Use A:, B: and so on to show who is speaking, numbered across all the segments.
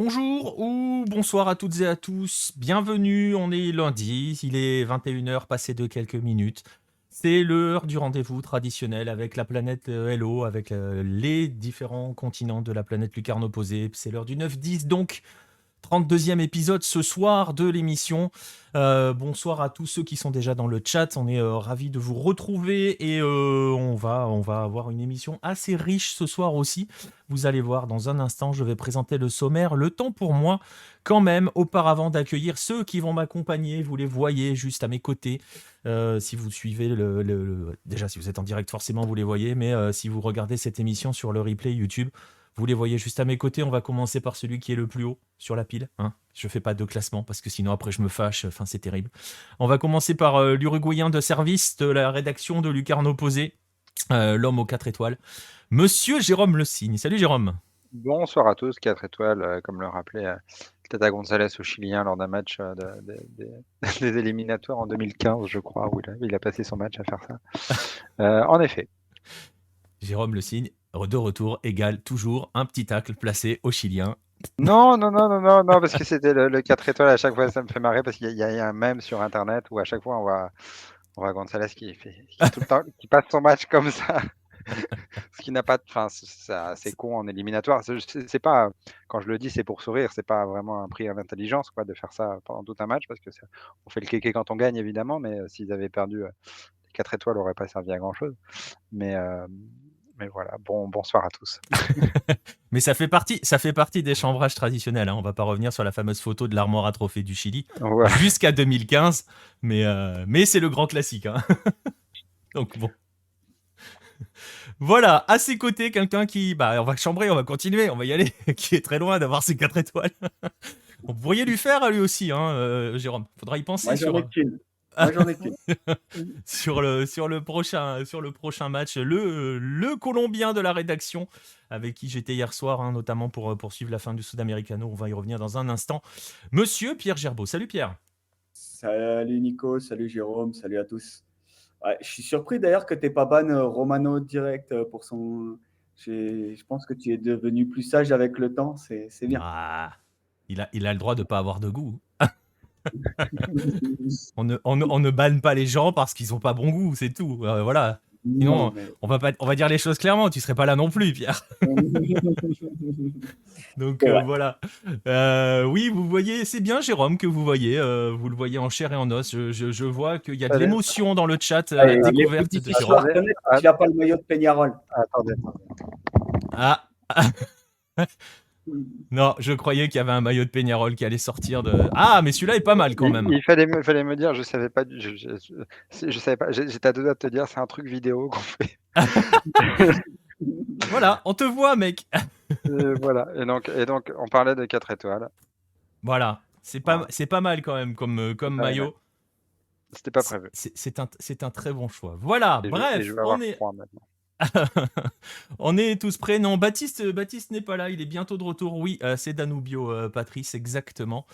A: Bonjour ou bonsoir à toutes et à tous, bienvenue, on est lundi, il est 21h passé de quelques minutes. C'est l'heure du rendez-vous traditionnel avec la planète Hello, avec les différents continents de la planète lucarne opposée. C'est l'heure du 9-10 donc. 32e épisode ce soir de l'émission. Bonsoir à tous ceux qui sont déjà dans le chat. On est ravis de vous retrouver et on va avoir une émission assez riche ce soir aussi. Vous allez voir dans un instant, je vais présenter le sommaire. Le temps pour moi, quand même, auparavant d'accueillir ceux qui vont m'accompagner. Vous les voyez juste à mes côtés. Si vous suivez déjà, si vous êtes en direct, forcément, vous les voyez. Mais si vous regardez cette émission sur le replay YouTube, vous les voyez juste à mes côtés. On va commencer par celui qui est le plus haut sur la pile. Hein. Je ne fais pas de classement parce que sinon après je me fâche. Enfin, c'est terrible. On va commencer par l'Uruguayen de service de la rédaction de Lucarne Opposée, l'homme aux 4 étoiles, Monsieur Jérôme Le Signe. Salut Jérôme.
B: Bonsoir à tous, 4 étoiles, comme le rappelait Tata González au Chilien lors d'un match des éliminatoires en 2015, je crois, où il a passé son match à faire ça. En effet.
A: Jérôme Le Signe, de retour, égale toujours un petit tacle placé au Chilien.
B: Non, parce que c'était le 4 étoiles à chaque fois, ça me fait marrer parce qu'il y a un mème sur internet où à chaque fois on voit González qui tout le temps, qui passe son match comme ça. Ce qui n'a pas de, enfin, c'est assez con en éliminatoire. C'est pas, quand je le dis, c'est pour sourire. C'est pas vraiment un prix à l'intelligence, quoi, de faire ça pendant tout un match, parce que on fait le kéké quand on gagne, évidemment, mais s'ils avaient perdu, les 4 étoiles n'auraient pas servi à grand chose. Mais voilà. Bonsoir à tous.
A: Mais ça fait partie des chambrages traditionnels. Hein. On va pas revenir sur la fameuse photo de l'armoire à trophées du Chili
B: Ouais.
A: jusqu'à 2015, mais c'est le grand classique. Hein. Donc bon. Voilà, à ses côtés, quelqu'un qui... Bah, on va chambrer, on va continuer, on va y aller, qui est très loin d'avoir ses 4 étoiles. Vous pourriez lui faire à lui aussi, hein, Jérôme. Faudra y penser
C: Moi, j'en ai qu'une. Moi, j'en ai qu'une.
A: sur le prochain match, le Colombien de la rédaction, avec qui j'étais hier soir, hein, notamment pour poursuivre la fin du Sudamericano. On va y revenir dans un instant. Monsieur Pierre Gerbeau. Salut Pierre.
C: Salut Nico, salut Jérôme, salut à tous. Ouais, je suis surpris d'ailleurs que tu n'aies pas ban Romano direct pour son... Je pense que tu es devenu plus sage avec le temps, c'est bien.
A: Ah, il a le droit de ne pas avoir de goût. on ne banne pas les gens parce qu'ils n'ont pas bon goût, c'est tout. Voilà. Sinon,
C: mais...
A: on va dire les choses clairement. Tu serais pas là non plus, Pierre. Donc voilà. Oui, vous voyez, c'est bien Jérôme que vous voyez. Vous le voyez en chair et en os. Je vois qu'il y a de l'émotion dans le chat à la découverte de Jérôme.
C: Tu n'as pas le maillot de Peñarol.
B: Attendez.
A: Ah. Non, je croyais qu'il y avait un maillot de Peñarol qui allait sortir de... Ah, mais celui-là est pas mal quand même.
B: Il fallait me dire, je savais pas, je savais pas, j'étais à deux doigts de te dire, c'est un truc vidéo qu'on fait.
A: Voilà, on te voit, mec.
B: Voilà, et donc, on parlait de 4 étoiles.
A: Voilà, c'est pas mal quand même comme maillot.
B: C'était pas prévu.
A: C'est un très bon choix. Voilà, bref,
B: je vais avoir froid maintenant.
A: On est tous prêts. Non, Baptiste n'est pas là. Il est bientôt de retour. Oui, c'est Danubio, Patrice, exactement.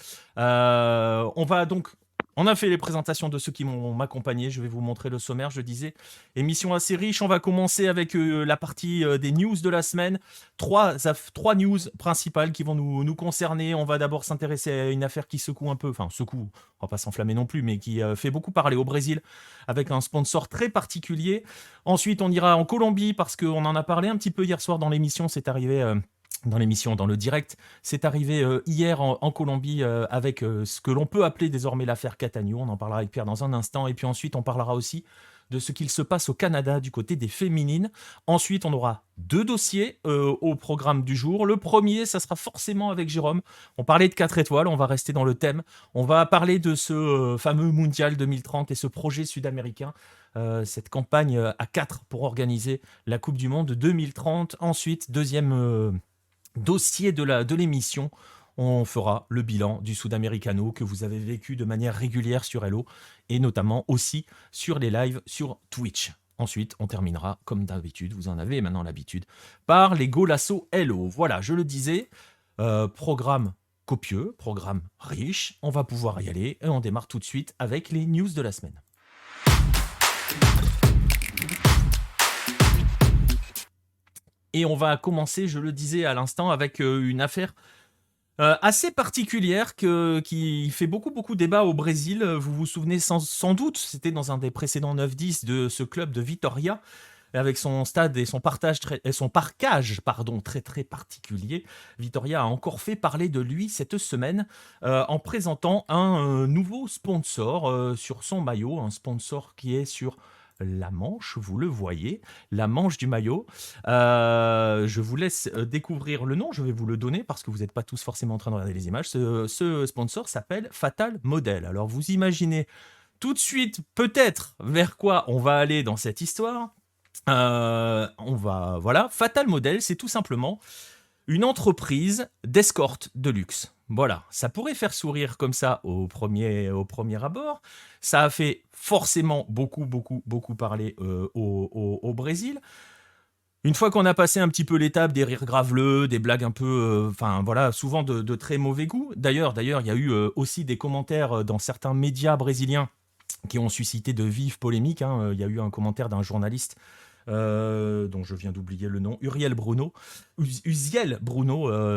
A: On a fait les présentations de ceux qui m'ont m'accompagné. Je vais vous montrer le sommaire. Je disais, émission assez riche. On va commencer avec la partie des news de la semaine. Trois news principales qui vont nous concerner. On va d'abord s'intéresser à une affaire qui secoue un peu. Enfin, secoue, on va pas s'enflammer non plus, mais qui fait beaucoup parler au Brésil avec un sponsor très particulier. Ensuite, on ira en Colombie parce qu'on en a parlé un petit peu hier soir dans l'émission. C'est arrivé... dans le direct, c'est arrivé hier en Colombie avec ce que l'on peut appeler désormais l'affaire Catagno. On en parlera avec Pierre dans un instant. Et puis ensuite, on parlera aussi de ce qu'il se passe au Canada du côté des féminines. Ensuite, on aura 2 dossiers au programme du jour. Le premier, ça sera forcément avec Jérôme. On parlait de 4 étoiles, on va rester dans le thème. On va parler de ce fameux Mondial 2030 et ce projet sud-américain. Cette campagne à 4 pour organiser la Coupe du Monde 2030. Ensuite, deuxième... dossier de l'émission, on fera le bilan du Sudamericano que vous avez vécu de manière régulière sur Hello et notamment aussi sur les lives sur Twitch. Ensuite, on terminera, comme d'habitude, vous en avez maintenant l'habitude, par les Golasso Hello. Voilà, je le disais, programme copieux, programme riche, on va pouvoir y aller et on démarre tout de suite avec les news de la semaine. Et on va commencer, je le disais à l'instant, avec une affaire Assez particulière qui fait beaucoup débat au Brésil. Vous vous souvenez sans doute, c'était dans un des précédents 9-10 de ce club de Vitória, avec son stade et son parquage pardon, très particulier. Vitória a encore fait parler de lui cette semaine en présentant un nouveau sponsor sur son maillot, un sponsor qui est sur la manche, vous le voyez, la manche du maillot. Je vous laisse découvrir le nom, je vais vous le donner parce que vous n'êtes pas tous forcément en train de regarder les images. Ce sponsor s'appelle Fatal Model. Alors vous imaginez tout de suite peut-être vers quoi on va aller dans cette histoire. Voilà, Fatal Model, c'est tout simplement une entreprise d'escorte de luxe. Voilà, ça pourrait faire sourire comme ça au premier abord. Ça a fait forcément beaucoup parler au Brésil. Une fois qu'on a passé un petit peu l'étape des rires graveleux, des blagues un peu, enfin voilà, souvent de très mauvais goût. D'ailleurs, il y a eu aussi des commentaires dans certains médias brésiliens qui ont suscité de vives polémiques, hein. Il y a eu un commentaire d'un journaliste dont je viens d'oublier le nom, Uziel Bruno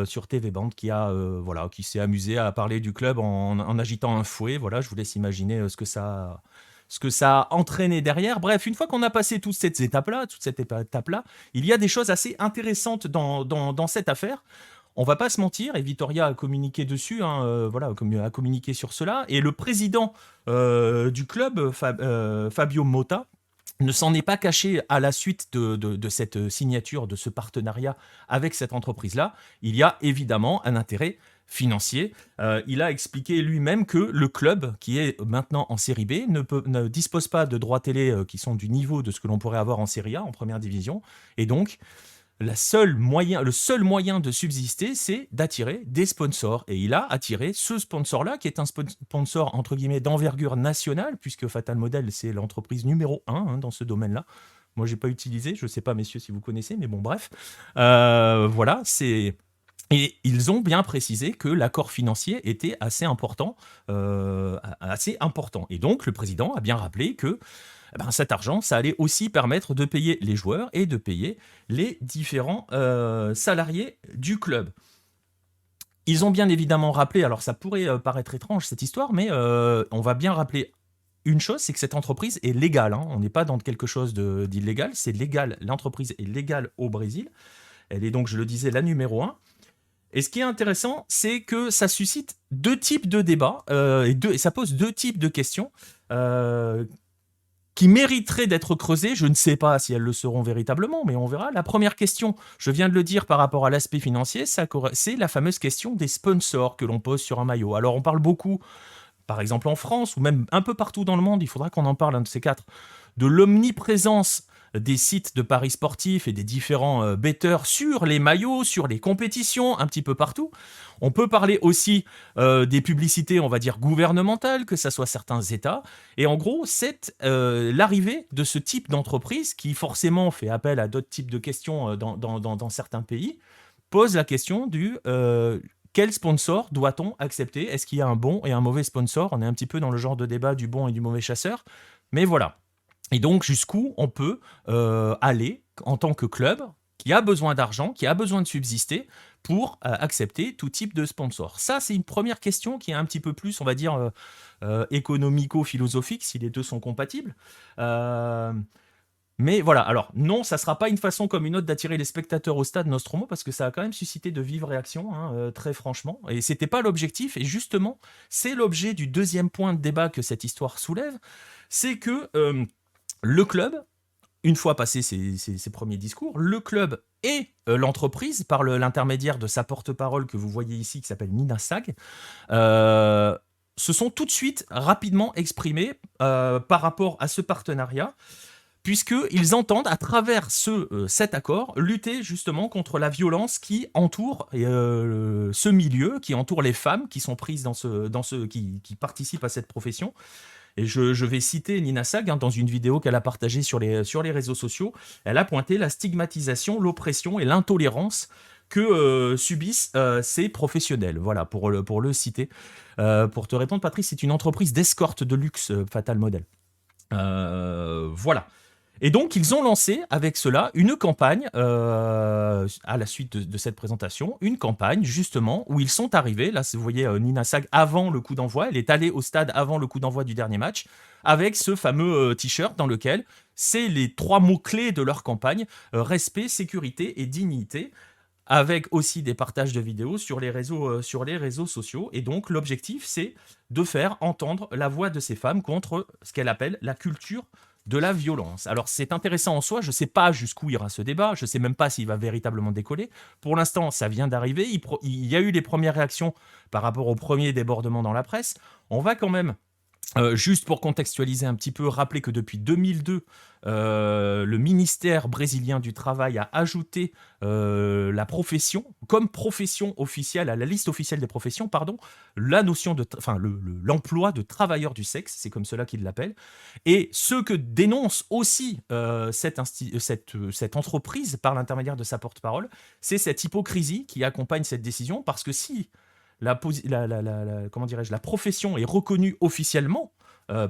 A: sur TV Band qui s'est amusé à parler du club en agitant un fouet. Voilà, je vous laisse imaginer ce que ça a entraîné derrière. Bref, une fois qu'on a passé toute cette étape-là, il y a des choses assez intéressantes dans cette affaire. On va pas se mentir, et Vitória a communiqué dessus, hein, a communiqué sur cela. Et le président du club, Fabio Motta, ne s'en est pas caché à la suite de cette signature, de ce partenariat avec cette entreprise-là. Il y a évidemment un intérêt financier. Il a expliqué lui-même que le club, qui est maintenant en série B, ne dispose pas de droits télé qui sont du niveau de ce que l'on pourrait avoir en série A, en première division. Et donc, le seul moyen de subsister, c'est d'attirer des sponsors. Et il a attiré ce sponsor-là, qui est un sponsor, entre guillemets, d'envergure nationale, puisque Fatal Model, c'est l'entreprise numéro 1 dans ce domaine-là. Moi, je n'ai pas utilisé, je ne sais pas, messieurs, si vous connaissez, mais bon, bref. Voilà, c'est... Et ils ont bien précisé que l'accord financier était assez important. Et donc, le président a bien rappelé que cet argent, ça allait aussi permettre de payer les joueurs et de payer les différents salariés du club. Ils ont bien évidemment rappelé, alors ça pourrait paraître étrange cette histoire, mais on va bien rappeler une chose, c'est que cette entreprise est légale, hein. On n'est pas dans quelque chose d'illégal, c'est légal. L'entreprise est légale au Brésil. Elle est donc, je le disais, la numéro 1. Et ce qui est intéressant, c'est que ça suscite deux types de débats et ça pose deux types de questions qui mériteraient d'être creusées. Je ne sais pas si elles le seront véritablement, mais on verra. La première question, je viens de le dire par rapport à l'aspect financier, c'est la fameuse question des sponsors que l'on pose sur un maillot. Alors on parle beaucoup, par exemple en France, ou même un peu partout dans le monde, il faudra qu'on en parle, un de ces quatre, de l'omniprésence des sites de paris sportifs et des différents betteurs sur les maillots, sur les compétitions, un petit peu partout. On peut parler aussi des publicités, on va dire, gouvernementales, que ce soit certains États. Et en gros, c'est l'arrivée de ce type d'entreprise qui forcément fait appel à d'autres types de questions dans certains pays, pose la question du... quel sponsor doit-on accepter? Est-ce qu'il y a un bon et un mauvais sponsor? On est un petit peu dans le genre de débat du bon et du mauvais chasseur. Mais voilà. Et donc, jusqu'où on peut aller en tant que club qui a besoin d'argent, qui a besoin de subsister pour accepter tout type de sponsor. Ça, c'est une première question qui est un petit peu plus, on va dire, économico-philosophique, si les deux sont compatibles. Mais voilà, alors non, ça ne sera pas une façon comme une autre d'attirer les spectateurs au stade Nostromo, parce que ça a quand même suscité de vives réactions, hein, très franchement. Et c'était pas l'objectif, et justement, c'est l'objet du deuxième point de débat que cette histoire soulève, c'est que... le club, une fois passé ses premiers discours, le club et l'entreprise, par l'intermédiaire de sa porte-parole que vous voyez ici, qui s'appelle Nina Sag, se sont tout de suite rapidement exprimés par rapport à ce partenariat, puisqu'ils entendent, à travers cet accord, lutter justement contre la violence qui entoure ce milieu, qui entoure les femmes qui sont prises qui participent à cette profession. Et je vais citer Nina Sag dans une vidéo qu'elle a partagée sur les réseaux sociaux. Elle a pointé la stigmatisation, l'oppression et l'intolérance que subissent ces professionnels. Voilà, pour le citer. Pour te répondre, Patrice, c'est une entreprise d'escorte de luxe, Fatal Model. Voilà. Et donc, ils ont lancé avec cela une campagne, à la suite de cette présentation, une campagne justement où ils sont arrivés. Là, vous voyez Nina Sag avant le coup d'envoi. Elle est allée au stade avant le coup d'envoi du dernier match avec ce fameux t-shirt dans lequel c'est les 3 mots-clés de leur campagne, respect, sécurité et dignité, avec aussi des partages de vidéos sur les réseaux sociaux. Et donc, l'objectif, c'est de faire entendre la voix de ces femmes contre ce qu'elle appelle la culture de la violence. Alors, c'est intéressant en soi. Je ne sais pas jusqu'où ira ce débat. Je ne sais même pas s'il va véritablement décoller. Pour l'instant, ça vient d'arriver. Il y a eu les premières réactions par rapport aux premiers débordements dans la presse. On va quand même juste pour contextualiser un petit peu, rappeler que depuis 2002, le ministère brésilien du Travail a ajouté la profession, comme profession officielle, à la liste officielle des professions, pardon, la notion de, l'emploi de travailleur du sexe, c'est comme cela qu'ils l'appellent. Et ce que dénonce aussi cette entreprise par l'intermédiaire de sa porte-parole, c'est cette hypocrisie qui accompagne cette décision, parce que si comment dirais-je, la profession est reconnue officiellement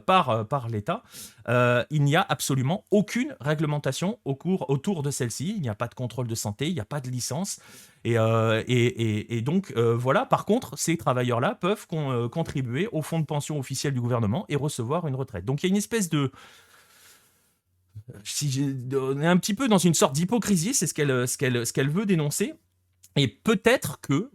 A: par l'État, il n'y a absolument aucune réglementation autour de celle-ci. Il n'y a pas de contrôle de santé, il n'y a pas de licence. Et donc, voilà, par contre, ces travailleurs-là peuvent contribuer au fonds de pension officiel du gouvernement et recevoir une retraite. Donc, il y a une espèce de... on est un petit peu dans une sorte d'hypocrisie, c'est ce qu'elle veut dénoncer. Et peut-être que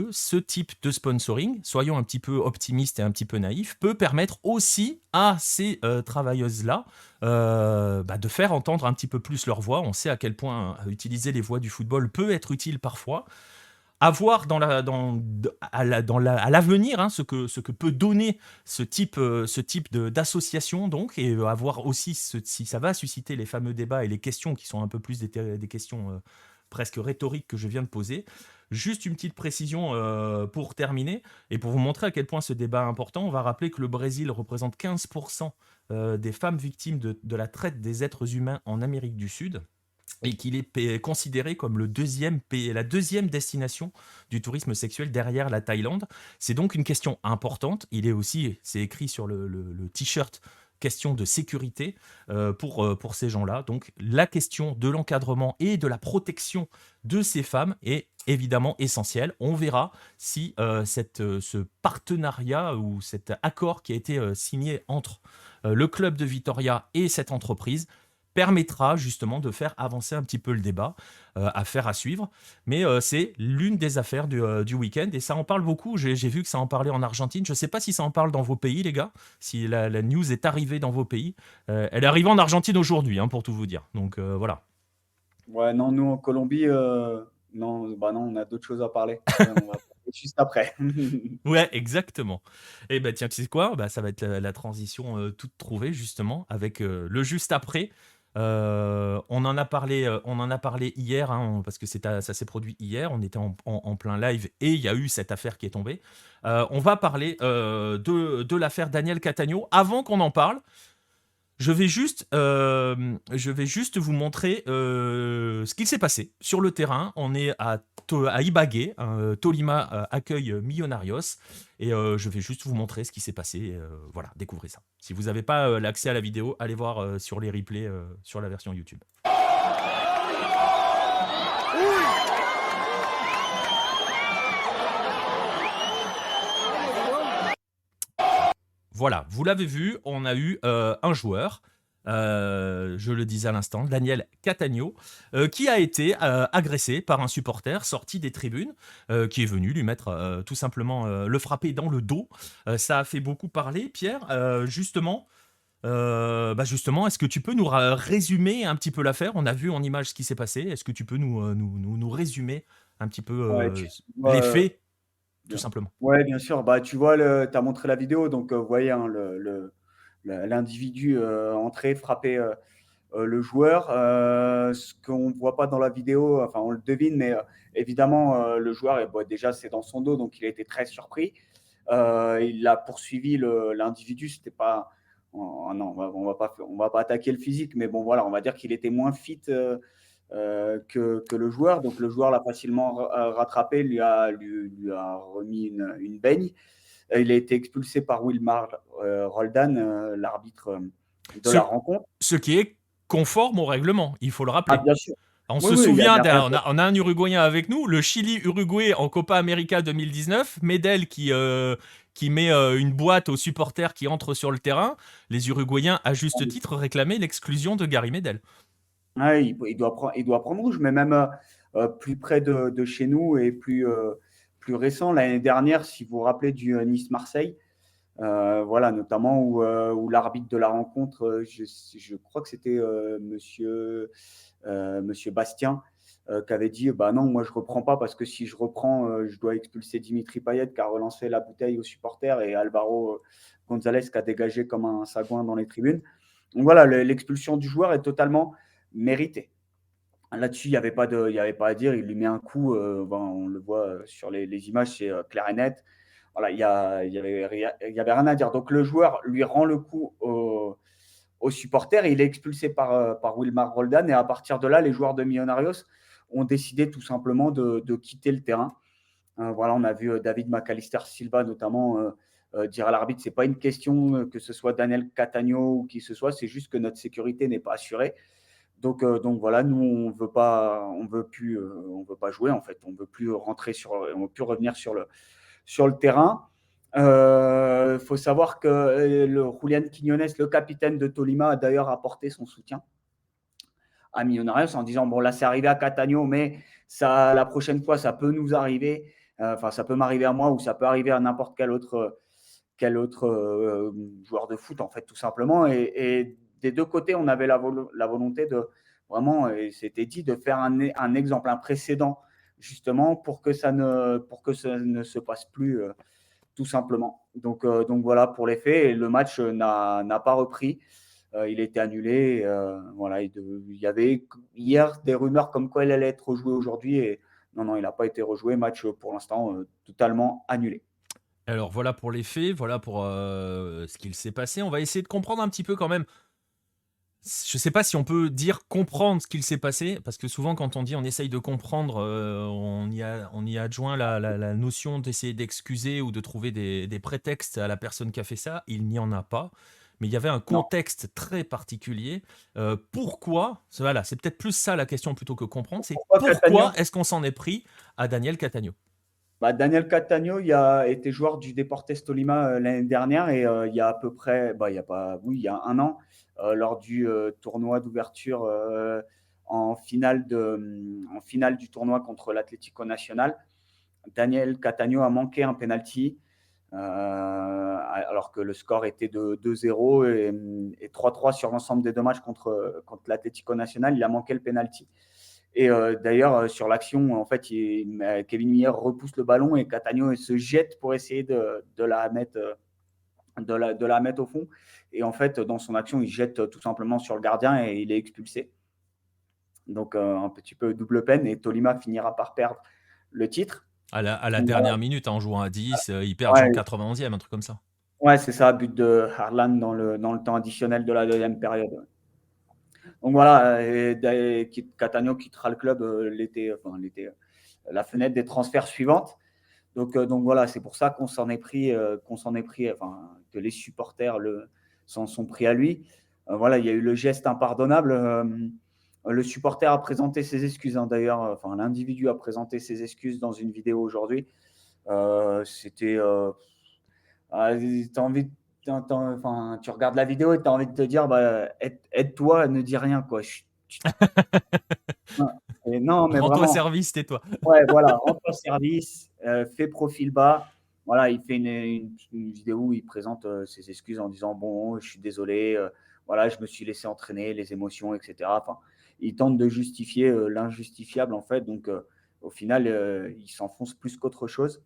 A: ce type de sponsoring, soyons un petit peu optimistes et un petit peu naïfs, peut permettre aussi à ces travailleuses-là de faire entendre un petit peu plus leur voix. On sait à quel point utiliser les voix du football peut être utile parfois. À voir à l'avenir, hein, ce que peut donner ce type d'association, donc, et à voir aussi si ça va susciter les fameux débats et les questions qui sont un peu plus des questions presque rhétoriques que je viens de poser. Juste une petite précision pour terminer, et pour vous montrer à quel point ce débat est important. On va rappeler que le Brésil représente 15% des femmes victimes de la traite des êtres humains en Amérique du Sud, et qu'il est considéré comme la deuxième destination du tourisme sexuel derrière la Thaïlande. C'est donc une question importante. C'est écrit sur le t-shirt, question de sécurité pour ces gens-là. Donc la question de l'encadrement et de la protection de ces femmes est évidemment essentielle. On verra si ce partenariat ou cet accord qui a été signé entre le club de Vitória et cette entreprise permettra justement de faire avancer un petit peu le débat, affaire à suivre. Mais c'est l'une des affaires du week-end, et ça en parle beaucoup. J'ai vu que ça en parlait en Argentine. Je ne sais pas si ça en parle dans vos pays, les gars, si la news est arrivée dans vos pays. Elle est arrivée en Argentine aujourd'hui, hein, pour tout vous dire. Donc voilà.
C: Ouais, non, nous en Colombie, non, non, on a d'autres choses à parler. On va parler juste après.
A: Ouais, exactement. Et ben tiens, tu sais quoi? Bah, ça va être la transition toute trouvée, justement, avec le juste après. On en a parlé hier, hein, parce que ça s'est produit hier. On était en plein live et il y a eu cette affaire qui est tombée. On va parler de l'affaire Daniel Cattaneo. Avant qu'on en parle, je vais juste vous montrer ce qu'il s'est passé sur le terrain. On est à Ibagué, hein, Tolima accueille Millonarios, et je vais juste vous montrer ce qui s'est passé. Voilà, découvrez ça. Si vous n'avez pas l'accès à la vidéo, allez voir sur les replays sur la version YouTube. Voilà, vous l'avez vu, on a eu un joueur, je le disais à l'instant, Daniel Cattaneo, qui a été agressé par un supporter sorti des tribunes, qui est venu lui mettre tout simplement le frapper dans le dos. Ça a fait beaucoup parler, Pierre. Justement, est-ce que tu peux nous résumer un petit peu l'affaire? On a vu en image ce qui s'est passé. Est-ce que tu peux nous résumer un petit peu
C: Ouais,
A: les faits, tout
C: bien.
A: simplement?
C: Ouais, bien sûr. Bah, tu vois, tu as montré la vidéo, donc vous voyez, hein, l'individu entrer, frapper le joueur. Ce qu'on ne voit pas dans la vidéo, enfin, on le devine, mais évidemment, le joueur, déjà, c'est dans son dos, donc il a été très surpris. Il a poursuivi l'individu. C'était pas. Non, on va pas attaquer le physique, mais bon, voilà, on va dire qu'il était moins fit que le joueur. Donc, le joueur l'a facilement rattrapé, lui a remis une baigne. Il a été expulsé par Wilmar Roldan, l'arbitre de la rencontre.
A: Ce qui est conforme au règlement, il faut le
C: Ah,
A: rappeler.
C: bien sûr.
A: On
C: Oui,
A: se
C: oui, il y
A: souvient,
C: a rien
A: on a un Uruguayen avec nous, le Chili-Uruguay en Copa América 2019, Medel qui met une boîte aux supporters qui entrent sur le terrain. Les Uruguayens, à juste titre, réclamaient l'exclusion de Gary Medel.
C: ouais, il doit prendre rouge, mais même plus près de chez nous et plus récent, l'année dernière, si vous vous rappelez du Nice-Marseille, voilà, notamment où l'arbitre de la rencontre, je crois que c'était monsieur Bastien, qui avait dit bah non, moi je reprends pas parce que si je reprends, je dois expulser Dimitri Payet qui a relancé la bouteille aux supporters et Alvaro González qui a dégagé comme un sagouin dans les tribunes. Donc voilà, l'expulsion du joueur est totalement méritée. Là-dessus, il y avait pas à dire. Il lui met un coup, on le voit sur les images, c'est clair et net. Voilà, il y avait rien à dire. Donc le joueur lui rend le coup aux supporters et il est expulsé par Wilmar Roldan. Et à partir de là, les joueurs de Millonarios ont décidé tout simplement de quitter le terrain. Voilà, on a vu David McAllister Silva notamment dire à l'arbitre, c'est pas une question que ce soit Daniel Catagno ou qui que ce soit, c'est juste que notre sécurité n'est pas assurée. Donc voilà, nous on veut pas jouer en fait, on veut plus on veut plus revenir sur le terrain. Faut savoir que le Julián Quiñones, le capitaine de Tolima, a d'ailleurs apporté son soutien à Millonarios en disant bon là c'est arrivé à Catagno, mais ça la prochaine fois ça peut nous arriver. Enfin ça peut m'arriver à moi ou ça peut arriver à n'importe quel autre joueur de foot en fait tout simplement. Et des deux côtés on avait la volonté de vraiment, et c'était dit, de faire un exemple, un précédent justement pour que ça ne se passe plus tout simplement. Donc voilà pour les faits. Et le match n'a pas repris. Il a été annulé. Voilà, il y avait hier des rumeurs comme quoi il allait être rejoué aujourd'hui. Et non, il n'a pas été rejoué. Match pour l'instant totalement annulé.
A: Alors voilà pour les faits, voilà pour ce qu'il s'est passé. On va essayer de comprendre un petit peu quand même. Je ne sais pas si on peut dire comprendre ce qu'il s'est passé, parce que souvent quand on dit on essaye de comprendre, on y adjoint la notion d'essayer d'excuser ou de trouver des prétextes à la personne qui a fait ça. Il n'y en a pas. Mais il y avait un
C: Non.
A: contexte très particulier. Pourquoi, voilà, c'est peut-être plus ça la question plutôt que comprendre, c'est
C: Pourquoi
A: pourquoi est-ce qu'on s'en est pris à Daniel Catagno?
C: Daniel Catagno, il a été joueur du Deportes Tolima l'année dernière et il y a à peu près, il y a un an, lors du tournoi d'ouverture en finale du tournoi contre l'Atlético Nacional, Daniel Catagno a manqué un penalty alors que le score était de 2-0 et 3-3 sur l'ensemble des deux matchs contre l'Atlético Nacional. Il a manqué le penalty. Et d'ailleurs, sur l'action, en fait, Kevin Miller repousse le ballon et Catagno se jette pour essayer de la mettre au fond. Et en fait, dans son action, il jette tout simplement sur le gardien et il est expulsé. Donc, un petit peu double peine. Et Tolima finira par perdre le titre.
A: À la dernière minute, en jouant à 10, il perd
C: Ouais,
A: genre 91e, un truc comme ça.
C: ouais, c'est ça, but de Harlan dans le temps additionnel de la deuxième période. Donc voilà, Catagno quittera le club la fenêtre des transferts suivante. Donc voilà, c'est pour ça qu'on s'en est pris, enfin, que les supporters s'en sont pris à lui. Voilà, il y a eu le geste impardonnable. Le supporter a présenté ses excuses, hein, d'ailleurs. Enfin, l'individu a présenté ses excuses dans une vidéo aujourd'hui. C'était. T'as envie, enfin, tu regardes la vidéo et tu as envie de te dire, aide-toi, ne dis rien, quoi. Et non, mais
A: Rends-toi
C: vraiment.
A: service, tais-toi.
C: Ouais, voilà, rentre au service, fait profil bas. Voilà, il fait une vidéo où il présente ses excuses en disant bon, je suis désolé, voilà, je me suis laissé entraîner, les émotions, etc. Enfin, il tente de justifier l'injustifiable en fait. Donc, au final, il s'enfonce plus qu'autre chose.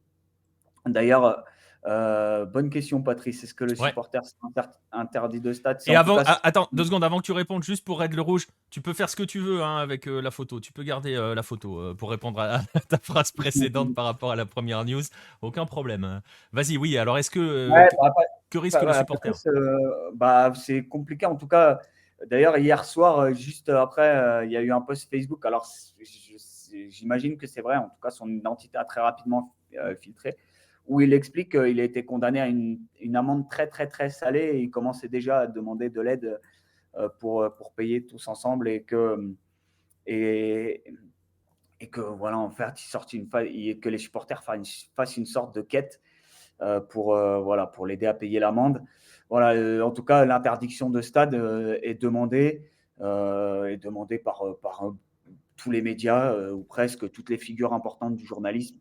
C: D'ailleurs, bonne question, Patrice. Est-ce que le
A: Ouais.
C: supporter sera interdit de stade? C'est
A: Et
C: en tout cas.
A: attends, 2 secondes avant que tu répondes, juste pour Red le Rouge, tu peux faire ce que tu veux hein, avec la photo. Tu peux garder la photo pour répondre à ta phrase précédente par rapport à la première news. Aucun problème. Vas-y, oui. Alors,
C: Ouais,
A: que risque le supporter?
C: Patrice, c'est compliqué. En tout cas, d'ailleurs, hier soir, juste après, il y a eu un post Facebook. Alors, j'imagine que c'est vrai. En tout cas, son identité a très rapidement filtré, où il explique qu'il a été condamné à une amende très, très, très salée et il commençait déjà à demander de l'aide pour payer tous ensemble et et que voilà, en fait, que les supporters fassent une sorte de quête pour l'aider à payer l'amende. Voilà, en tout cas, l'interdiction de stade est demandée par tous les médias ou presque toutes les figures importantes du journalisme.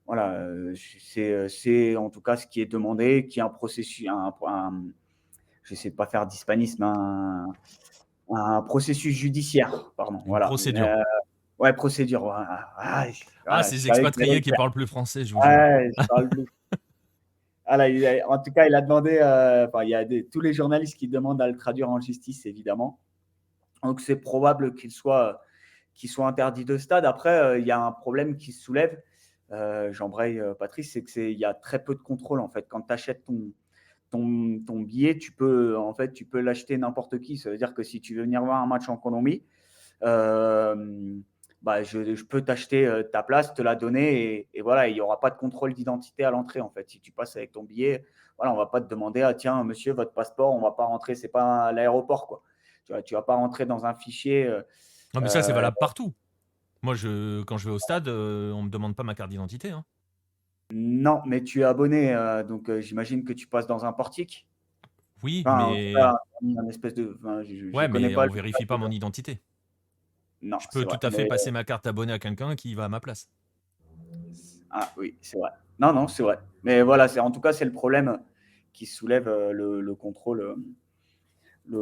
C: Voilà, c'est en tout cas ce qui est demandé, qui est un processus, je ne sais pas faire d'hispanisme, un processus judiciaire, pardon.
A: Une
C: Voilà.
A: procédure.
C: Ouais, procédure. Voilà.
A: Ah,
C: Je
A: ces
C: savais que j'allais
A: expatriés
C: le
A: qui
C: faire.
A: parlent plus français, je vous jure.
C: Ouais, je parle plus. Voilà, en tout cas, il a demandé. Il y a tous les journalistes qui demandent à le traduire en justice, évidemment. Donc, c'est probable qu'il soit interdit de stade. Après, il y a un problème qui se soulève. J'embraye, Patrice, c'est qu'il y a très peu de contrôle en fait. Quand tu achètes ton billet, tu peux l'acheter n'importe qui. Ça veut dire que si tu veux venir voir un match en Colombie, je peux t'acheter ta place, te la donner et voilà, il n'y aura pas de contrôle d'identité à l'entrée en fait. Si tu passes avec ton billet, voilà, on ne va pas te demander tiens monsieur votre passeport, on ne va pas rentrer, c'est pas l'aéroport quoi. Tu vas pas rentrer dans un fichier.
A: Non, mais ça, c'est valable partout. Moi, quand je vais au stade, on me demande pas ma carte d'identité. Hein.
C: Non, mais tu es abonné, donc j'imagine que tu passes dans un portique.
A: Oui,
C: Enfin, en tout
A: mais
C: cas, un espèce de. Je
A: ouais,
C: connais
A: mais
C: pas
A: on
C: le.
A: vérifie pas mon identité.
C: Non,
A: Je peux
C: c'est
A: tout
C: vrai.
A: à fait passer ma carte abonnée à quelqu'un qui va à ma place.
C: Ah oui, c'est vrai. Non, non, c'est vrai. Mais voilà, en tout cas, c'est le problème qui soulève le contrôle,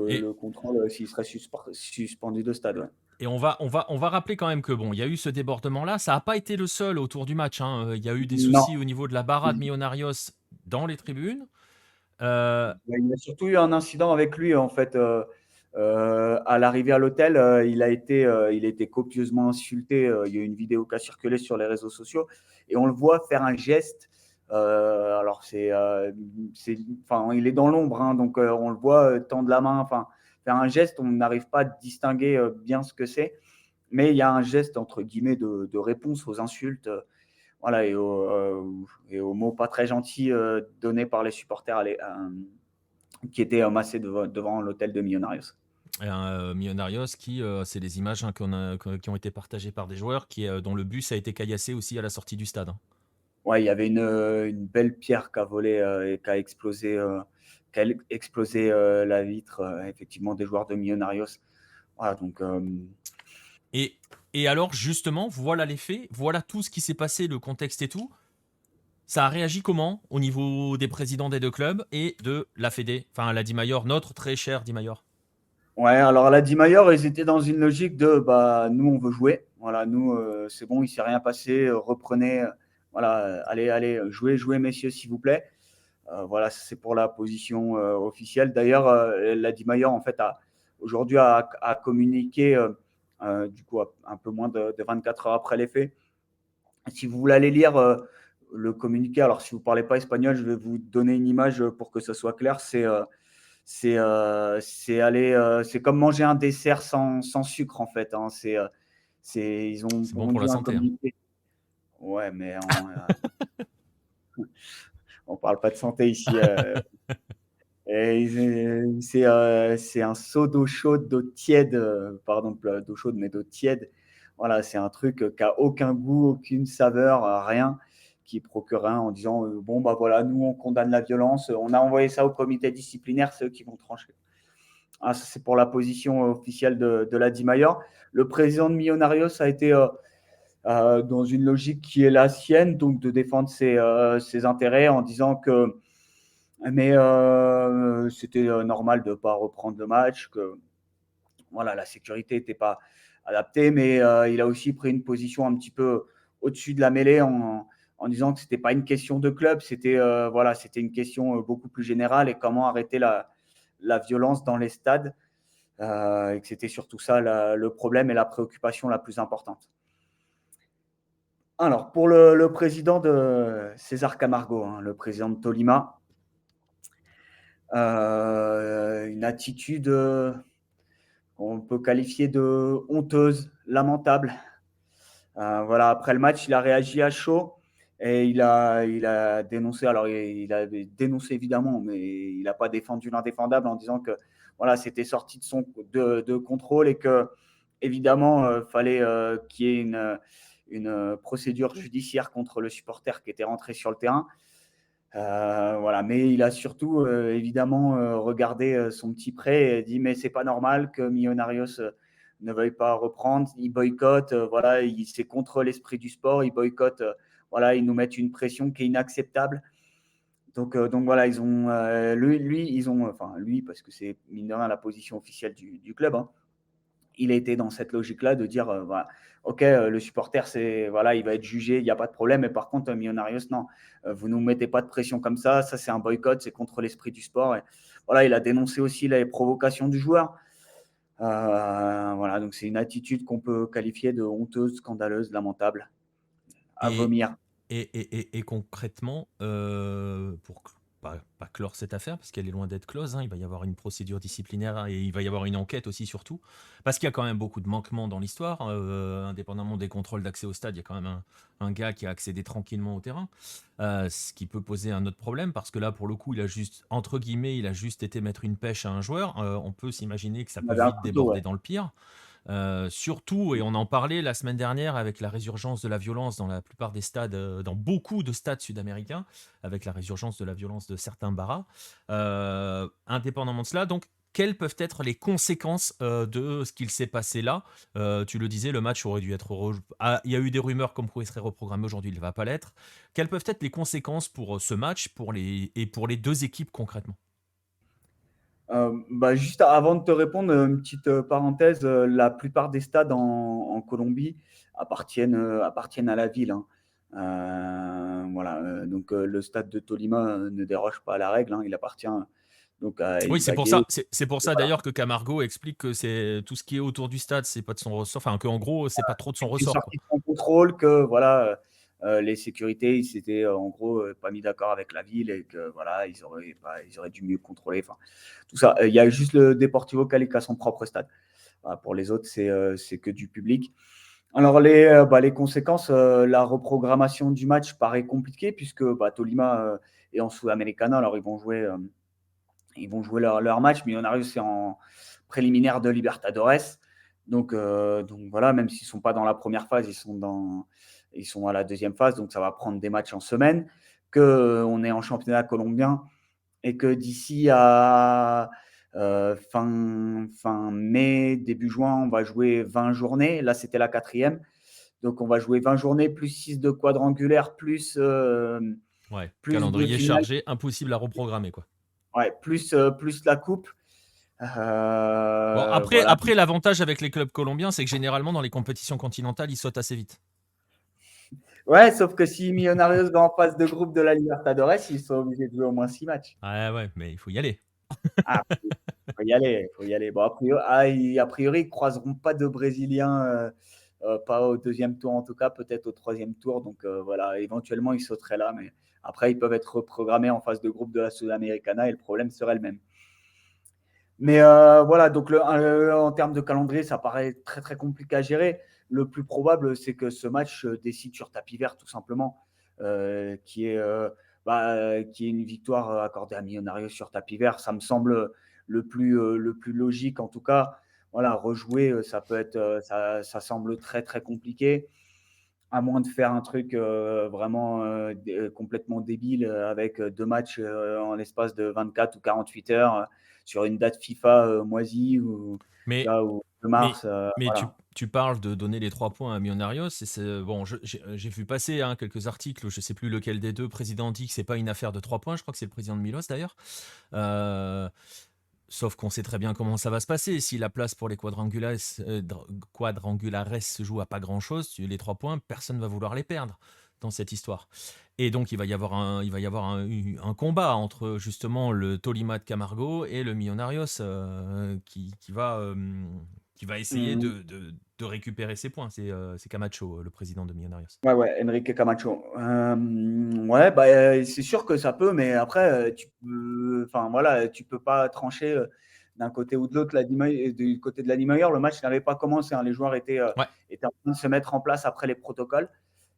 A: Et,
C: le contrôle s'il serait suspendu de stade. Ouais.
A: et on va rappeler quand même que bon, il y a eu ce débordement-là. Ça n'a pas été le seul autour du match. Hein. Il y a eu des
C: Non.
A: soucis au niveau de la barra de Millonarios dans les tribunes.
C: Il y a surtout eu un incident avec lui, en fait. À l'arrivée à l'hôtel, il a été copieusement insulté. Il y a eu une vidéo qui a circulé sur les réseaux sociaux et on le voit faire un geste. Alors, il est dans l'ombre, hein, donc on le voit tendre la main, faire un geste. On n'arrive pas à distinguer bien ce que c'est, mais il y a un geste, entre guillemets, de réponse aux insultes. Voilà, et aux mots pas très gentils donnés par les supporters qui étaient amassés devant l'hôtel de Millonarios.
A: Millonarios c'est les images hein, qui ont été partagées par des joueurs dont le bus a été caillassé aussi à la sortie du stade. Hein.
C: Ouais, il y avait une belle pierre qui a volé et qui a explosé, la vitre, effectivement, des joueurs de Millonarios. Voilà, donc.
A: Et alors, justement, voilà les faits, voilà tout ce qui s'est passé, le contexte et tout. Ça a réagi comment au niveau des présidents des deux clubs et de la Fédé, enfin la Dimayor, notre très cher Dimayor.
C: Ouais, alors la Dimayor, ils étaient dans une logique de nous, on veut jouer. Voilà, nous, c'est bon, il ne s'est rien passé, reprenez, voilà, allez, jouez, messieurs, s'il vous plaît. Voilà, c'est pour la position officielle. D'ailleurs, la Dimayor, en fait, aujourd'hui, a communiqué, du coup, un peu moins de 24 heures après les faits. Si vous voulez aller lire le communiqué, alors si vous ne parlez pas espagnol, je vais vous donner une image pour que ce soit clair. C'est comme manger un dessert sans sucre, en fait. Hein. Ils ont
A: C'est bon pour la
C: pondu un
A: santé. Hein.
C: communiqué. Ouais, mais on parle pas de santé ici. C'est un seau d'eau chaude, d'eau tiède, pardon, d'eau chaude, mais d'eau tiède. Voilà, c'est un truc qui n'a aucun goût, aucune saveur, rien, qui procure rien en disant bon, bah voilà, nous, on condamne la violence, on a envoyé ça au comité disciplinaire, c'est eux qui vont trancher. Ah, ça, c'est pour la position officielle de la Dimayor. Le président de Millonarios a été dans une logique qui est la sienne, donc de défendre ses intérêts en disant que c'était normal de ne pas reprendre le match, que voilà, la sécurité n'était pas adaptée, mais il a aussi pris une position un petit peu au-dessus de la mêlée en disant que ce n'était pas une question de club, c'était une question beaucoup plus générale et comment arrêter la violence dans les stades, et que c'était surtout ça le problème et la préoccupation la plus importante. Alors, pour le président de César Camargo, hein, le président de Tolima, une attitude qu'on peut qualifier de honteuse, lamentable. Voilà, après le match, il a réagi à chaud et il a dénoncé. Alors, il a dénoncé évidemment, mais il n'a pas défendu l'indéfendable en disant que voilà, c'était sorti de contrôle et que évidemment fallait qu'il y ait une procédure judiciaire contre le supporter qui était rentré sur le terrain. Voilà, mais il a surtout évidemment regardé son petit prêt et dit mais c'est pas normal que Millonarios ne veuille pas reprendre, il boycotte, voilà, c'est contre l'esprit du sport, il boycotte, voilà, ils nous mettent une pression qui est inacceptable. Donc voilà, ils ont lui parce que c'est mine de rien la position officielle du club, hein, il a été dans cette logique-là de dire voilà, ok, le supporter, voilà, il va être jugé, il n'y a pas de problème. Mais par contre, Millonarios, non, vous ne nous mettez pas de pression comme ça. Ça, c'est un boycott, c'est contre l'esprit du sport. Et voilà, il a dénoncé aussi les provocations du joueur. Voilà, donc c'est une attitude qu'on peut qualifier de honteuse, scandaleuse, lamentable, à
A: Et,
C: vomir.
A: et concrètement, pour pas clore cette affaire, parce qu'elle est loin d'être close, hein, il va y avoir une procédure disciplinaire hein, et il va y avoir une enquête aussi surtout, parce qu'il y a quand même beaucoup de manquements dans l'histoire, indépendamment des contrôles d'accès au stade, il y a quand même un gars qui a accédé tranquillement au terrain, ce qui peut poser un autre problème, parce que là, pour le coup, il a juste, entre guillemets, il a juste été mettre une pêche à un joueur, on peut s'imaginer que ça
C: On
A: peut
C: avait un
A: vite
C: couteau,
A: déborder
C: ouais.
A: dans le pire. Surtout, et on en parlait la semaine dernière avec la résurgence de la violence dans la plupart des stades, dans beaucoup de stades sud-américains, avec la résurgence de la violence de certains barras. Indépendamment de cela, donc, quelles peuvent être les conséquences de ce qu'il s'est passé là? Tu le disais, le match aurait dû être... il y a eu des rumeurs comme quoi il serait reprogrammé aujourd'hui, il ne va pas l'être. Quelles peuvent être les conséquences pour ce match et pour les deux équipes concrètement?
C: Juste avant de te répondre, une petite parenthèse, la plupart des stades en Colombie appartiennent à la ville, hein. Voilà, donc le stade de Tolima ne déroge pas à la règle, hein, il appartient donc à
A: Oui,
C: Ibagué.
A: c'est pour ça
C: Voilà.
A: d'ailleurs que Camargo explique que c'est tout ce qui est autour du stade, c'est pas de son ressort, enfin qu'en gros, c'est pas trop de son
C: C'est
A: ressort, quoi.
C: sorti de son contrôle que voilà, les sécurités, ils s'étaient en gros pas mis d'accord avec la ville et que voilà, ils auraient dû mieux contrôler. Enfin, tout ça. Il y a juste le Deportivo Cali qui a son propre stade. Voilà, pour les autres, c'est que du public. Alors, les conséquences, la reprogrammation du match paraît compliquée puisque Tolima est en Sudamericana. Alors, ils vont jouer leur match. Millonarios, c'est en préliminaire de Libertadores. Donc voilà, même s'ils ne sont pas dans la première phase, ils sont à la deuxième phase. Donc, ça va prendre des matchs en semaine. On est en championnat colombien et que d'ici à fin mai, début juin, on va jouer 20 journées. Là, c'était la 4e. Donc, on va jouer 20 journées, plus 6 de quadrangulaire,
A: Ouais,
C: plus de
A: calendrier
C: finale,
A: chargé, impossible à reprogrammer, quoi.
C: ouais, plus la coupe.
A: Bon,
C: Voilà.
A: après l'avantage avec les clubs colombiens, c'est que généralement, dans les compétitions continentales, ils sautent assez vite.
C: Ouais, sauf que si Millonarios va en phase de groupe de la Libertadores, ils sont obligés de jouer au moins 6 matchs.
A: Ouais, mais il faut y aller.
C: Ah, faut y aller, faut y aller. Bon, a priori, ils ne croiseront pas de Brésiliens, pas au deuxième tour en tout cas, peut-être au troisième tour. Donc voilà, éventuellement, ils sauteraient là, mais après, ils peuvent être reprogrammés en phase de groupe de la Sudamericana et le problème serait le même. Mais voilà, donc en termes de calendrier, ça paraît très très compliqué à gérer. Le plus probable, c'est que ce match décide sur tapis vert, tout simplement, qui est une victoire accordée à Millonarios sur tapis vert. Ça me semble le plus logique, en tout cas. Voilà, rejouer, ça semble très très compliqué, à moins de faire un truc vraiment complètement débile avec 2 matchs en l'espace de 24 ou 48 heures sur une date FIFA moisie ou, tu
A: Mais,
C: vois, ou de
A: mais,
C: mars.
A: mais
C: Voilà.
A: tu parles de donner les 3 points à Millonarios. Bon, j'ai vu passer hein, quelques articles, je sais plus lequel des deux. Le président dit que c'est pas une affaire de 3 points. Je crois que c'est le président de Milos d'ailleurs. Euh, Sauf qu'on sait très bien comment ça va se passer. Si la place pour les quadrangulares se joue à pas grand-chose, les 3 points, personne ne va vouloir les perdre dans cette histoire. Et donc, il va y avoir un combat entre justement le Tolima de Camargo et le Millonarios qui va essayer
C: Mhm.
A: de récupérer ses points. C'est Camacho, le président de Millonarios.
C: Ouais, ouais, Enrique Camacho. Ouais, c'est sûr que ça peut, mais après, enfin voilà, tu peux pas trancher d'un côté ou de l'autre. Du côté de la Niemeyer, le match n'avait pas commencé, hein. Les joueurs
A: Ouais.
C: étaient en train de se mettre en place après les protocoles.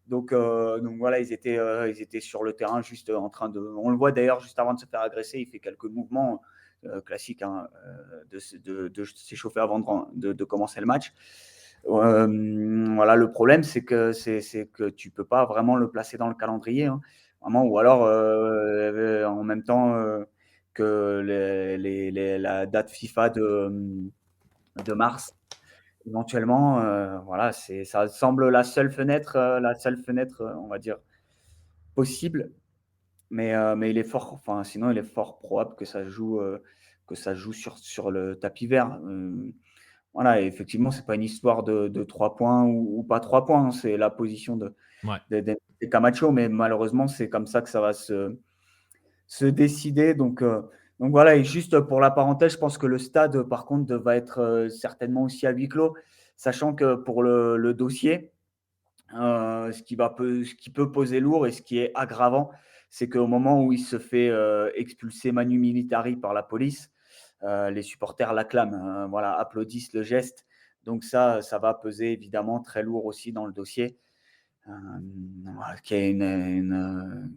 C: Donc voilà, ils étaient sur le terrain juste en train de. On le voit d'ailleurs juste avant de se faire agresser, il fait quelques mouvements. classique, hein, de s'échauffer avant de commencer le match. Voilà, le problème, c'est que tu peux pas vraiment le placer dans le calendrier, hein, vraiment, ou alors en même temps que la date FIFA de mars. Éventuellement, voilà, ça semble la seule fenêtre, on va dire, possible. Mais il est fort, enfin, sinon, il est fort probable que ça joue sur le tapis vert. Voilà, et effectivement, c'est pas une histoire de 3 points ou pas 3 points, hein, c'est la position
A: Ouais.
C: de Camacho, mais malheureusement, c'est comme ça que ça va se décider. Donc voilà, et juste pour la parenthèse, je pense que le stade, par contre, va être certainement aussi à huis clos, sachant que pour le dossier, ce qui peut poser lourd et ce qui est aggravant, c'est qu'au moment où il se fait expulser manu militari par la police, les supporters l'acclament, voilà, applaudissent le geste. Donc ça va peser évidemment très lourd aussi dans le dossier. Voilà, qu'il y ait une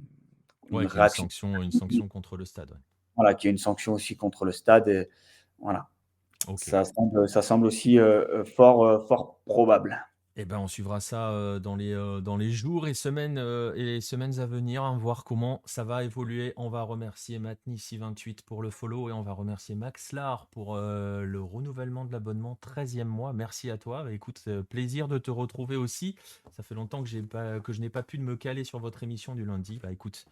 A: Ouais, qu'il y a
C: réaction,
A: une sanction contre le stade. Ouais.
C: voilà, qu'il y ait une sanction aussi contre le stade. Et, voilà,
A: Ok.
C: ça semble aussi fort probable.
A: Eh ben, on suivra ça dans les jours et les semaines à venir, hein, voir comment ça va évoluer. On va remercier Matnissi28 pour le follow et on va remercier Max Lar pour le renouvellement de l'abonnement 13e mois. Merci à toi. Bah, écoute, plaisir de te retrouver aussi. Ça fait longtemps que je n'ai pas pu me caler sur votre émission du lundi. Bah écoute,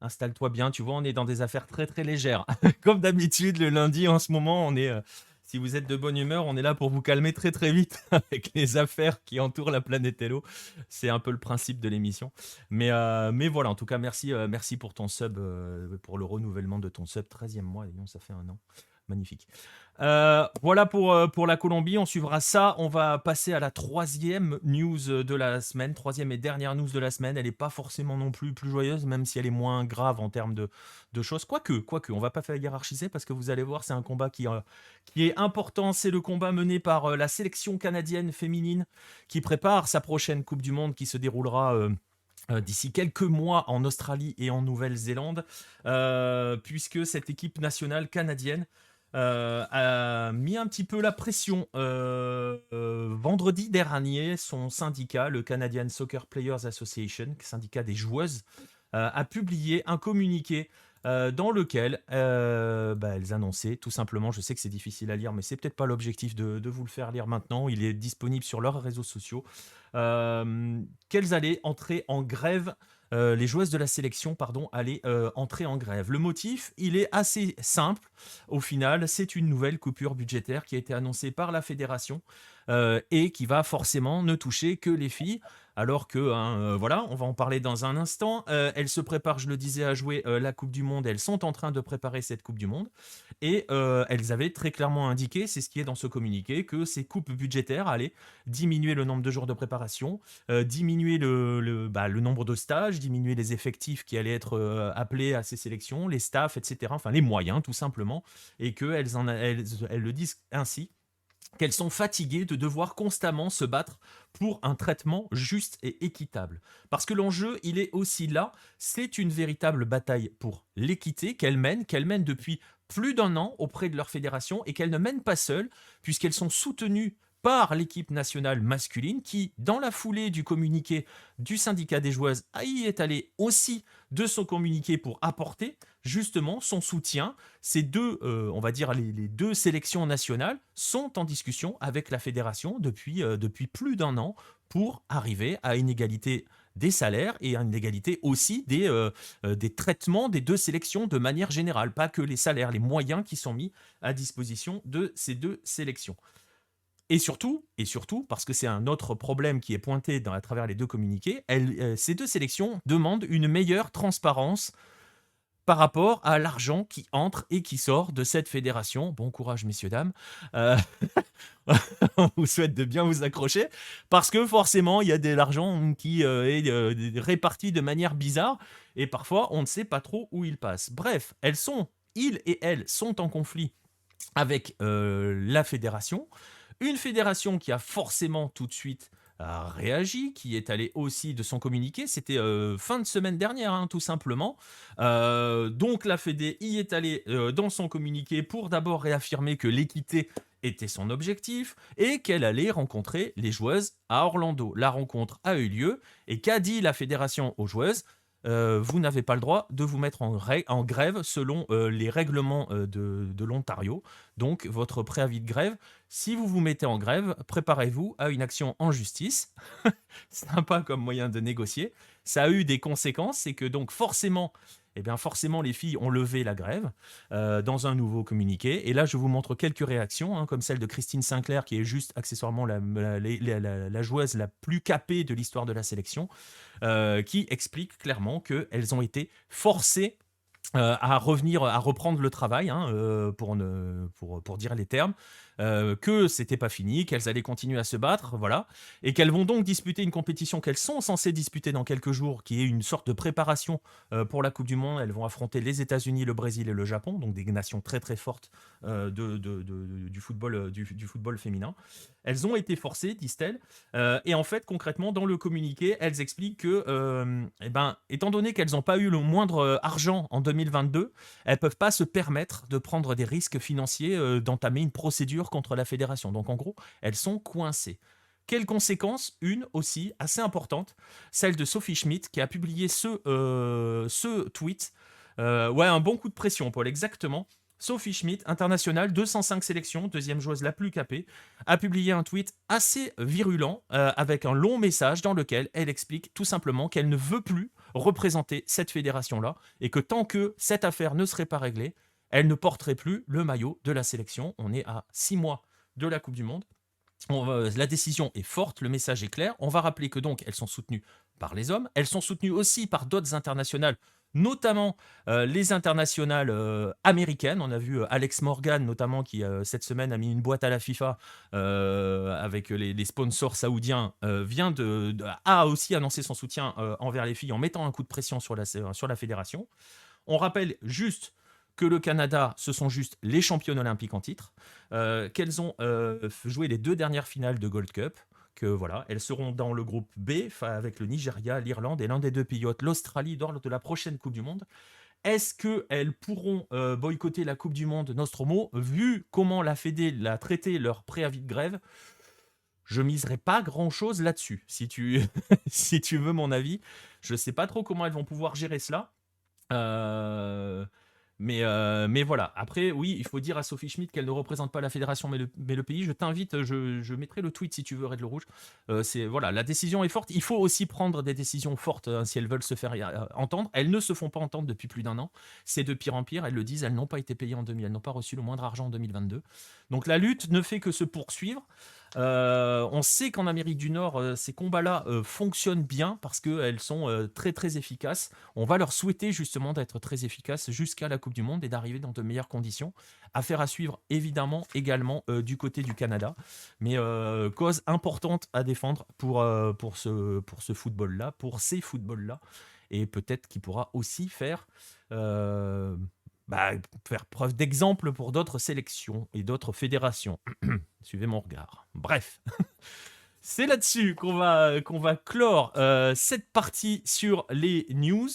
A: installe-toi bien. Tu vois, on est dans des affaires très très légères. Comme d'habitude, le lundi en ce moment, si vous êtes de bonne humeur, on est là pour vous calmer très très vite avec les affaires qui entourent la planète Hello. C'est un peu le principe de l'émission. Mais voilà, en tout cas, merci pour ton sub, pour le renouvellement de ton sub. 13e mois, disons, ça fait un an. Magnifique. Voilà pour la Colombie, on suivra ça. On va passer à la troisième news de la semaine, troisième et dernière news de la semaine. Elle n'est pas forcément non plus joyeuse, même si elle est moins grave en termes de choses. Quoique, on va pas faire hiérarchiser parce que vous allez voir, c'est un combat qui est important. C'est le combat mené par la sélection canadienne féminine qui prépare sa prochaine Coupe du Monde qui se déroulera d'ici quelques mois en Australie et en Nouvelle-Zélande, puisque cette équipe nationale canadienne a mis un petit peu la pression. Vendredi dernier, son syndicat, le Canadian Soccer Players Association, syndicat des joueuses, a publié un communiqué dans lequel elles annonçaient tout simplement, je sais que c'est difficile à lire, mais c'est peut-être pas l'objectif de vous le faire lire maintenant, il est disponible sur leurs réseaux sociaux, qu'elles allaient entrer en grève. Les joueuses de la sélection, pardon, allaient entrer en grève. Le motif, il est assez simple. Au final, c'est une nouvelle coupure budgétaire qui a été annoncée par la fédération et qui va forcément ne toucher que les filles. Alors que, voilà, on va en parler dans un instant. Elles se préparent, je le disais, à jouer la Coupe du Monde. Elles sont en train de préparer cette Coupe du Monde. Et elles avaient très clairement indiqué, c'est ce qui est dans ce communiqué, que ces coupes budgétaires allaient diminuer le nombre de jours de préparation, diminuer le nombre de stages, diminuer les effectifs qui allaient être appelés à ces sélections, les staffs, etc. Enfin, les moyens, tout simplement. Et qu'elles elles le disent ainsi, qu'elles sont fatiguées de devoir constamment se battre pour un traitement juste et équitable. Parce que l'enjeu, il est aussi là, c'est une véritable bataille pour l'équité qu'elles mènent depuis plus d'un an auprès de leur fédération et qu'elles ne mènent pas seules, puisqu'elles sont soutenues par l'équipe nationale masculine qui, dans la foulée du communiqué du syndicat des joueuses, y est allé aussi de son communiqué pour apporter justement son soutien. Ces deux, on va dire les deux sélections nationales sont en discussion avec la fédération depuis plus d'un an pour arriver à une égalité des salaires et à une égalité aussi des traitements des deux sélections de manière générale, pas que les salaires, les moyens qui sont mis à disposition de ces deux sélections. Et surtout, parce que c'est un autre problème qui est pointé à travers les deux communiqués, ces deux sélections demandent une meilleure transparence par rapport à l'argent qui entre et qui sort de cette fédération. Bon courage, messieurs, dames. Euh, on vous souhaite de bien vous accrocher, parce que forcément, il y a de l'argent qui est réparti de manière bizarre, et parfois, on ne sait pas trop où il passe. Bref, ils et elles sont en conflit avec la fédération. Une fédération qui a forcément tout de suite a réagi, qui est allé aussi de son communiqué. C'était fin de semaine dernière, hein, tout simplement. Donc la Fédé y est allée dans son communiqué pour d'abord réaffirmer que l'équité était son objectif et qu'elle allait rencontrer les joueuses à Orlando. La rencontre a eu lieu et qu'a dit la fédération aux joueuses ? Vous n'avez pas le droit de vous mettre en grève selon les règlements de l'Ontario. Donc, votre préavis de grève, si vous vous mettez en grève, préparez-vous à une action en justice. Sympa comme moyen de négocier. Ça a eu des conséquences, c'est que donc forcément, les filles ont levé la grève dans un nouveau communiqué. Et là, je vous montre quelques réactions, hein, comme celle de Christine Sinclair, qui est juste accessoirement la joueuse la plus capée de l'histoire de la sélection, qui explique clairement qu'elles ont été forcées à reprendre le travail, hein, pour dire les termes, que c'était pas fini, qu'elles allaient continuer à se battre, voilà, et qu'elles vont donc disputer une compétition qu'elles sont censées disputer dans quelques jours, qui est une sorte de préparation pour la Coupe du Monde. Elles vont affronter les États-Unis, le Brésil et le Japon, donc des nations très très fortes du football féminin. Elles ont été forcées, disent-elles, et en fait, concrètement, dans le communiqué, elles expliquent que, étant donné qu'elles n'ont pas eu le moindre argent en 2022, elles ne peuvent pas se permettre de prendre des risques financiers, d'entamer une procédure contre la fédération. Donc, en gros, elles sont coincées. Quelles conséquences ? Une aussi assez importante, celle de Sophie Schmidt, qui a publié ce tweet. Un bon coup de pression, Paul, exactement. Sophie Schmidt, internationale, 205 sélections, deuxième joueuse la plus capée, a publié un tweet assez virulent avec un long message dans lequel elle explique tout simplement qu'elle ne veut plus représenter cette fédération-là et que tant que cette affaire ne serait pas réglée, elle ne porterait plus le maillot de la sélection. On est à 6 mois de la Coupe du Monde. La décision est forte, le message est clair. On va rappeler que donc elles sont soutenues par les hommes, elles sont soutenues aussi par d'autres internationales, notamment les internationales américaines. On a vu Alex Morgan notamment qui cette semaine a mis une boîte à la FIFA avec les sponsors saoudiens, a aussi annoncé son soutien envers les filles en mettant un coup de pression sur la fédération. On rappelle juste que le Canada, ce sont juste les championnes olympiques en titre, qu'elles ont joué les 2 dernières finales de Gold Cup, que voilà, elles seront dans le groupe B avec le Nigeria, l'Irlande et l'un des 2 pays hôtes, l'Australie, lors de la prochaine Coupe du Monde. Est-ce qu'elles pourront boycotter la Coupe du Monde Nostromo, vu comment la Fédé a traité leur préavis de grève? Je miserai pas grand-chose là-dessus, si tu veux mon avis. Je ne sais pas trop comment elles vont pouvoir gérer cela. Mais voilà. Après, oui, il faut dire à Sophie Schmidt qu'elle ne représente pas la fédération mais le pays. Je t'invite, je mettrai le tweet si tu veux, Red le Rouge. Voilà, la décision est forte. Il faut aussi prendre des décisions fortes si elles veulent se faire entendre. Elles ne se font pas entendre depuis plus d'1 an. C'est de pire en pire. Elles le disent, elles n'ont pas été payées en 2000. Elles n'ont pas reçu le moindre argent en 2022. Donc la lutte ne fait que se poursuivre. On sait qu'en Amérique du Nord, ces combats-là fonctionnent bien parce qu'elles sont très très efficaces. On va leur souhaiter justement d'être très efficaces jusqu'à la Coupe du Monde et d'arriver dans de meilleures conditions. Affaire à suivre évidemment également du côté du Canada. Mais cause importante à défendre pour ce football-là, pour ces footballs-là. Et peut-être qu'il pourra aussi faire preuve d'exemple pour d'autres sélections et d'autres fédérations. Suivez mon regard. Bref, c'est là-dessus qu'on va clore cette partie sur les news.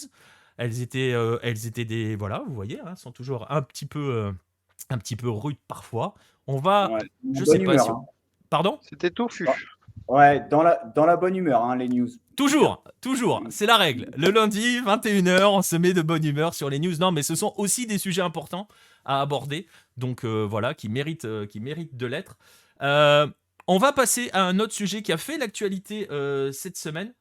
A: Elles étaient des... Voilà, vous voyez, hein, sont toujours un petit peu rudes parfois. On va...
C: Ouais,
A: je
C: bonne
A: sais pas
C: humeur,
A: si...
C: hein.
A: Pardon ?
B: C'était touffu.
C: Ouais, dans la bonne humeur, hein, les news.
A: Toujours, c'est la règle. Le lundi, 21h, on se met de bonne humeur sur les news. Non, mais ce sont aussi des sujets importants à aborder, donc voilà, qui méritent de l'être. On va passer à un autre sujet qui a fait l'actualité cette semaine.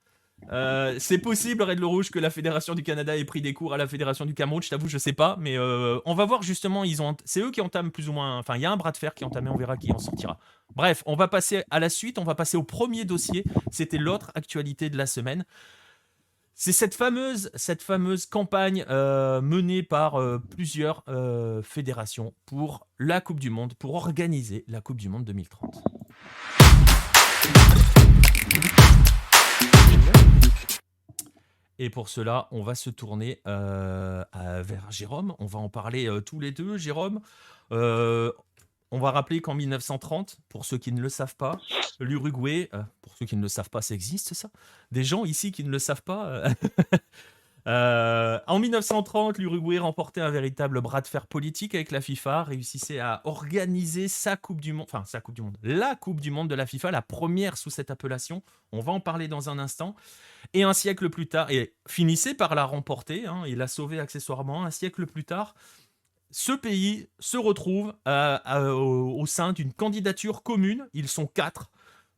A: C'est possible, Red le Rouge, que la Fédération du Canada ait pris des cours à la Fédération du Cameroun. Je t'avoue, je sais pas, mais on va voir justement. C'est eux qui entament plus ou moins. Enfin, il y a un bras de fer qui est entamé. On verra qui en sortira. Bref, on va passer à la suite. On va passer au premier dossier. C'était l'autre actualité de la semaine. C'est cette fameuse campagne menée par plusieurs fédérations pour la Coupe du Monde, pour organiser la Coupe du Monde 2030. Et pour cela, on va se tourner vers Jérôme. On va en parler tous les deux, Jérôme. on va rappeler qu'en 1930, pour ceux qui ne le savent pas, l'Uruguay, pour ceux qui ne le savent pas, ça existe ça? Des gens ici qui ne le savent pas, en 1930, l'Uruguay remportait un véritable bras de fer politique avec la FIFA, réussissait à organiser sa Coupe du Monde, enfin sa Coupe du Monde, la Coupe du Monde de la FIFA, la première sous cette appellation. On va en parler dans un instant. Et un siècle plus tard, et finissait par la remporter, hein, il l'a sauvée accessoirement. Un siècle plus tard, ce pays se retrouve au sein d'une candidature commune. Ils sont 4.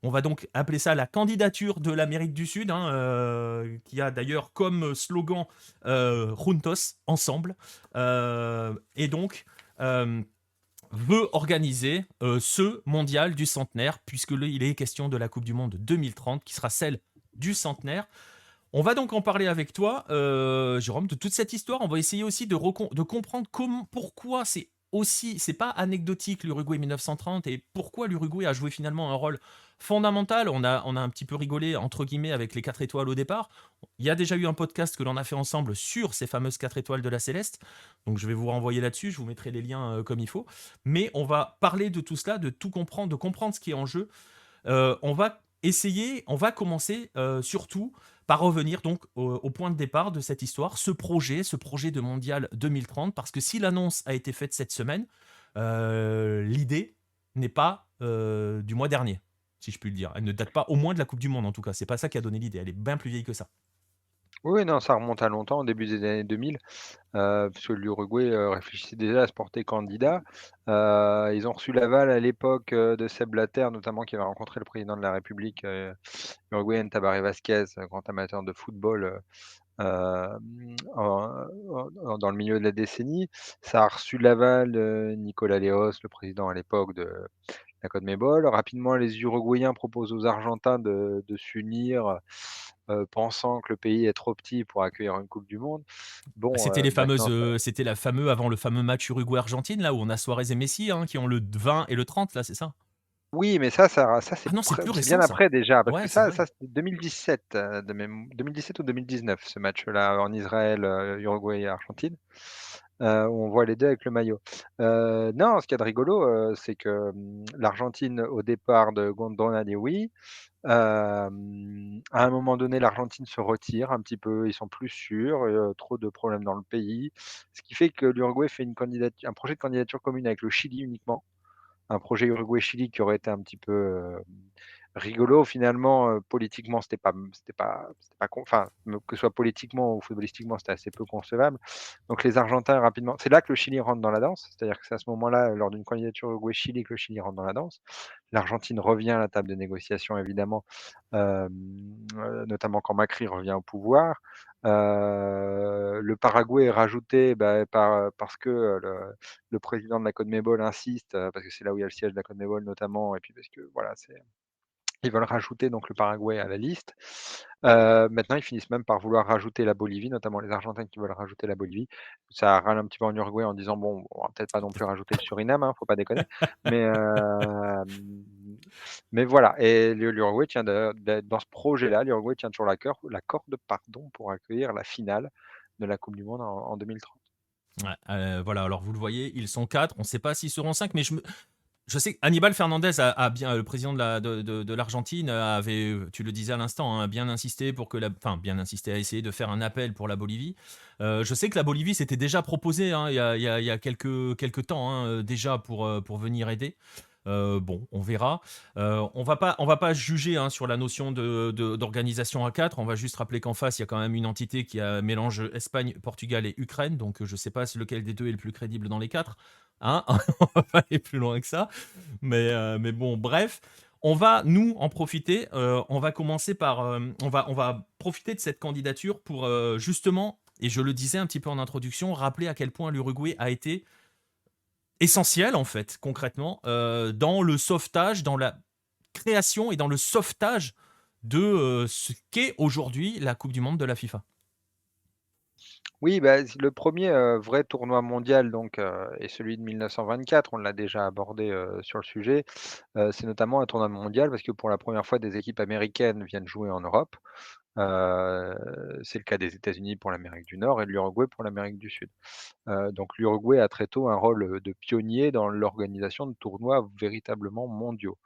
A: On va donc appeler ça la candidature de l'Amérique du Sud, hein, qui a d'ailleurs comme slogan Juntos, ensemble. Et donc, veut organiser ce mondial du centenaire, puisque il est question de la Coupe du Monde 2030, qui sera celle du centenaire. On va donc en parler avec toi, Jérôme, de toute cette histoire. On va essayer aussi de comprendre pourquoi c'est pas anecdotique l'Uruguay 1930 et pourquoi l'Uruguay a joué finalement un rôle fondamental. On a un petit peu rigolé, entre guillemets, avec les 4 étoiles au départ. Il y a déjà eu un podcast que l'on a fait ensemble sur ces fameuses 4 étoiles de la Céleste. Donc je vais vous renvoyer là-dessus, je vous mettrai les liens comme il faut. Mais on va parler de tout cela, de tout comprendre, de comprendre ce qui est en jeu. On va commencer surtout par revenir donc au point de départ de cette histoire, ce projet de mondial 2030, parce que si l'annonce a été faite cette semaine, l'idée n'est pas du mois dernier, si je puis le dire. Elle ne date pas au moins de la Coupe du Monde en tout cas, c'est pas ça qui a donné l'idée, elle est bien plus vieille que ça.
B: Oui, non, ça remonte à longtemps, au début des années 2000, puisque l'Uruguay réfléchissait déjà à se porter candidat. Ils ont reçu l'aval à l'époque de Sepp Blatter, notamment, qui avait rencontré le président de la République uruguayenne, Tabaré Vázquez, grand amateur de football dans le milieu de la décennie. Ça a reçu l'aval de Nicolas Leos, le président à l'époque de la CONMEBOL. Rapidement, les Uruguayens proposent aux Argentins de s'unir, pensant que le pays est trop petit pour accueillir une coupe du monde. Bon, maintenant
A: C'était la fameuse avant le fameux match Uruguay-Argentine là où on a Suarez et Messi hein, qui ont le 20 et le 30 là, c'est ça?
B: oui, mais ça
A: Ah non, c'est plus
B: c'est bien
A: récent ça.
B: après déjà, parce que
A: Ouais, c'est vrai.
B: ça c'était 2017, 2017 ou 2019, ce match-là en Israël, Uruguay et Argentine, où on voit les 2 avec le maillot. Non, ce qu'il y a de rigolo, c'est que, l'Argentine au départ de Gondonadi, oui. À un moment donné, l'Argentine se retire un petit peu, ils sont plus sûrs, trop de problèmes dans le pays. Ce qui fait que l'Uruguay fait un projet de candidature commune avec le Chili uniquement. Un projet Uruguay-Chili qui aurait été un petit peu, rigolo finalement, politiquement c'était pas enfin, que ce soit politiquement ou footballistiquement, c'était assez peu concevable. Donc les Argentins rapidement c'est là que le Chili rentre dans la danse, c'est-à-dire que c'est à ce moment-là, lors d'une candidature Uruguay-Chili que le Chili rentre dans la danse. L'Argentine revient à la table de négociation évidemment, notamment quand Macri revient au pouvoir. Le Paraguay est rajouté, parce que, le président de la CONMEBOL insiste, parce que c'est là où il y a le siège de la CONMEBOL notamment et puis parce que voilà, ils veulent rajouter donc le Paraguay à la liste. Maintenant, ils finissent même par vouloir rajouter la Bolivie, notamment les Argentins qui veulent rajouter la Bolivie. Ça râle un petit peu en Uruguay en disant: «Bon, on va peut-être pas non plus rajouter le Suriname, hein, faut pas déconner». Mais, mais voilà et l'Uruguay tient d'être dans ce projet-là, l'Uruguay tient toujours la corde, pardon, pour accueillir la finale de la coupe du monde en 2030.
A: Ouais, voilà, alors vous le voyez, ils sont 4. On ne sait pas s'ils seront 5, mais je sais qu'Hannibal Fernandez a bien, le président de l'Argentine, avait, tu le disais à l'instant, hein, bien insisté pour que enfin, bien insisté à essayer de faire un appel pour la Bolivie. Je sais que la Bolivie s'était déjà proposée hein, il y a quelques temps hein, déjà pour venir aider. Bon, on verra. On va pas juger hein, sur la notion d'organisation à 4. On va juste rappeler qu'en face, il y a quand même une entité qui mélange Espagne, Portugal et Ukraine. Donc, je ne sais pas lequel des deux est le plus crédible dans les 4. Hein. On va pas aller plus loin que ça. Mais bon, bref. On va, nous, en profiter. On va commencer par... on va profiter de cette candidature pour justement, et je le disais un petit peu en introduction, rappeler à quel point l'Uruguay a été essentiel en fait, concrètement, dans le sauvetage, dans la création et dans le sauvetage de ce qu'est aujourd'hui la Coupe du Monde de la FIFA.
B: Oui, bah, le premier vrai tournoi mondial donc est celui de 1924. On l'a déjà abordé, sur le sujet. C'est notamment un tournoi mondial parce que pour la première fois, des équipes américaines viennent jouer en Europe. Heu, c'est le cas des États-Unis pour l'Amérique du Nord et de l'Uruguay pour l'Amérique du Sud. Donc l'Uruguay a très tôt un rôle, de pionnier dans l'organisation de tournois véritablement mondiaux.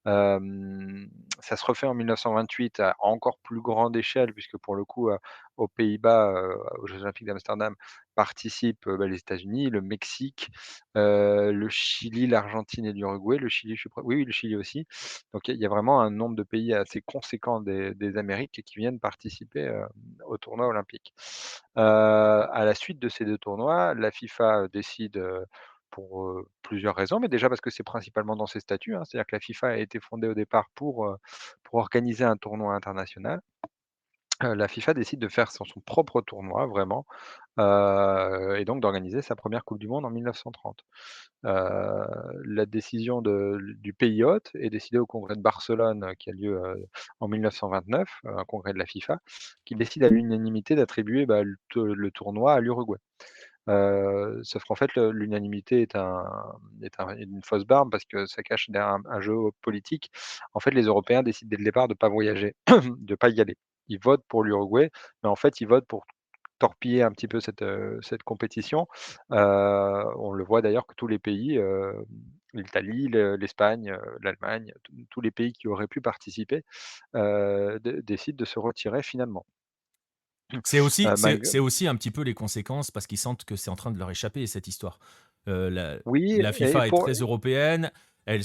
B: Hem, Ça se refait en 1928 à encore plus grande échelle puisque pour le coup, aux Pays-Bas, aux Jeux olympiques d'Amsterdam participent, les États-Unis, le Mexique, le Chili, l'Argentine et l'Uruguay. Le Chili, je suis pas oui, oui, le Chili aussi. Donc il y a vraiment un nombre de pays assez conséquent des Amériques qui viennent participer, aux tournois olympiques. À la suite de ces 2 tournois, la FIFA décide, pour, plusieurs raisons, mais déjà parce que c'est principalement dans ses statuts, hein. C'est-à-dire que la FIFA a été fondée au départ pour organiser un tournoi international. La FIFA décide de faire son propre tournoi vraiment, et donc d'organiser sa première coupe du monde en 1930. Heu, la décision du pays hôte est décidée au congrès de Barcelone, qui a lieu, en 1929, un congrès de la FIFA, qui décide à l'unanimité d'attribuer, le tournoi à l'Uruguay. Sauf qu'en fait, l'unanimité est une fausse barbe parce que ça cache derrière un jeu politique. En fait, les Européens décident dès le départ de pas voyager, de pas y aller. Ils votent pour l'Uruguay, mais en fait, ils votent pour torpiller un petit peu cette compétition. On le voit d'ailleurs que tous les pays, l'Italie, l'Espagne, l'Allemagne, tous les pays qui auraient pu participer, décident de se retirer finalement.
A: C'est aussi,
B: Malgré
A: c'est aussi un petit peu les conséquences parce qu'ils sentent que c'est en train de leur échapper cette histoire.
B: oui
A: La
B: et
A: FIFA est
B: pour
A: très européenne, elle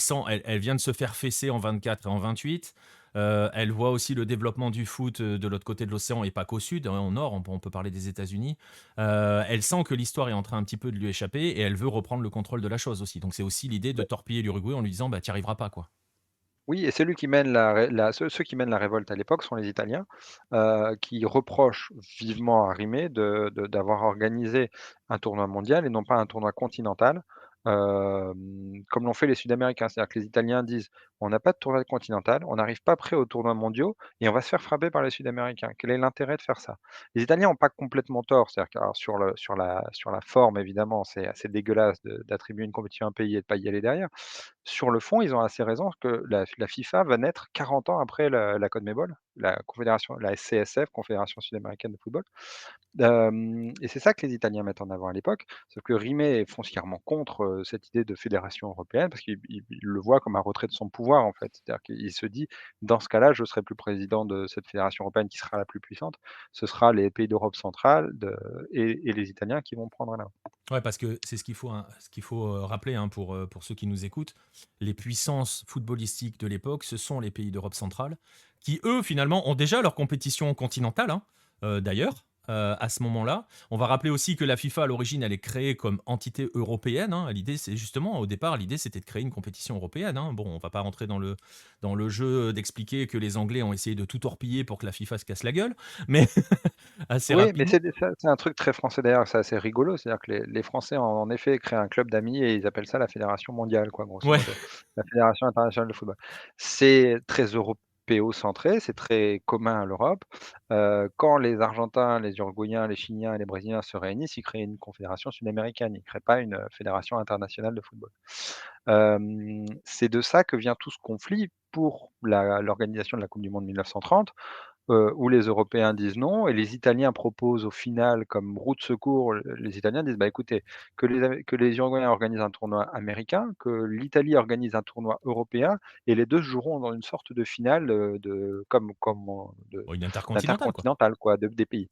A: vient de se faire fesser en 24 et en 28. Elle voit aussi le développement du foot de l'autre côté de l'océan et pas qu'au sud, hein, au nord, on peut parler des États-Unis. Elle sent que l'histoire est en train un petit peu de lui échapper et elle veut reprendre le contrôle de la chose aussi. Donc c'est aussi l'idée de torpiller l'Uruguay en lui disant bah t'y arriveras pas quoi.
B: Oui et celui qui mène ceux qui mènent la révolte à l'époque sont les Italiens, qui reprochent vivement à Rimé d'avoir organisé un tournoi mondial et non pas un tournoi continental, comme l'ont fait les Sud-Américains. C'est-à-dire que les Italiens disent: «On n'a pas de tournoi continental, on n'arrive pas prêt aux tournois mondiaux et on va se faire frapper par les Sud-Américains. Quel est l'intérêt de faire ça?» Les Italiens n'ont pas complètement tort, c'est-à-dire que alors sur la forme évidemment, c'est assez dégueulasse d'attribuer une compétition à un pays et de pas y aller derrière. Sur le fond, ils ont assez raison que la FIFA va naître 40 ans après la CONMEBOL, la SCSF, Confédération sud-américaine de football. Et c'est ça que les Italiens mettent en avant à l'époque, sauf que Rimet est foncièrement contre, cette idée de fédération européenne parce qu'il le voit comme un retrait de son pouvoir, en fait. C'est-à-dire qu'il se dit: «Dans ce cas-là, je serai plus président de cette fédération européenne qui sera la plus puissante. Ce sera les pays d'Europe centrale et les Italiens qui vont prendre la main».
A: Ouais, parce que c'est ce qu'il faut rappeler hein, pour ceux qui nous écoutent. Les puissances footballistiques de l'époque, ce sont les pays d'Europe centrale, qui eux, finalement, ont déjà leur compétition continentale, hein, d'ailleurs, à ce moment-là. On va rappeler aussi que la FIFA, à l'origine, elle est créée comme entité européenne. Hein. L'idée, c'est justement, au départ, l'idée, c'était de créer une compétition européenne. Hein. Bon, on va pas rentrer dans le jeu d'expliquer que les Anglais ont essayé de tout torpiller pour que la FIFA se casse la gueule, mais assez
B: Oui, mais
A: rapidement.
B: c'est un truc très français d'ailleurs, c'est assez rigolo. C'est-à-dire que les Français ont en effet créé un club d'amis et ils appellent ça la fédération mondiale quoi, grosso
A: Ouais.
B: modo. La fédération internationale de football. C'est très européocentré, c'est très commun à l'Europe. Quand les Argentins, les Uruguayens, les Chiliens et les Brésiliens se réunissent, ils créent une confédération sud-américaine. Ils ne créent pas une, fédération internationale de football. C'est de ça que vient tout ce conflit pour l'organisation de la coupe du monde 1930 où les Européens disent non et les Italiens proposent au final comme roue de secours, les Italiens disent: «Bah, écoutez, que les Uruguayens organisent un tournoi américain, que l'Italie organise un tournoi européen et les 2 joueront dans une sorte de finale, de comme en de
A: Bon, une intercontinentale, quoi.
B: d'intercontinental quoi, de des pays».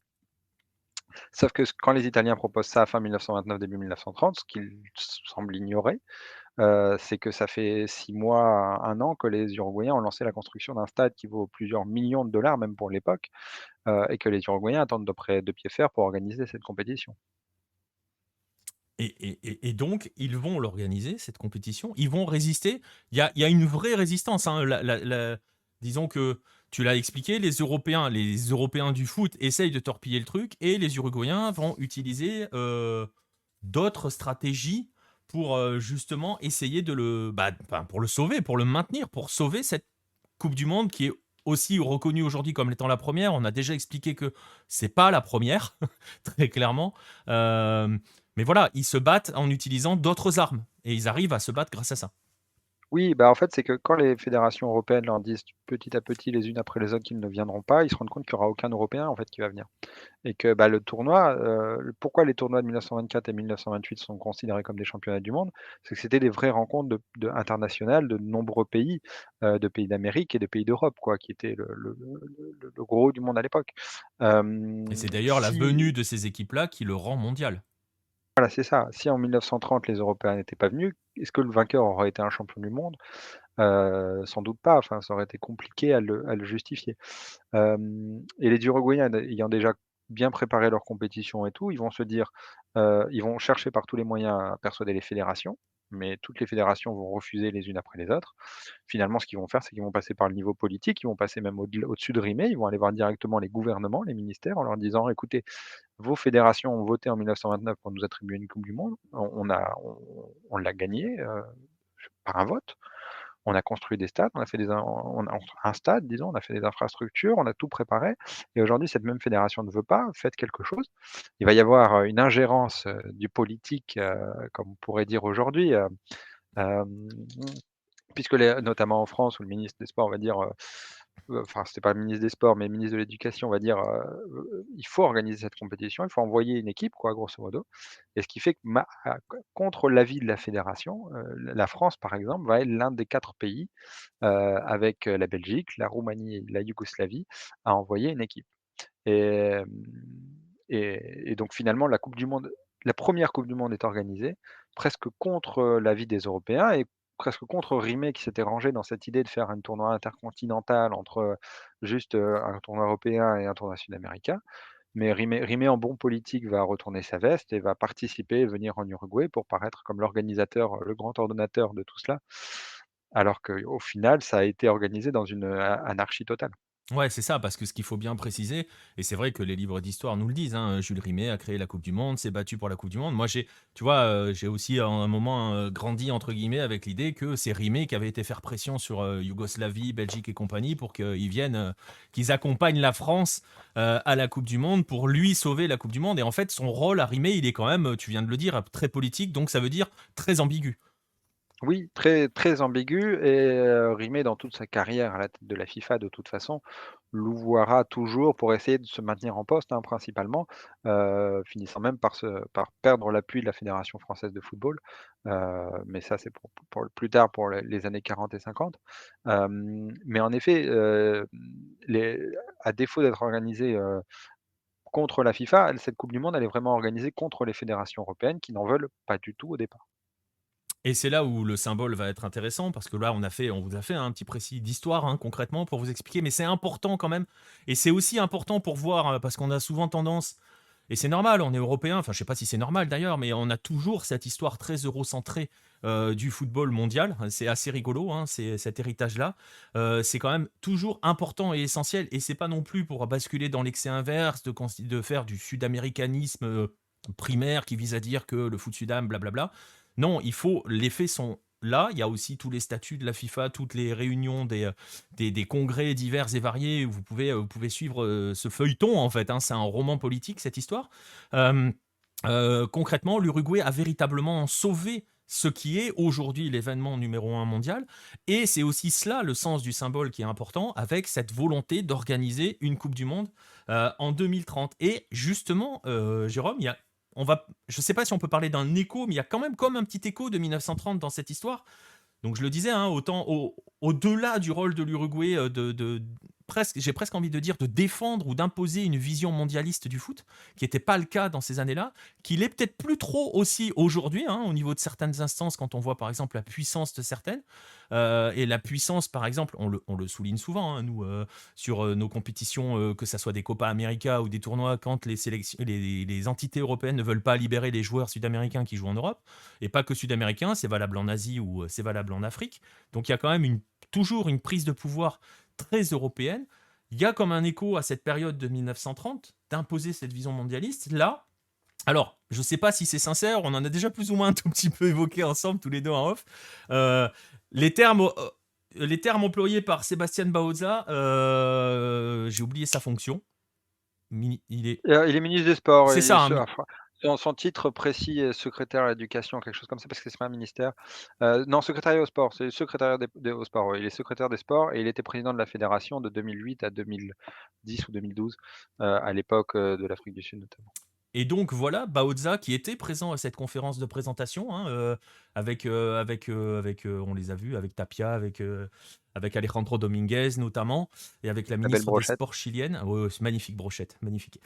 B: Sauf que quand les Italiens proposent ça fin 1929, début 1930, ce qu'ils semblent ignorer, c'est que ça fait 6 mois à 1 an que les Uruguayens ont lancé la construction d'un stade qui vaut plusieurs millions de dollars, même pour l'époque, et que les Uruguayens attendent de pied ferme pour organiser cette compétition.
A: Et donc, ils vont l'organiser, cette compétition. Ils vont résister. Il y a une vraie résistance. Hein. Disons que tu l'as expliqué, les Européens du foot essayent de torpiller le truc et les Uruguayens vont utiliser d'autres stratégies pour justement essayer de pour le sauver, pour le maintenir, pour sauver cette Coupe du Monde qui est aussi reconnue aujourd'hui comme étant la première. On a déjà expliqué que c'est pas la première, très clairement. Euh, mais voilà, ils se battent en utilisant d'autres armes et ils arrivent à se battre grâce à ça.
B: Oui, bah, en fait, c'est que quand les fédérations européennes leur disent petit à petit, les unes après les autres, qu'ils ne viendront pas, ils se rendent compte qu'il y aura aucun Européen, en fait, qui va venir. Et que, bah, le tournoi, pourquoi les tournois de 1924 et 1928 sont considérés comme des championnats du monde? C'est que c'était des vraies rencontres internationales de nombreux pays, de pays d'Amérique et de pays d'Europe, quoi, qui étaient le gros du monde à l'époque.
A: Et c'est d'ailleurs la venue
B: Si
A: de ces équipes-là qui le rend mondial.
B: Voilà, c'est ça. Si en 1930 les Européens n'étaient pas venus, est-ce que le vainqueur aurait été un champion du monde? Sans doute pas, enfin, ça aurait été compliqué à le justifier. Et les Uruguayens ayant déjà bien préparé leur compétition et tout, ils vont se dire, ils vont chercher par tous les moyens à persuader les fédérations, mais toutes les fédérations vont refuser les unes après les autres. Finalement, ce qu'ils vont faire, c'est qu'ils vont passer par le niveau politique, ils vont passer même au-dessus de Rimé, ils vont aller voir directement les gouvernements, les ministères, en leur disant: «Écoutez, vos fédérations ont voté en 1929 pour nous attribuer une coupe du monde. On l'a gagnée, par un vote. On a construit des stades, on a fait un stade, disons, on a fait des infrastructures, on a tout préparé et aujourd'hui cette même fédération ne veut pas, faites quelque chose». Il va y avoir, une ingérence, du politique, comme on pourrait dire aujourd'hui, hem, puisque notamment en France où le ministre des Sports va dire, enfin c'était pas le ministre des Sports, mais le ministre de l'Éducation va dire, «Il faut organiser cette compétition, il faut envoyer une équipe quoi, grosso modo». Et ce qui fait que contre l'avis de la fédération, la France par exemple va être l'un des 4 pays, avec, la Belgique, la Roumanie et la Yougoslavie, à envoyer une équipe. Et hem et donc finalement la première coupe du monde est organisée presque contre, l'avis des Européens et presque contre Rimet qui s'était rangé dans cette idée de faire un tournoi intercontinental entre, juste, un tournoi européen et un tournoi sud-américain. Mais Rimet en bon politique va retourner sa veste et va participer et venir en Uruguay pour paraître comme l'organisateur, le grand ordonnateur de tout cela, alors qu'au final ça a été organisé dans une, anarchie totale.
A: Ouais, c'est ça, parce que ce qu'il faut bien préciser, et c'est vrai que les livres d'histoire nous le disent, hein, Jules Rimet a créé la Coupe du Monde, s'est battu pour la Coupe du Monde. Moi, tu vois, j'ai aussi à un moment grandi entre guillemets avec l'idée que c'est Rimet qui avait été faire pression sur Yougoslavie, Belgique et compagnie pour qu'ils viennent, qu'ils accompagnent la France à la Coupe du Monde pour lui sauver la Coupe du Monde. Et en fait, son rôle à Rimet, il est quand même, tu viens de le dire, très politique, donc ça veut dire très ambigu.
B: Oui, très très ambigu et Rimet dans toute sa carrière à la tête de la FIFA de toute façon, louvoiera toujours pour essayer de se maintenir en poste, hein, principalement, finissant même par perdre l'appui de la Fédération française de football, mais ça c'est pour le plus tard, pour les années 40 et 50. Mais en effet, les à défaut d'être organisée, contre la FIFA, cette coupe du monde, elle est vraiment organisée contre les fédérations européennes qui n'en veulent pas du tout au départ.
A: Et c'est là où le symbole va être intéressant, parce que là, on vous a fait un petit précis d'histoire, hein, concrètement, pour vous expliquer, mais c'est important quand même. Et c'est aussi important pour voir, parce qu'on a souvent tendance, et c'est normal, on est européen, enfin je sais pas si c'est normal d'ailleurs, mais on a toujours cette histoire très eurocentrée du football mondial. C'est assez rigolo, hein, cet héritage-là. C'est quand même toujours important et essentiel, et c'est pas non plus pour basculer dans l'excès inverse, de faire du sud-américanisme primaire qui vise à dire que le foot sudam, blablabla. Non, les faits sont là. Il y a aussi tous les statuts de la FIFA, toutes les réunions des congrès divers et variés. Où vous pouvez suivre ce feuilleton, en fait, hein. C'est un roman politique, cette histoire. Euh, Concrètement, l'Uruguay a véritablement sauvé ce qui est aujourd'hui l'événement numéro 1 mondial. Et c'est aussi cela, le sens du symbole qui est important, avec cette volonté d'organiser une Coupe du Monde en 2030. Et justement, Jérôme, je ne sais pas si on peut parler d'un écho, mais il y a quand même comme un petit écho de 1930 dans cette histoire. Donc je le disais, hein, au-delà du rôle de l'Uruguay, j'ai presque envie de dire de défendre ou d'imposer une vision mondialiste du foot, qui n'était pas le cas dans ces années-là, qu'il est peut-être plus trop aussi aujourd'hui, hein, au niveau de certaines instances, quand on voit par exemple la puissance de certaines. Et la puissance, par exemple, on le souligne souvent, hein, nous, sur nos compétitions, que ce soit des Copa América ou des tournois, quand les entités européennes ne veulent pas libérer les joueurs sud-américains qui jouent en Europe, et pas que sud-américains, c'est valable en Asie ou c'est valable en Afrique. Donc il y a quand même toujours une prise de pouvoir très européenne. Il y a comme un écho à cette période de 1930 d'imposer cette vision mondialiste. Là, alors, je ne sais pas si c'est sincère, on en a déjà plus ou moins un tout petit peu évoqué ensemble, tous les deux en off. Les termes les termes employés par Sébastien Bauza, j'ai oublié sa fonction. Il est,
B: Il est ministre des Sports
A: c'est
B: et
A: ça, hein,
B: son titre précis est secrétaire à l'éducation, quelque chose comme ça, parce que c'est pas un ministère. Non, secrétariat au sport, c'est le secrétariat au sport, ouais. Il est secrétaire des sports et il était président de la fédération de 2008 à 2010 ou 2012, à l'époque, de l'Afrique du Sud notamment.
A: Et donc voilà, Baoza qui était présent à cette conférence de présentation, hein, on les a vus, avec Tapia, avec Alejandro Dominguez notamment, et avec la
B: La belle
A: ministre des
B: brochette.
A: Sports chilienne. Ah ouais, ouais, c'est magnifique brochette, magnifique.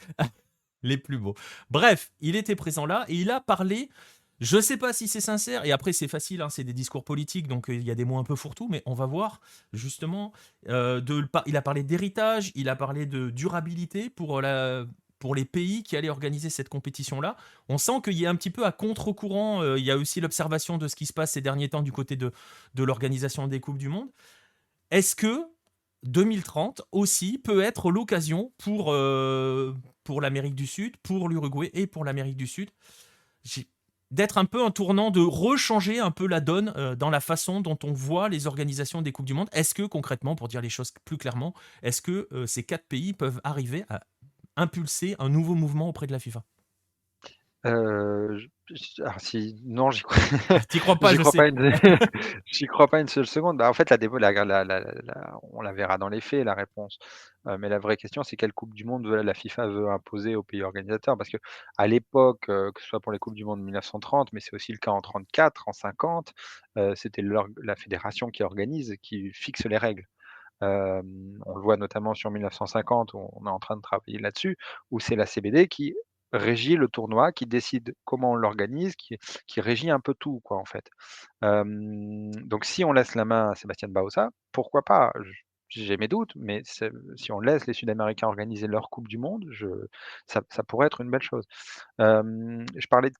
A: Les plus beaux. Bref, il était présent là et il a parlé. Je ne sais pas si c'est sincère, et après c'est facile, hein, c'est des discours politiques, donc il y a des mots un peu fourre-tout, mais on va voir justement. Il a parlé d'héritage, il a parlé de durabilité pour les pays qui allaient organiser cette compétition-là. On sent qu'il y a un petit peu à contre-courant. Il y a aussi l'observation de ce qui se passe ces derniers temps du côté de l'organisation des Coupes du Monde. Est-ce que 2030 aussi peut être l'occasion pour l'Amérique du Sud, pour l'Uruguay et pour l'Amérique du Sud, d'être un peu un tournant, de rechanger un peu la donne dans la façon dont on voit les organisations des Coupes du Monde? Est-ce que concrètement, pour dire les choses plus clairement, est-ce que ces 4 pays peuvent arriver à impulser un nouveau mouvement auprès de la FIFA?
B: Alors non, j'y crois
A: T'y crois pas,
B: j'y
A: je
B: crois pas
A: sais.
B: une j'y crois pas une seule seconde. Bah, en fait, on la verra dans les faits, la réponse. Mais la vraie question, c'est quelle coupe du monde la FIFA veut imposer aux pays organisateurs? Parce qu'à l'époque, que ce soit pour les coupes du monde de 1930, mais c'est aussi le cas en 34, en 50, c'était la fédération qui organise, qui fixe les règles. On le voit notamment sur 1950, où on est en train de travailler là-dessus, où c'est la CBD qui régit le tournoi, qui décide comment on l'organise, qui régit un peu tout, quoi, en fait. Donc si on laisse la main à Sébastien Bauza, pourquoi pas? J'ai mes doutes, mais si on laisse les Sud-Américains organiser leur coupe du monde, ça pourrait être une belle chose. Je parlais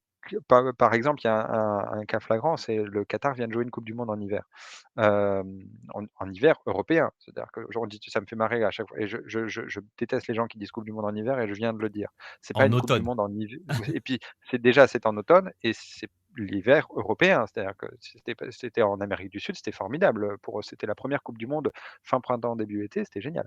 B: par exemple, il y a un cas flagrant, c'est le Qatar vient de jouer une coupe du monde en hiver. En hiver européen. C'est-à-dire qu'aujourd'hui, ça me fait marrer à chaque fois et je déteste les gens qui disent coupe du monde en hiver et je viens de le dire. C'est pas
A: En
B: une coupe du
A: automne.
B: monde en hiver et puis c'est en automne et c'est l'hiver européen. C'est-à-dire que c'était en Amérique du Sud, c'était formidable, pour eux. C'était la première coupe du monde fin printemps, début été, c'était génial.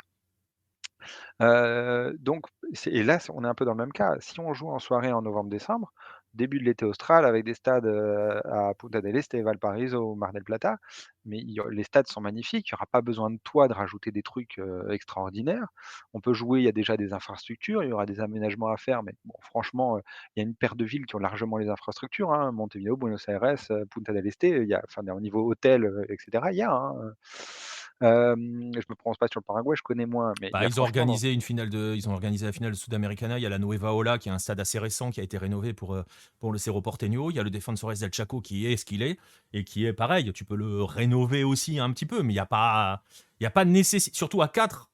B: Donc et là, on est un peu dans le même cas. Si on joue en soirée en novembre-décembre, début de l'été austral avec des stades, à Punta del Este, Valparaiso, Mar del Plata, mais les stades sont magnifiques, il y aura pas besoin de toi de rajouter des trucs, extraordinaires. On peut jouer, il y a déjà des infrastructures, il y aura des aménagements à faire, mais bon franchement, il y a une paire de villes qui ont largement les infrastructures, hein, Montevideo, Buenos Aires, Punta del Este, il y a enfin au niveau hôtel, et cetera, il y a, hein, je me prononce pas sur le Paraguay, je connais moins, mais il y
A: Bah,
B: a franchement
A: ils ont organisé la finale de Sudamericana. Il y a la Nueva Ola, qui est un stade assez récent, qui a été rénové pour le Cerro Porteño. Il y a le Defensores del Chaco, qui est ce qu'il est, et qui est pareil. Tu peux le rénover aussi un petit peu, mais il y a pas de nécessité, surtout à 4,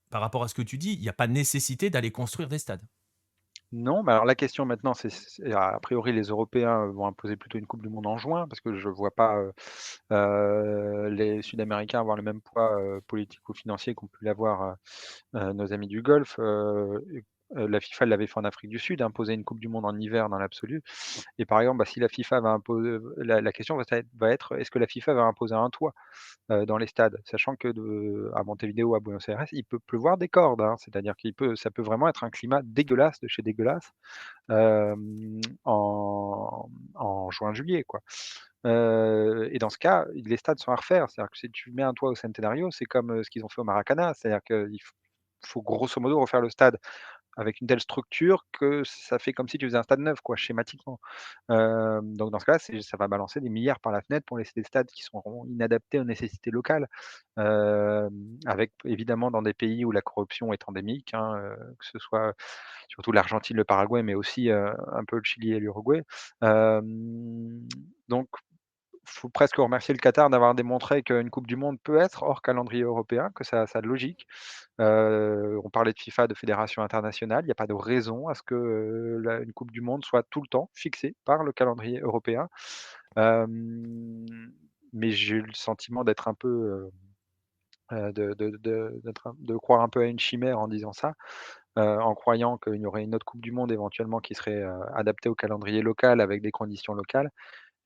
A: par rapport à ce que tu dis, il n'y a pas de nécessité d'aller construire des stades.
B: non, mais alors la question maintenant, a priori les Européens vont imposer plutôt une coupe du monde en juin parce que je vois pas, les Sud-Américains avoir le même poids, politique ou financier qu'ont pu l'avoir, nos amis du Golfe. La FIFA l'avait fait en Afrique du Sud, imposer une coupe du monde en hiver dans l'absolu et par exemple, bah, si la FIFA va imposer la question va être: est-ce que la FIFA va imposer un toit? Dans les stades, sachant que à Montevideo, à Buenos Aires, il peut pleuvoir des cordes, hein. C'est-à-dire ça peut vraiment être un climat dégueulasse de chez dégueulasse, en juin-juillet, quoi. Et dans ce cas, les stades sont à refaire. C'est-à-dire que si tu mets un toit au Centenario, c'est comme, ce qu'ils ont fait au Maracana. C'est-à-dire qu'il faut grosso modo refaire le stade avec une telle structure que ça fait comme si tu faisais un stade neuf, quoi, schématiquement. Donc dans ce cas-là, ça va balancer des milliards par la fenêtre pour laisser des stades qui seront inadaptés aux nécessités locales. Avec évidemment dans des pays où la corruption est endémique, hein, que ce soit surtout l'Argentine, le Paraguay, mais aussi, un peu le Chili et l'Uruguay. Donc faut presque remercier le Qatar d'avoir démontré qu'une coupe du monde peut être hors calendrier européen, que ça a de logique. On parlait de FIFA, de fédération internationale, il y a pas de raison à ce que, une coupe du monde soit tout le temps fixée par le calendrier européen. Hem, mais j'ai eu le sentiment d'être un peu, de croire un peu à une chimère en disant ça, en croyant qu'il y aurait une autre coupe du monde éventuellement qui serait, adaptée au calendrier local avec des conditions locales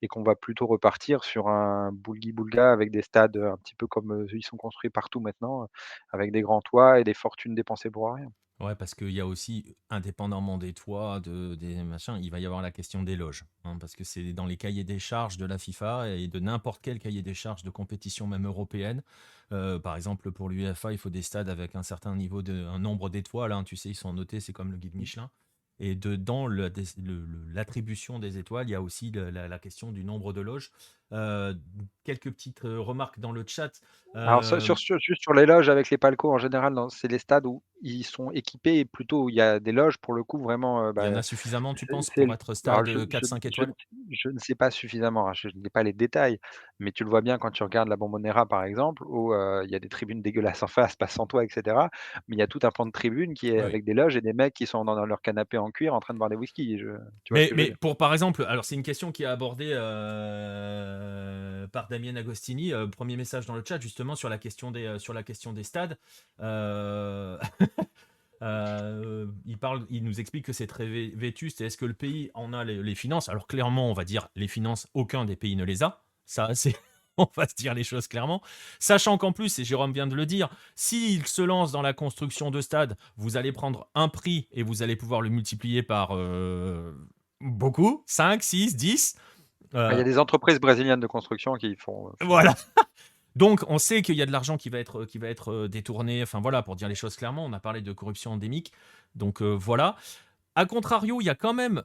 B: et qu'on va plutôt repartir sur un boulgui-boulga avec des stades un petit peu comme ils sont construits partout maintenant, avec des grands toits et des fortunes dépensées pour rien.
A: Ouais, parce qu'il y a aussi, indépendamment des toits, des machins, il va y avoir la question des loges, hein, parce que c'est dans les cahiers des charges de la FIFA et de n'importe quel cahier des charges de compétition, même européenne. Par exemple, pour l'UEFA, il faut des stades avec un certain niveau un nombre d'étoiles, hein, tu sais, ils sont notés, c'est comme le guide Michelin. Et dedans l'attribution des étoiles, il y a aussi la question du nombre de loges. Euh, Quelques petites remarques dans le chat.
B: Alors
A: Euh,
B: juste sur les loges avec les palcos en général, c'est les stades où ils sont équipés et plutôt où il y a des loges pour le coup vraiment,
A: il y en a suffisamment, tu penses,
B: c'est
A: pour être
B: alors
A: stade 4-5 étoiles?
B: je ne sais pas suffisamment, hein, je n'ai pas les détails, mais tu le vois bien quand tu regardes la Bombonera par exemple où, il y a des tribunes dégueulasses en face, pas sans toit et cetera, mais il y a tout un pan de tribune qui est
A: Oui, oui.
B: avec des loges et des mecs qui sont dans leur canapé en cuir en train de boire des whisky, tu vois ce
A: Mais,
B: que je veux
A: mais
B: dire?
A: pour par exemple, alors c'est une question qui est abordée par Damien Agostini, premier message dans le chat justement sur la question des stades. Euh, il nous explique que c'est très vétuste. Et est-ce que le pays en a les finances? Alors clairement, on va dire les finances, aucun des pays ne les a. Ça, c'est on va se dire les choses clairement. Sachant qu'en plus, et Jérôme vient de le dire, s'il se lance dans la construction de stades, vous allez prendre un prix et vous allez pouvoir le multiplier par beaucoup, 5, 6, 10.
B: Ah, il y
A: Euh,
B: a des entreprises brésiliennes de construction qui font
A: voilà. Donc, on sait qu'il y a de l'argent qui va être détourné. Enfin, voilà, pour dire les choses clairement, on a parlé de corruption endémique. Donc, voilà. A contrario, il y a quand même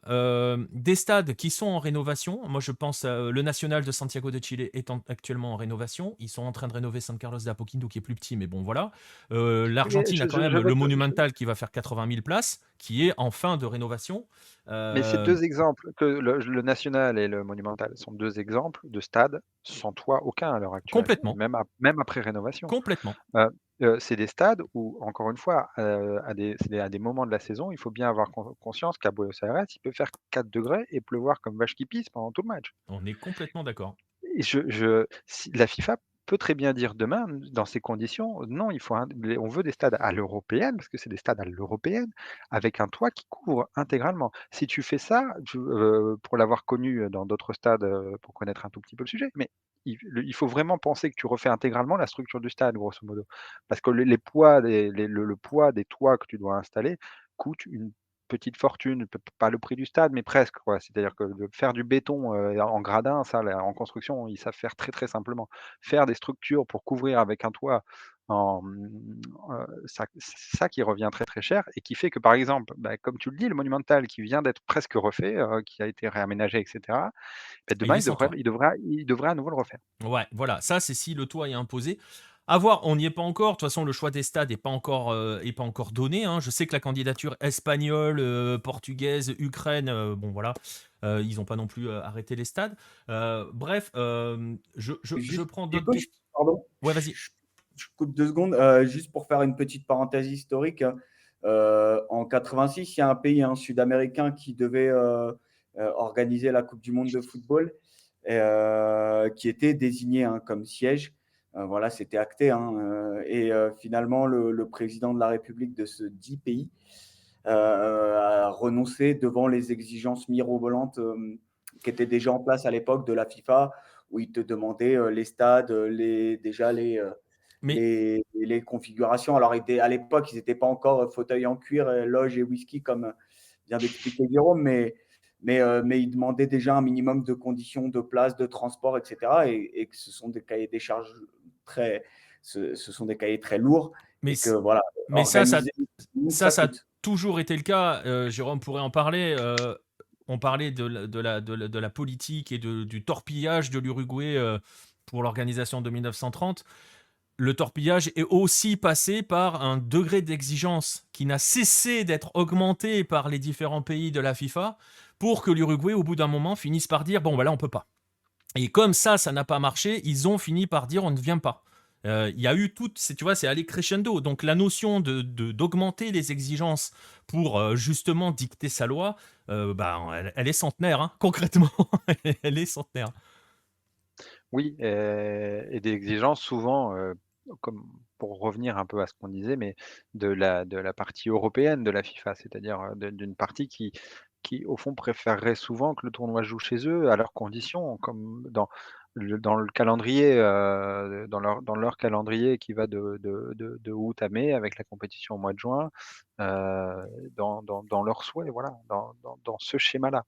A: des stades qui sont en rénovation. Moi, je pense le National de Santiago de Chile est actuellement en rénovation. Ils sont en train de rénover San Carlos de Apoquindo, qui est plus petit, mais bon, voilà.
B: mais
A: L'Argentine a quand même
B: je veux
A: le
B: te
A: Monumental qui va faire 80 000 places, qui est en fin de rénovation.
B: Mais c'est
A: Euh,
B: 2 exemples, que le National et le Monumental sont 2 exemples de stades sans toit aucun à l'heure actuelle,
A: Complètement,
B: même après rénovation.
A: complètement,
B: Heu c'est des stades où, encore une fois, à des moments de la saison, il faut bien avoir conscience qu'à Buenos Aires, il peut faire 4 degrés et pleuvoir comme vache qui pisse pendant tout le match.
A: on est complètement d'accord.
B: Et si la FIFA peut très bien dire demain, dans ces conditions, non, il faut on veut des stades à l'européenne, parce que c'est des stades à l'européenne, avec un toit qui couvre intégralement. Si tu fais ça, pour l'avoir connu dans d'autres stades, pour connaître un tout petit peu le sujet, mais il faut vraiment penser que tu refais intégralement la structure du stade, grosso modo. Parce que les poids le poids des toits que tu dois installer coûte une petite fortune, pas le prix du stade, mais presque, quoi. C'est-à-dire que de faire du béton, en gradin, ça, là, en construction, ils savent faire très, très simplement. Faire des structures pour couvrir avec un toit ça c'est ça qui revient très, très cher et qui fait que, par exemple, bah, comme tu le dis, le Monumental qui vient d'être presque refait, qui a été réaménagé et cetera, bah,
A: Il
B: demain,
A: est sans toit.
B: il devrait à nouveau le refaire.
A: Ouais, voilà, ça c'est si le toit est imposé. À voir, on n'y est pas encore. De toute façon, le choix des stades est pas encore donné, hein. Je sais que la candidature espagnole, portugaise, Ukraine, bon voilà, ils n'ont pas non plus arrêté les stades. Bref, je
C: Juste,
A: prends d'autres
C: Nico,
A: questions.
C: pardon,
A: Ouais, vas-y.
C: je coupe 2 secondes, juste pour faire une petite parenthèse historique. En 86, il y a un pays sud-américain qui devait organiser la Coupe du Monde de football qui était désigné comme siège. Voilà, c'était acté. Finalement, le président de la République de ce dit pays a renoncé devant les exigences mirobolantes qui étaient déjà en place à l'époque de la FIFA, où il te demandait les stades, déjà
A: Mais,
C: les configurations. Alors, à l'époque, ils n'étaient pas encore fauteuil en cuir, loge et whisky, comme vient d'expliquer Jérôme, mais ils demandaient déjà un minimum de conditions de place, de transport, etc. Et que ce sont des cahiers des charges ce sont des cahiers très lourds
A: mais,
C: et que voilà,
A: mais
C: organiser, ça
A: ça a
C: coûte.
A: toujours été le cas. Jérôme pourrait en parler. On parlait de la politique et du torpillage de l'Uruguay pour l'organisation de 1930. Le torpillage est aussi passé par un degré d'exigence qui n'a cessé d'être augmenté par les différents pays de la FIFA pour que l'Uruguay, au bout d'un moment, finisse par dire bon, bah là, on peut pas. Et comme ça n'a pas marché, ils ont fini par dire on ne vient pas. Il y a eu tu vois, c'est allé crescendo. Donc la notion d'augmenter les exigences pour justement dicter sa loi, bah, elle est centenaire, hein, concrètement. Elle est centenaire.
B: Oui, et des exigences souvent, comme pour revenir un peu à ce qu'on disait, mais de la partie européenne de la FIFA, c'est-à-dire, d'une partie qui, au fond, préféreraient souvent que le tournoi se joue chez eux, à leurs conditions, comme dans le calendrier, dans leur calendrier qui va de août à mai, avec la compétition au mois de juin, dans leurs souhaits, voilà, dans ce schéma-là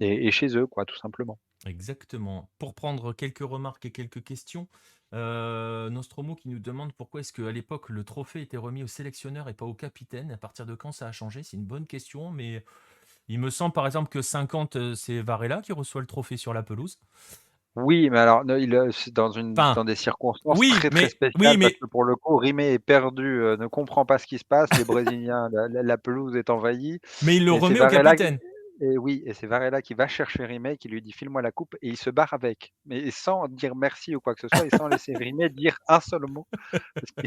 B: et chez eux, quoi, tout simplement.
A: Exactement. Pour prendre quelques remarques et quelques questions, Nostromo qui nous demande pourquoi est-ce qu'à l'époque le trophée était remis au sélectionneur et pas au capitaine. À partir de quand ça a changé? C'est une bonne question, mais il me semble par exemple que 50, c'est Varela qui reçoit le trophée sur la pelouse.
B: Oui, mais alors, c'est
A: Enfin,
B: dans des circonstances
A: oui,
B: très, très
A: mais oui,
B: spéciales parce
A: mais
B: que pour le coup, Rimet est perdu, ne comprend pas ce qui se passe. Les Brésiliens, la pelouse est envahie
A: mais il le
B: et c'est
A: remet au
B: Varela
A: capitaine.
B: et oui, et c'est Varela qui va chercher Rimet, qui lui dit: «File-moi la coupe» et il se barre avec, mais sans dire merci ou quoi que ce soit et sans laisser Rimet dire un seul mot. Parce que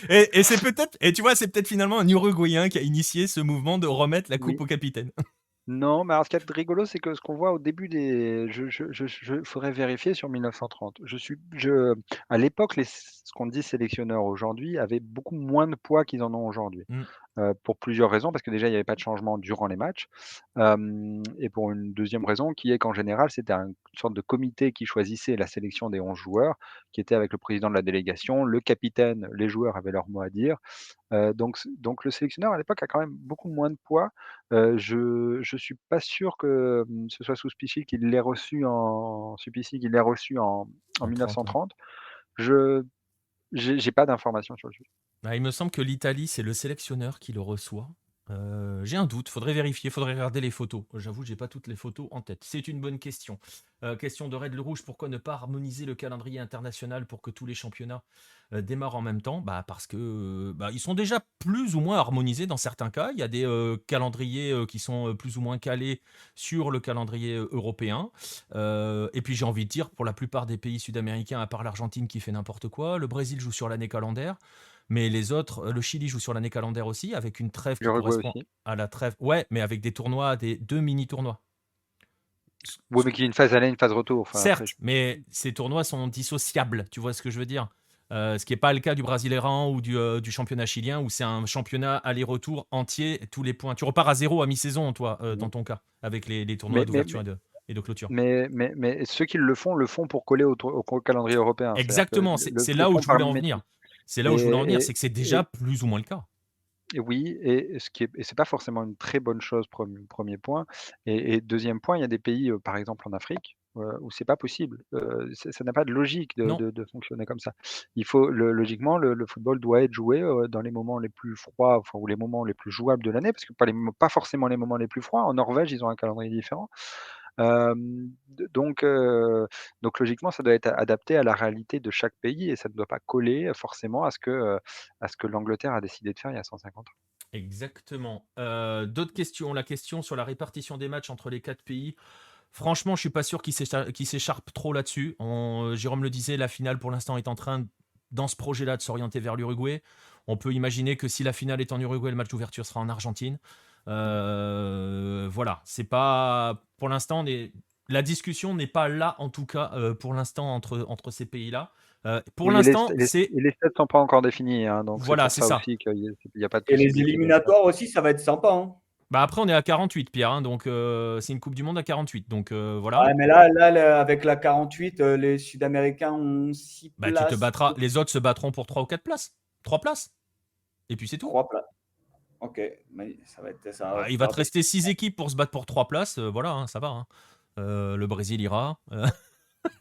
A: Et c'est peut-être, et tu vois, c'est peut-être finalement un Uruguayen qui a initié ce mouvement de remettre la coupe
B: oui.
A: au capitaine.
B: Non, mais alors ce qui est rigolo, c'est que ce qu'on voit au début des je faudrait vérifier sur 1930. À l'époque, ce qu'on dit sélectionneurs aujourd'hui avaient beaucoup moins de poids qu'ils en ont aujourd'hui,
A: Mm.
B: pour plusieurs raisons. Parce que déjà, il n'y avait pas de changement durant les matchs, et pour une deuxième raison qui est qu'en général, c'était une sorte de comité qui choisissait la sélection des 11 joueurs, qui était avec le président de la délégation, le capitaine, les joueurs avaient leur mot à dire. Donc le sélectionneur à l'époque a quand même beaucoup moins de poids. Je suis pas sûr que, ce soit Suppicy qui l'ait reçu en
A: En 30, ouais.
B: 1930. Je j'ai pas d'informations sur le sujet.
A: Il me semble que l'Italie, c'est le sélectionneur qui le reçoit. J'ai un doute, faudrait vérifier, faudrait regarder les photos. J'avoue, j'ai pas toutes les photos en tête. C'est une bonne question. Question de Red le Rouge, pourquoi ne pas harmoniser le calendrier international pour que tous les championnats démarrent en même temps? Parce que ils sont déjà plus ou moins harmonisés dans certains cas. Il y a des calendriers qui sont plus ou moins calés sur le calendrier européen. Et puis j'ai envie de dire, pour la plupart des pays sud-américains, à part l'Argentine qui fait n'importe quoi, le Brésil joue sur l'année calendaire. Mais les autres, le Chili joue sur l'année calendaire aussi, avec une trêve qui
B: L'Uruguay
A: correspond
B: aussi.
A: à la trêve. Ouais, mais avec des tournois, des deux mini-tournois. Ce-
B: Oui,
A: ce-
B: mais qu'il y ait une phase aller, une phase retour. Enfin après
A: Certes, mais ces tournois sont dissociables, tu vois ce que je veux dire. Ce qui n'est pas le cas du Brasileirão ou du championnat chilien, où c'est un championnat aller-retour entier, tous les points. Tu repars à zéro à mi-saison, toi, dans ton cas, avec les tournois
B: mais mais
A: d'ouverture
B: mais
A: et de clôture.
B: mais ceux qui le font pour coller au calendrier européen. C'est-à-dire que
A: Exactement, c'est
B: le
A: là où
B: font
A: je
B: par
A: voulais en venir.
B: mimétisme
A: C'est là où je voulais en venir,
B: et
A: c'est que c'est
B: et
A: déjà plus ou moins le cas.
B: Et oui, et c'est pas forcément une très bonne chose, 1er point, et 2e point, il y a des pays, par exemple en Afrique, où c'est pas possible. Ça n'a pas de logique de
A: Non,
B: de fonctionner comme ça. Logiquement, le football doit être joué, dans les moments les plus froids, enfin, ou les moments les plus jouables de l'année, parce que pas forcément les moments les plus froids. En Norvège, ils ont un calendrier différent. D donc logiquement, ça doit être adapté à la réalité de chaque pays et ça ne doit pas coller, forcément à ce que l'Angleterre a décidé de faire il y a 150 ans.
A: exactement. D'autres questions. La question sur la répartition des matchs entre les quatre pays. Franchement, je suis pas sûr qu'il s'écharpe trop là-dessus. Jérôme le disait, la finale pour l'instant est en train, dans ce projet-là, de s'orienter vers l'Uruguay. On peut imaginer que si la finale est en Uruguay, le match d'ouverture sera en Argentine. Voilà, c'est pas pour l'instant. La discussion n'est pas là, en tout cas, pour l'instant entre ces pays-là. Pour
B: Oui, et
A: l'instant, c'est
B: les stades sont pas encore définis, hein, donc c'est
A: voilà,
B: pour
A: c'est
B: ça
A: ça.
B: aussi qu'il y a pas de
C: Et les
B: possibilité de faire.
C: éliminatoires aussi, ça va être sympa, hein.
A: Après, on est à 48, Pierre, hein, donc c'est une Coupe du Monde à 48. Donc voilà.
C: Ouais, mais là, avec la 48, les Sud-Américains ont 6
A: Tu te
C: places,
A: battras. Les autres se battront pour 3 ou 4 places. 3 places. Et puis c'est tout.
C: 3 places. Ok, mais ça
A: Il va
C: va
A: te rester 6 équipes pour se battre pour 3 places. Voilà, hein, ça va. Hein. Le Brésil ira.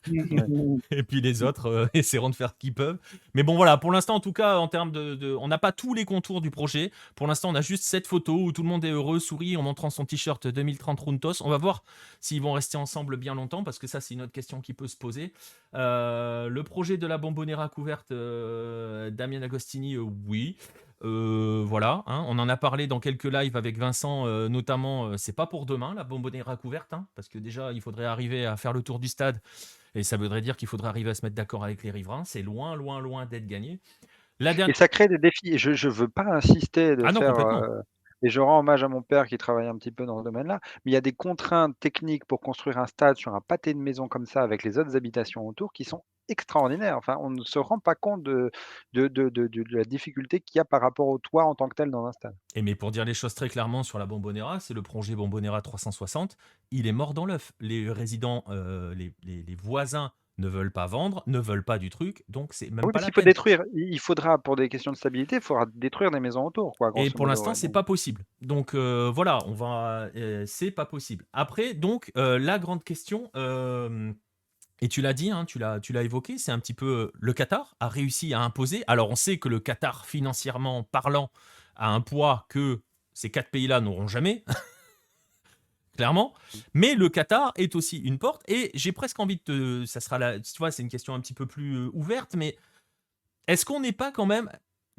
B: Ouais.
A: Et puis les autres essaieront de faire ce qu'ils peuvent. Mais bon, voilà, pour l'instant, en tout cas, en termes on n'a pas tous les contours du projet. Pour l'instant, on a juste cette photo où tout le monde est heureux, sourit en montrant son t-shirt 2030 Runtos. On va voir s'ils vont rester ensemble bien longtemps, parce que ça, c'est une autre question qui peut se poser. Le projet de la Bombonera couverte, Damien Agostini, oui. Voilà, hein, on en a parlé dans quelques lives avec Vincent, notamment. C'est pas pour demain la Bombonera couverte, hein, parce que déjà, il faudrait arriver à faire le tour du stade. Et ça voudrait dire qu'il faudrait arriver à se mettre d'accord avec les riverains. C'est loin, loin, loin d'être gagné. La
B: Et
A: dernière.
B: ça crée des défis. Je veux pas insister de
A: Ah non,
B: faire,
A: complètement.
B: et je rends hommage à mon père qui travaille un petit peu dans ce domaine-là, mais il y a des contraintes techniques pour construire un stade sur un pâté de maison comme ça, avec les autres habitations autour, qui sont extraordinaires. Enfin, on ne se rend pas compte de la difficulté qu'il y a par rapport au toit en tant que tel dans un stade.
A: Et mais pour dire les choses très clairement sur la Bombonera, c'est le projet Bombonera 360, il est mort dans l'œuf. Les résidents, les voisins ne veulent pas vendre, ne veulent pas du truc, donc c'est même
B: Oui,
A: pas
B: parce
A: la
B: qu'il faut
A: peine.
B: détruire. Il faudra, pour des questions de stabilité, il faudra détruire des maisons autour, quoi,
A: Et
B: grosso
A: pour
B: modo,
A: l'instant,
B: ouais,
A: c'est
B: donc
A: pas possible. Donc voilà, c'est pas possible. Après, donc la grande question, et tu l'as dit, hein, tu l'as évoqué, c'est un petit peu le Qatar a réussi à imposer. Alors on sait que le Qatar, financièrement parlant, a un poids que ces quatre pays-là n'auront jamais, clairement. Mais le Qatar est aussi une porte. Et j'ai presque envie ça sera tu vois, c'est une question un petit peu plus ouverte, mais est-ce qu'on n'est pas quand même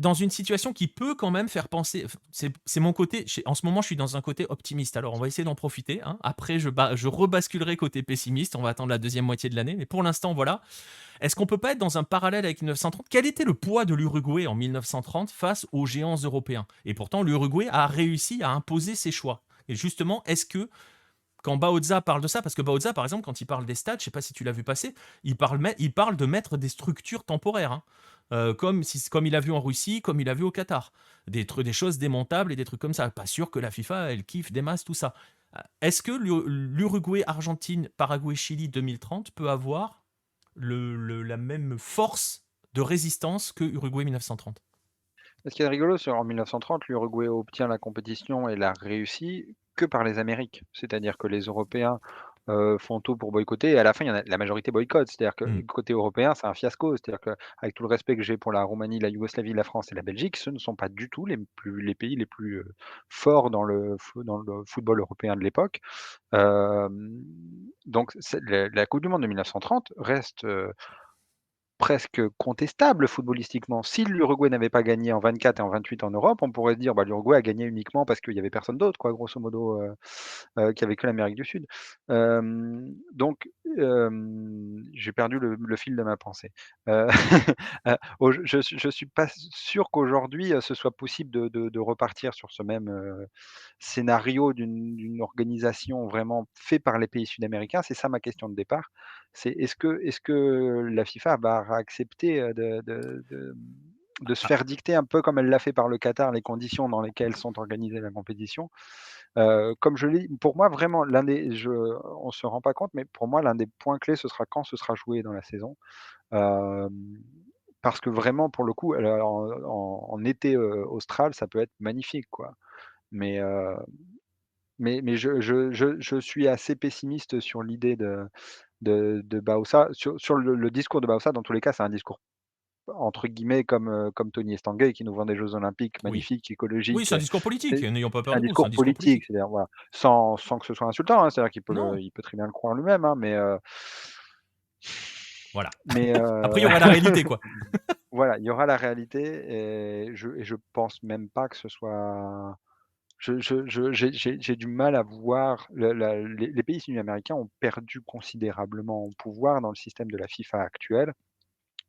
A: dans une situation qui peut quand même faire penser. C'est mon côté. En ce moment, je suis dans un côté optimiste. Alors, on va essayer d'en profiter, hein. Après, je rebasculerai côté pessimiste. On va attendre la deuxième moitié de l'année. Mais pour l'instant, voilà. Est-ce qu'on peut pas être dans un parallèle avec 1930? Quel était le poids de l'Uruguay en 1930 face aux géants européens? Et pourtant, l'Uruguay a réussi à imposer ses choix. Et justement, est-ce que quand Baoza parle de ça, parce que Baoza, par exemple, quand il parle des stades, je sais pas si tu l'as vu passer, il parle de mettre des structures temporaires, hein. Comme il a vu en Russie, comme il a vu au Qatar. Des choses démontables et des trucs comme ça. Pas sûr que la FIFA, elle kiffe des masses, tout ça. Est-ce que l'Uruguay, Argentine, Paraguay, Chili 2030 peut avoir la même force de résistance que Uruguay 1930?
B: ce qui est rigolo, c'est en 1930, l'Uruguay obtient la compétition et la réussit que par les Amériques. C'est-à-dire que les Européens font tout pour boycotter et à la fin, il y en a la majorité boycotte. C'est-à-dire que
A: Hmm.
B: côté européen, c'est un fiasco. C'est-à-dire qu'avec tout le respect que j'ai pour la Roumanie, la Yougoslavie, la France et la Belgique, ce ne sont pas du tout les pays les plus forts dans le football européen de l'époque. Donc la Coupe du Monde de 1930 reste presque contestable footballistiquement. Si l'Uruguay n'avait pas gagné en 24 et en 28 en Europe, on pourrait se dire, bah, l'Uruguay a gagné uniquement parce qu'il y avait personne d'autre, quoi, grosso modo, qu'il y avait que l'Amérique du Sud. Donc, j'ai perdu le fil de ma pensée. Heu, je suis pas sûr qu'aujourd'hui, ce soit possible de repartir sur ce même, scénario d'une organisation vraiment fait par les pays sud-américains. C'est ça ma question de départ. C'est est-ce que la FIFA va accepter, de se
A: Ah,
B: faire dicter un peu comme elle l'a fait par le Qatar, les conditions dans lesquelles sont organisées la compétition? Comme je l'ai pour moi vraiment on se rend pas compte, mais pour moi l'un des points clés, ce sera quand ce sera joué dans la saison. Hem, Parce que vraiment pour le coup, en été, austral, ça peut être magnifique, quoi. Mais, je suis assez pessimiste sur l'idée de Bauza. Sur le discours de Bauza, dans tous les cas, c'est un discours entre guillemets comme Tony Estanguet qui nous vend des jeux olympiques
A: oui.
B: magnifiques,
A: Oui,
B: écologiques,
A: c'est un discours politique.
B: c'est
A: N'ayons pas peur
B: c'est un
A: des mots, c'est
B: discours
A: un discours
B: politique,
A: politique.
B: c'est-à-dire voilà, sans que ce soit insultant, hein, c'est-à-dire
A: Non,
B: il peut très bien le croire lui-même, hein,
A: voilà.
B: mais
A: Après, il y aurait la réalité, quoi.
B: voilà, il y aura la réalité et je pense même pas que ce soit j'ai du mal à voir les pays sud-américains ont perdu considérablement en pouvoir dans le système de la FIFA actuel,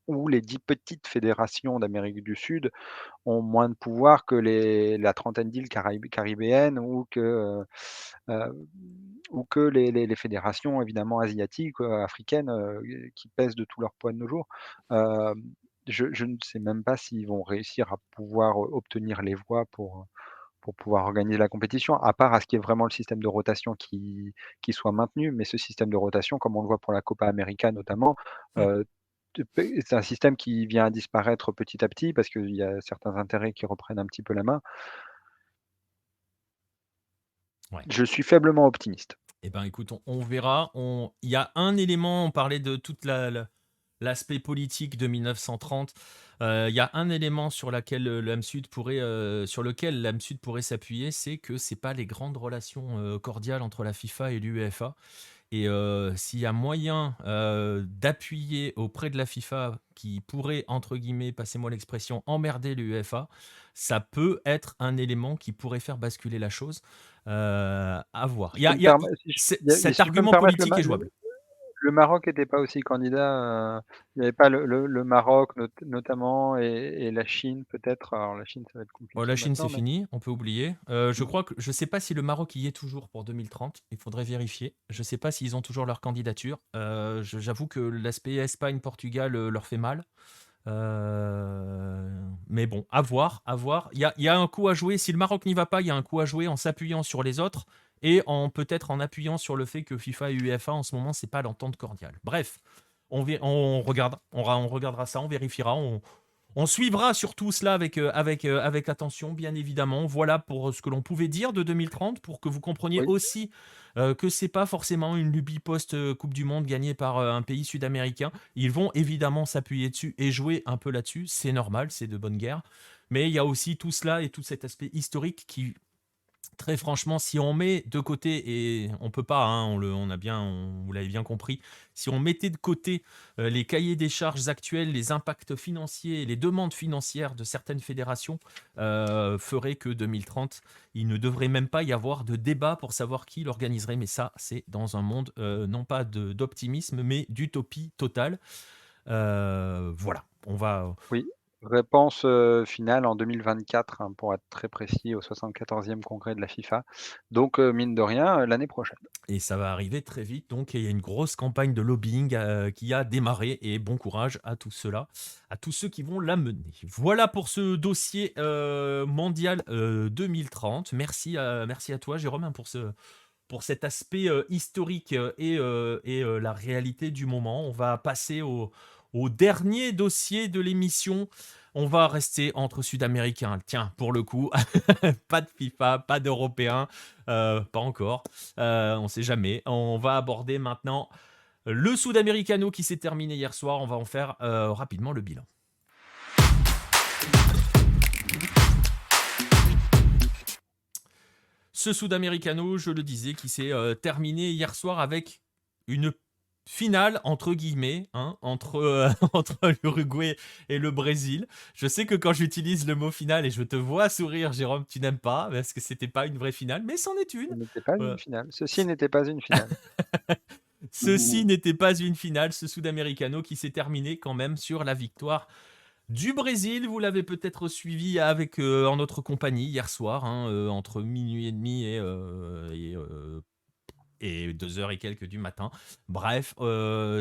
B: où les 10 petites fédérations d'Amérique du Sud ont moins de pouvoir que la trentaine d'îles caribéennes heu, ou que les fédérations évidemment asiatiques, africaines, qui pèsent de tout leur poids de nos jours. Hem, je ne sais même pas s'ils vont réussir à pouvoir, obtenir les voix pour pouvoir organiser la compétition, à part à ce qu'il y ait vraiment le système de rotation qui soit maintenu. Mais ce système de rotation, comme on le voit pour la Copa América notamment,
A: Hmm.
B: c'est un système qui vient à disparaître petit à petit parce qu'il y a certains intérêts qui reprennent un petit peu la main.
A: Ouais.
B: Je suis faiblement optimiste.
A: Eh ben, écoute, on verra. Il y a un élément, on parlait de toute l'aspect politique de 1930. Il y a un élément sur lequel l'AM Sud pourrait s'appuyer, c'est que c'est pas les grandes relations cordiales entre la FIFA et l'UEFA. Et s'il y a moyen d'appuyer auprès de la FIFA qui pourrait, entre guillemets, passez-moi l'expression, emmerder l'UEFA, ça peut être un élément qui pourrait faire basculer la chose. À voir.
B: Si je peux me permet si je il y a
A: Cet
B: si je peux me
A: argument
B: permettre
A: politique est jouable.
B: Le Maroc n'était pas aussi candidat, il n'y avait pas le Maroc notamment et la Chine peut-être. Alors la Chine, ça va être
A: Bon,
B: compliqué
A: la Chine, c'est
B: maintenant, mais
A: fini, on peut oublier. Je sais pas si le Maroc y est toujours pour 2030. Il faudrait vérifier. Je sais pas s'ils ont toujours leur candidature. J'avoue que l'aspect Espagne-Portugal leur fait mal. Mais bon, à voir, à voir. Il y a un coup à jouer. Si le Maroc n'y va pas, il y a un coup à jouer en s'appuyant sur les autres et peut-être en appuyant sur le fait que FIFA et UEFA en ce moment, c'est pas l'entente cordiale. Bref, on regarde, on regardera ça, on vérifiera, on suivra surtout cela avec attention, bien évidemment. Voilà pour ce que l'on pouvait dire de 2030, pour que vous compreniez
B: oui,
A: aussi que c'est pas forcément une lubie post-Coupe du Monde gagnée par un pays sud-américain. Ils vont évidemment s'appuyer dessus et jouer un peu là-dessus. C'est normal, c'est de bonne guerre. Mais il y a aussi tout cela et tout cet aspect historique qui, très franchement, si on met de côté, et on peut pas, hein, vous l'avez bien compris, si on mettait de côté les cahiers des charges actuels, les impacts financiers, les demandes financières de certaines fédérations, ferait que 2030, il ne devrait même pas y avoir de débat pour savoir qui l'organiserait. Mais ça, c'est dans un monde non pas d'optimisme, mais d'utopie totale. Voilà, on va.
B: oui. Réponse, finale en 2024, hein, pour être très précis, au 74e congrès de la FIFA. Donc, mine de rien, l'année prochaine.
A: Et ça va arriver très vite, donc il y a une grosse campagne de lobbying qui a démarré, et bon courage à tout cela, à tous ceux qui vont la mener. Voilà pour ce dossier mondial 2030. Merci à toi, Jérôme, hein, pour cet aspect historique et la réalité du moment. On va passer au dernier dossier de l'émission. On va rester entre Sud-Américains. Tiens, pour le coup, pas de FIFA, pas d'Européens, pas encore. On ne sait jamais. On va aborder maintenant le Sud-Americano qui s'est terminé hier soir. On va en faire rapidement le bilan. Ce Sud-Americano, je le disais, qui s'est terminé hier soir avec une finale, entre guillemets, hein, entre l'Uruguay et le Brésil. Je sais que quand j'utilise le mot finale, et je te vois sourire, Jérôme, tu n'aimes pas, parce que c'était pas une vraie finale, mais c'en est
B: Ce
A: une.
B: n'était pas
A: Euh,
B: une finale. Ceci n'était pas une finale.
A: Ceci n'était pas une finale, ce Sud-Americano qui s'est terminé quand même sur la victoire du Brésil. Vous l'avez peut-être suivi en notre compagnie hier soir, hein, entre minuit et demi et 2 heures et quelques du matin. Bref,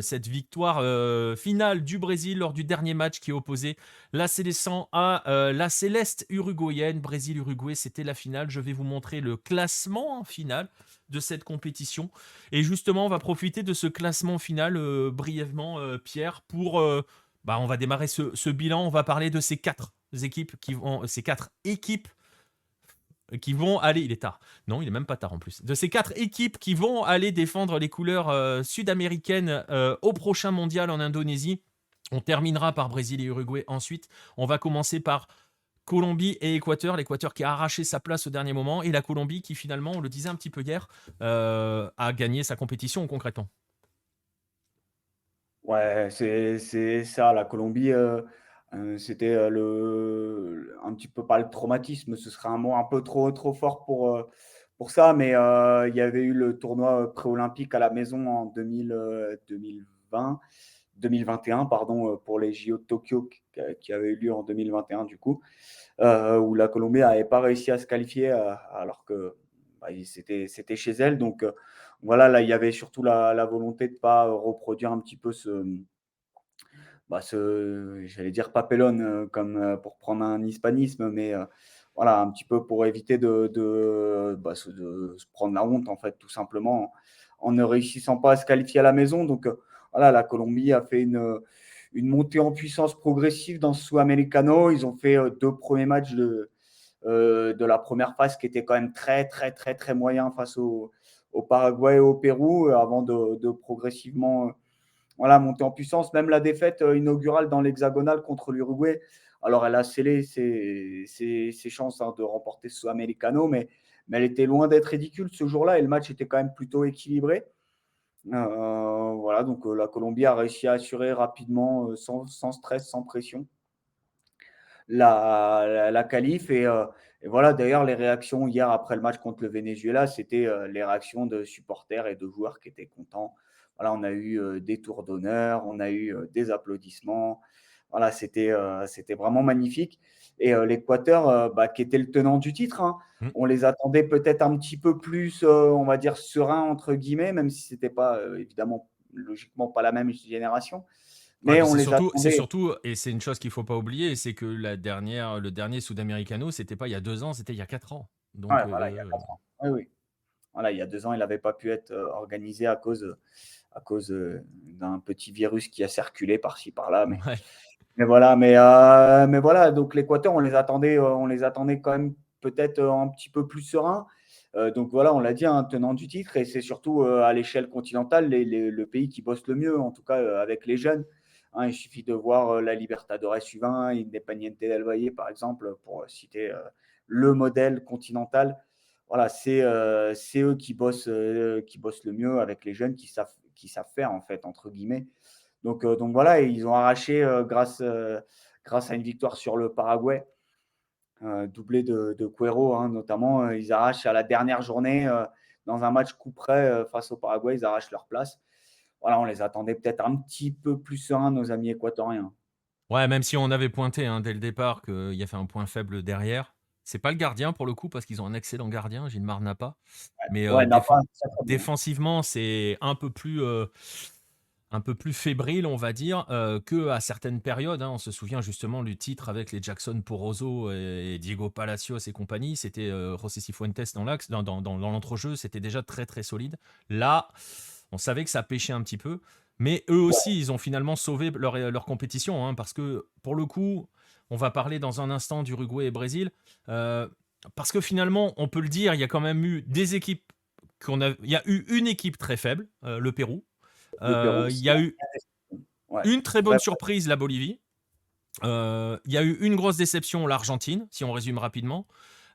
A: cette victoire finale du Brésil lors du dernier match qui opposait la Célestin à la Céleste uruguayenne. Brésil-Uruguay, c'était la finale. Je vais vous montrer le classement final de cette compétition. Et justement, on va profiter de ce classement final brièvement, Pierre, on va démarrer ce bilan. On va parler de ces quatre équipes qui vont aller, il est tard, non, il est même pas tard en plus, de ces quatre équipes qui vont aller défendre les couleurs sud-américaines au prochain mondial en Indonésie. On terminera par Brésil et Uruguay ensuite. On va commencer par Colombie et Équateur. L'Équateur qui a arraché sa place au dernier moment, et la Colombie qui finalement, on le disait un petit peu hier, a gagné sa compétition concrètement.
C: Ouais, c'est ça, la Colombie, c'était, un petit peu pas le traumatisme, ce serait un mot un peu trop fort pour ça, mais il y avait eu le tournoi, pré-olympique à la maison en 2020, 2021 pardon, pour les JO de Tokyo qui avaient eu lieu en 2021 du coup, où la Colombie n'avait pas réussi à se qualifier, alors que, bah, c'était chez elle. Donc voilà, là, il y avait surtout la volonté de ne pas reproduire un petit peu j'allais dire papelón, comme pour prendre un hispanisme, mais voilà, un petit peu pour éviter de se prendre la honte, en fait, tout simplement, en ne réussissant pas à se qualifier à la maison. Donc voilà, la Colombie a fait une montée en puissance progressive dans ce Sudamericano. Ils ont fait 2 premiers matchs de la première phase qui étaient quand même très, très, très, très moyens face au Paraguay et au Pérou, avant de progressivement voilà, monter en puissance. Même la défaite inaugurale dans l'hexagonal contre l'Uruguay, alors elle a scellé ses chances, hein, de remporter ce Sudamericano, mais elle était loin d'être ridicule ce jour-là, et le match était quand même plutôt équilibré. Voilà, donc la Colombie a réussi à assurer rapidement, sans stress, sans pression, la qualif. Et voilà, d'ailleurs, les réactions hier après le match contre le Venezuela, c'était les réactions de supporters et de joueurs qui étaient contents Voilà, on a eu des tours d'honneur, on a eu des applaudissements. Voilà, c'était vraiment magnifique. Et l'Équateur, qui était le tenant du titre, hein,
A: Mm.
C: on les attendait peut-être un petit peu plus, on va dire, sereins, entre guillemets, même si ce n'était pas, évidemment, logiquement, pas la même génération.
A: Ouais,
C: Mais
A: puis
C: on les
A: c'est
C: attendait.
A: surtout, et c'est une chose qu'il faut pas oublier, c'est que le dernier Sudamericano, c'était pas il y a 2 ans, c'était il y a 4 ans. Donc,
C: Ouais, voilà, il y a 4 ans. Oui, oui. Voilà, il y a 2 ans, il n'avait pas pu être organisé à cause d'un petit virus qui a circulé par-ci, par-là.
A: ouais.
C: Mais voilà, mais voilà, donc l'Équateur, on les attendait quand même peut-être un petit peu plus sereins. Donc voilà, on l'a dit, un tenant du titre, et c'est surtout à l'échelle continentale le pays qui bosse le mieux, en tout cas avec les jeunes. Hein, il suffit de voir la Libertadores U20, Independiente del Valle, par exemple, pour citer le modèle continental. Voilà, c'est eux qui bossent le mieux avec les jeunes qui savent faire, en fait, entre guillemets. Donc voilà, et ils ont arraché grâce à une victoire sur le Paraguay, doublé de Cuero, hein, notamment. Ils arrachent à la dernière journée, dans un match coup près face au Paraguay, ils arrachent leur place. Voilà, on les attendait peut-être un petit peu plus sereins, nos amis équatoriens.
A: Ouais, même si on avait pointé dès le départ qu'il y avait un point faible derrière. C'est pas le gardien pour le coup, parce qu'ils ont un excellent gardien, Gilmar Napa. Mais
C: Ouais, n'a pas ça très bon.
A: défensivement, c'est un peu plus fébrile, on va dire, que à certaines périodes. On se souvient justement du titre avec les Jackson Poroso et Diego Palacios et compagnie. C'était José Cifuentes dans l'axe, dans l'entrejeu, c'était déjà très très solide. Là, on savait que ça pêchait un petit peu. Mais eux aussi, ils ont finalement sauvé leur compétition, parce que pour le coup, on va parler dans un instant d'Uruguay et Brésil. Parce que finalement, on peut le dire, il y a quand même eu des équipes il y a eu une équipe très faible, le Pérou.
C: Le Pérou,
A: Il y a eu
C: ouais,
A: une très bonne
C: vrai.
A: surprise, la Bolivie. Il y a eu une grosse déception, l'Argentine, si on résume rapidement.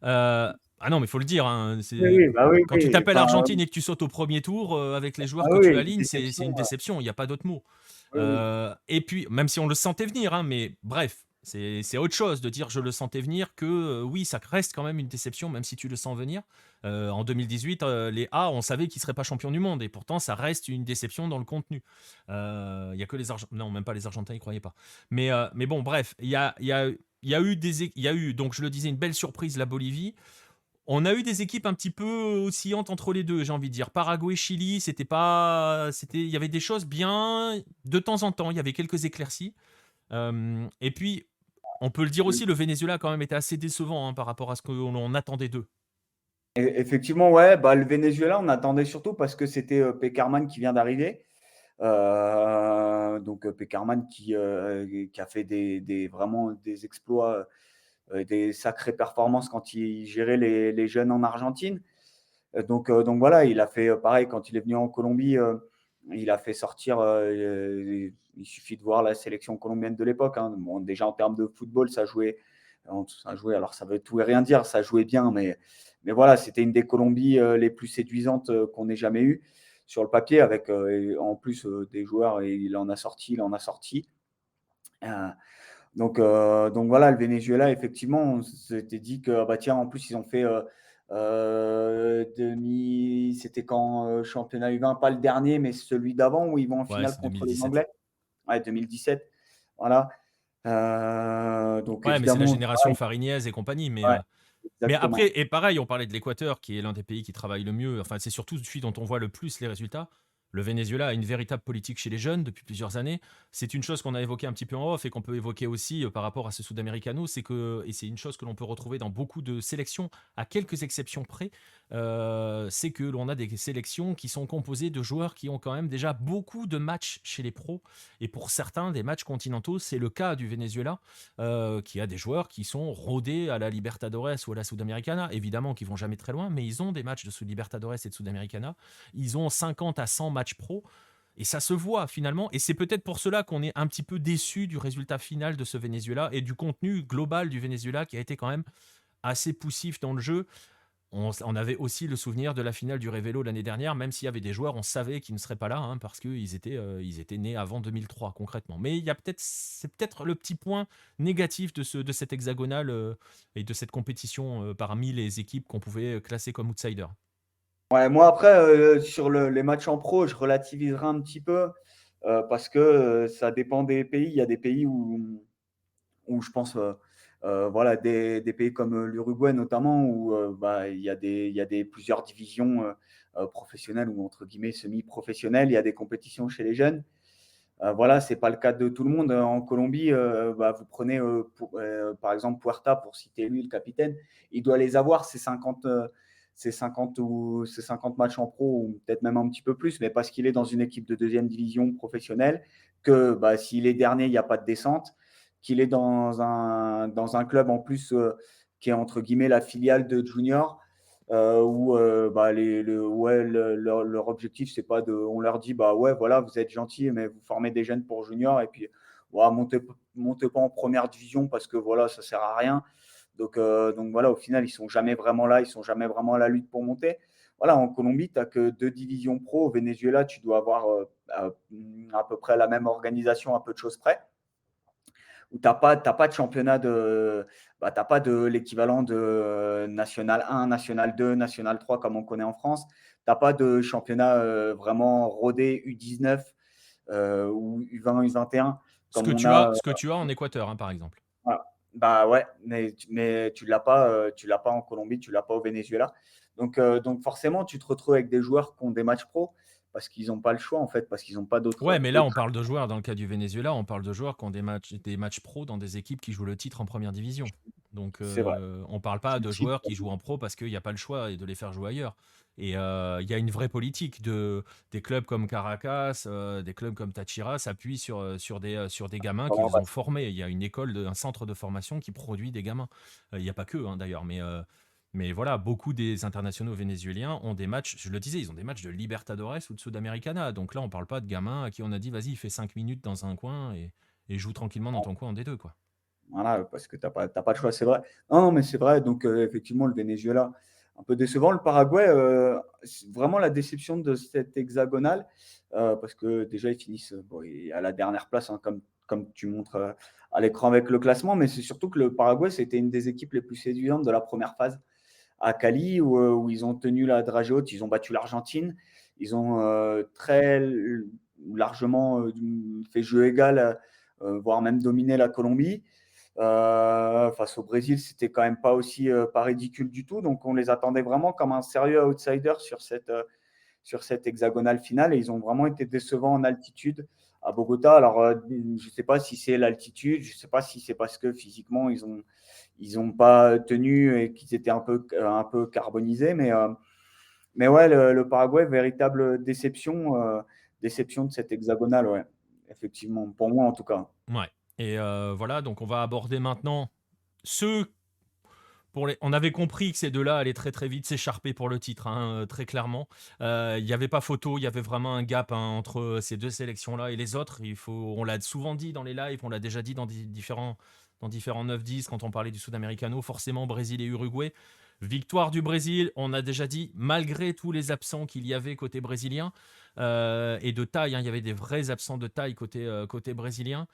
A: Ah non, mais il faut le dire,
C: Oui, oui, bah oui,
A: quand tu
C: oui.
A: t'appelles
C: Enfin,
A: Argentine et que tu sautes au premier tour avec les joueurs
C: ah
A: que
C: oui,
A: tu
C: une
A: alignes, c'est
C: déception.
A: une déception, il n'y a pas d'autre mot.
C: Oui, oui.
A: Et puis, même si on le sentait venir, mais bref, c'est autre chose de dire je le sentais venir que oui, ça reste quand même une déception, même si tu le sens venir. En 2018, les A, on savait qu'ils ne seraient pas champions du monde, et pourtant, ça reste une déception dans le contenu. Il y a que les Argentins, non, même pas les Argentins, ils ne croyaient pas. Mais bon, bref, il y a eu, donc je le disais, une belle surprise, la Bolivie. On a eu des équipes un petit peu oscillantes entre les deux, j'ai envie de dire. Paraguay, Chili, il y avait des choses bien de temps en temps. Il y avait quelques éclaircies. Et puis, on peut le dire aussi, le Venezuela a quand même été assez décevant par rapport à ce qu'on attendait d'eux.
C: Effectivement, ouais, le Venezuela, on attendait surtout parce que c'était Pekerman qui vient d'arriver. Donc Pekerman qui a fait vraiment des exploits, des sacrées performances quand il gérait les jeunes en Argentine. Donc voilà, il a fait pareil quand il est venu en Colombie. Il a fait sortir, il suffit de voir la sélection colombienne de l'époque, hein. Bon, déjà en termes de football, alors ça veut tout et rien dire, ça jouait bien, mais voilà, c'était une des Colombies les plus séduisantes qu'on ait jamais eues sur le papier, avec en plus des joueurs, et il en a sorti, il en a sorti. Donc voilà, le Venezuela, effectivement, on s'était dit que, tiens, en plus, ils ont fait c'était quand championnat U20, pas le dernier, mais celui d'avant, où ils vont en
A: Ouais,
C: finale
A: c'est
C: contre les
A: 2017.
C: Anglais. Ouais, 2017. Voilà. Donc
A: Ouais, mais c'est la
C: évidemment,
A: génération Fariñez et compagnie. Mais,
C: ouais,
A: mais
C: exactement.
A: après, et pareil, on parlait de l'Équateur, qui est l'un des pays qui travaille le mieux. Enfin, c'est surtout celui dont on voit le plus les résultats. Le Venezuela a une véritable politique chez les jeunes depuis plusieurs années. C'est une chose qu'on a évoquée un petit peu en off et qu'on peut évoquer aussi par rapport à ce Sudamericano, et c'est une chose que l'on peut retrouver dans beaucoup de sélections, à quelques exceptions près, c'est que l'on a des sélections qui sont composées de joueurs qui ont quand même déjà beaucoup de matchs chez les pros, et pour certains des matchs continentaux. C'est le cas du Venezuela, qui a des joueurs qui sont rodés à la Libertadores ou à la Sudamericana, évidemment qui vont jamais très loin, mais ils ont des matchs de Libertadores et de Sudamericana. Ils ont 50 à 100 matchs pro. Et ça se voit finalement, et c'est peut-être pour cela qu'on est un petit peu déçu du résultat final de ce Venezuela et du contenu global du Venezuela, qui a été quand même assez poussif dans le jeu. On avait aussi le souvenir de la finale du Révélo l'année dernière, même s'il y avait des joueurs, on savait qu'ils ne seraient pas là, parce qu'ils étaient nés avant 2003 concrètement. Mais c'est peut-être le petit point négatif de cette hexagonale et de cette compétition parmi les équipes qu'on pouvait classer comme outsiders.
C: Ouais, moi après, sur les matchs en pro, je relativiserai un petit peu parce que ça dépend des pays. Il y a des pays où je pense, voilà, des pays comme l'Uruguay notamment, où bah, il y a plusieurs divisions professionnelles ou entre guillemets semi-professionnelles. Il y a des compétitions chez les jeunes. Voilà, c'est pas le cas de tout le monde. En Colombie, bah, vous prenez par exemple Puerta, pour citer lui, le capitaine, il doit les avoir, ces 50 matchs en pro, ou peut-être même un petit peu plus, mais parce qu'il est dans une équipe de deuxième division professionnelle, que bah, s'il est dernier, il n'y a pas de descente, qu'il est dans un club en plus qui est entre guillemets la filiale de Junior, où bah, ouais, leur objectif, c'est pas de. On leur dit, bah ouais, voilà, vous êtes gentils, mais vous formez des jeunes pour junior, et puis ouais, montez pas en première division parce que voilà, ça sert à rien. Donc voilà, au final, ils sont jamais vraiment là, ils sont jamais vraiment à la lutte pour monter. Voilà, en Colombie, tu n'as que 2 divisions pro. Au Venezuela, tu dois avoir à peu près la même organisation, à peu de choses près, où tu n'as pas de championnat bah, t'as pas de l'équivalent de National 1, National 2, National 3 comme on connaît en France. Tu n'as pas de championnat vraiment rodé U19 ou U20, U21 comme on a.
A: Ce que tu as en Équateur, hein, par exemple.
C: Voilà. Bah ouais, mais tu l'as pas en Colombie, tu l'as pas au Venezuela. Donc forcément, tu te retrouves avec des joueurs qui ont des matchs pro parce qu'ils n'ont pas le choix en fait, parce qu'ils n'ont pas
A: Ouais, mais là, on
C: d'autres.
A: parle de joueurs, dans le cas du Venezuela, on parle de joueurs qui ont des matchs pro dans des équipes qui jouent le titre en première division. Donc,
C: C'est vrai.
A: on parle pas de joueurs qui jouent en pro parce qu'il n'y a pas le choix et de les faire jouer ailleurs. Et il y a une vraie politique des clubs comme Caracas, des clubs comme Táchira s'appuient sur des gamins qu'ils ont formés. Il y a une école, un centre de formation qui produit des gamins. Il n'y a pas que, hein, d'ailleurs, mais voilà, beaucoup des internationaux vénézuéliens ont des matchs, je le disais, ils ont des matchs de Libertadores ou de Sudamericana. Donc là, on parle pas de gamins à qui on a dit, vas-y, fais 5 minutes dans un coin et joue tranquillement dans ton coin en D2, quoi.
C: Voilà, parce que tu n'as pas de choix, c'est vrai. Non, non, mais c'est vrai. Donc, effectivement, le Venezuela, un peu décevant. Le Paraguay, c'est vraiment la déception de cette hexagonale, parce que déjà, ils finissent bon, à la dernière place, hein, comme tu montres à l'écran avec le classement. Mais c'est surtout que le Paraguay, c'était une des équipes les plus séduisantes de la première phase à Cali, où ils ont tenu la dragée haute. Ils ont battu l'Argentine. Ils ont très largement fait jeu égal, voire même dominé la Colombie. Face au Brésil, c'était quand même pas aussi pas ridicule du tout. Donc, on les attendait vraiment comme un sérieux outsider sur cette hexagonale finale. Et ils ont vraiment été décevants en altitude à Bogota. Alors, je ne sais pas si c'est l'altitude, je ne sais pas si c'est parce que physiquement, ils ont pas tenu et qu'ils étaient un peu carbonisés. Mais ouais, le Paraguay, véritable déception de cette hexagonale, ouais. Effectivement, pour moi en tout cas.
A: Ouais. Et voilà, donc on va aborder maintenant ceux on avait compris que ces deux-là allaient très très vite s'écharper pour le titre, hein, très clairement. Il n'y avait pas photo, il y avait vraiment un gap, hein, entre ces deux sélections-là et les autres. On l'a souvent dit dans les lives, on l'a déjà dit dans différents 9-10 quand on parlait du Sudamericano, forcément Brésil et Uruguay. Victoire du Brésil, on a déjà dit, malgré tous les absents qu'il y avait côté brésilien, et de taille, hein, il y avait des vrais absents de taille côté brésilien.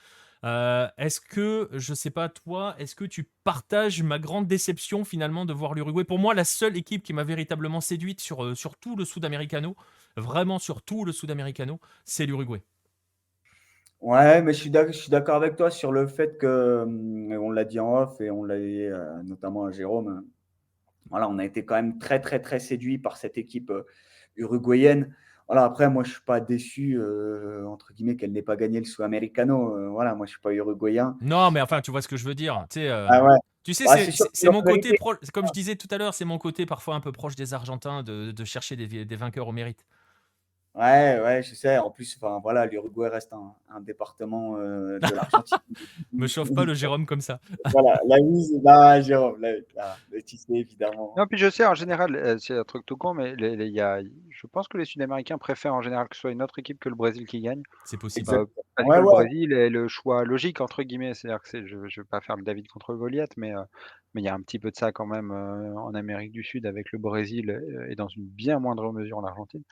A: Est-ce que, je sais pas toi, est-ce que tu partages ma grande déception finalement de voir l'Uruguay? Pour moi, la seule équipe qui m'a véritablement séduite sur tout le Sudamericano, vraiment sur tout le Sudamericano, c'est l'Uruguay.
C: Ouais, mais je suis d'accord avec toi sur le fait que, on l'a dit en off et on l'a dit notamment à Jérôme, voilà, on a été quand même très, très, très séduit par cette équipe uruguayenne. Voilà, après, moi, je ne suis pas déçu, entre guillemets, qu'elle n'ait pas gagné le Sudamericano. Voilà, moi, je ne suis pas uruguayen.
A: Non, mais enfin, tu vois ce que je veux dire.
C: Ah ouais.
A: Tu sais,
C: Bah, c'est sûr que
A: c'est mon
C: leur
A: côté,
C: vérité.
A: comme je disais tout à l'heure, c'est mon côté parfois un peu proche des Argentins de chercher des vainqueurs au mérite.
C: Ouais, ouais, je sais. En plus, enfin, voilà, l'Uruguay reste un département de l'Argentine.
A: Me chauffe pas le Jérôme comme ça.
C: Voilà, la mise, là, Jérôme, là, tu sais, évidemment.
B: Non, puis je sais, en général, c'est un truc tout con, mais je pense que les Sud-Américains préfèrent en général que ce soit une autre équipe que le Brésil qui gagne.
A: C'est possible.
C: Exactement.
B: Parce
C: Ouais,
B: que le
C: ouais.
B: Brésil est le choix logique, entre guillemets. C'est-à-dire que je ne vais pas faire le David contre le Goliath, mais il y a un petit peu de ça quand même en Amérique du Sud avec le Brésil et dans une bien moindre mesure en Argentine.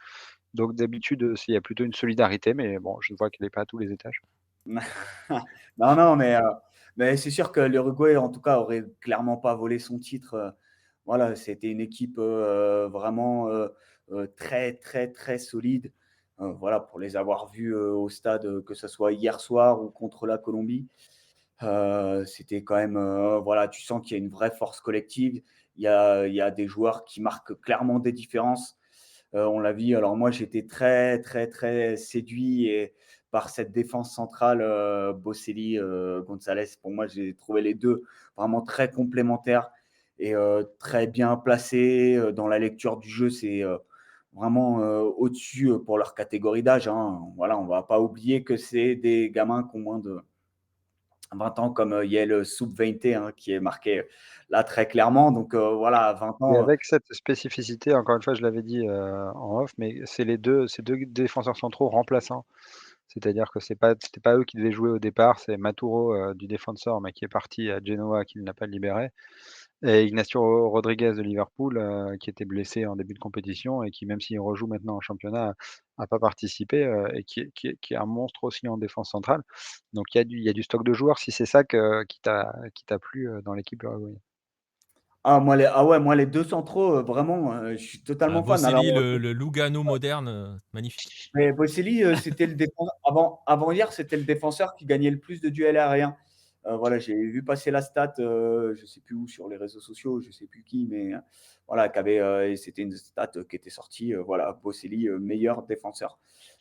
B: Donc d'habitude, il y a plutôt une solidarité, mais bon, je vois qu'elle n'est pas à tous les étages.
C: Non, non, mais c'est sûr que l'Uruguay, en tout cas, aurait clairement pas volé son titre. Voilà, c'était une équipe vraiment très, très, très solides. Voilà, pour les avoir vus au stade, que ce soit hier soir ou contre la Colombie. C'était quand même, voilà, tu sens qu'il y a une vraie force collective. Il y a des joueurs qui marquent clairement des différences. On l'a vu. Alors moi, j'étais très, très, très séduit par cette défense centrale, Boselli, Gonzalez. Pour moi, j'ai trouvé les deux vraiment très complémentaires et très bien placés dans la lecture du jeu. C'est vraiment au-dessus pour leur catégorie d'âge, hein. Voilà, on ne va pas oublier que c'est des gamins qui ont moins de 20 ans, comme il y a le Sub-20, hein, qui est marqué là très clairement. Donc voilà, à 20
B: Et
C: ans,
B: avec cette spécificité, encore une fois, je l'avais dit, en off, mais c'est ces 2 défenseurs centraux remplaçants. C'est-à-dire que c'était pas eux qui devaient jouer au départ, c'est Maturo, du défenseur, mais qui est parti à Genoa, qui ne l'a pas libéré, et Ignacio Rodriguez de Liverpool, qui était blessé en début de compétition et qui, même s'il rejoue maintenant en championnat, a pas participé, et qui est un monstre aussi en défense centrale. Donc il y a du stock de joueurs, si c'est ça qui t'a plu, dans l'équipe uruguayenne.
C: moi les deux centraux, vraiment, je suis totalement fan. Alors,
A: Boselli, le Lugano moderne, magnifique.
C: mais Boselli, c'était le défenseur avant hier, c'était le défenseur qui gagnait le plus de duels aériens. Voilà, j'ai vu passer la stat, je sais plus où, sur les réseaux sociaux, je sais plus qui, mais voilà, c'était une stat qui était sortie, voilà, Boselli, meilleur défenseur.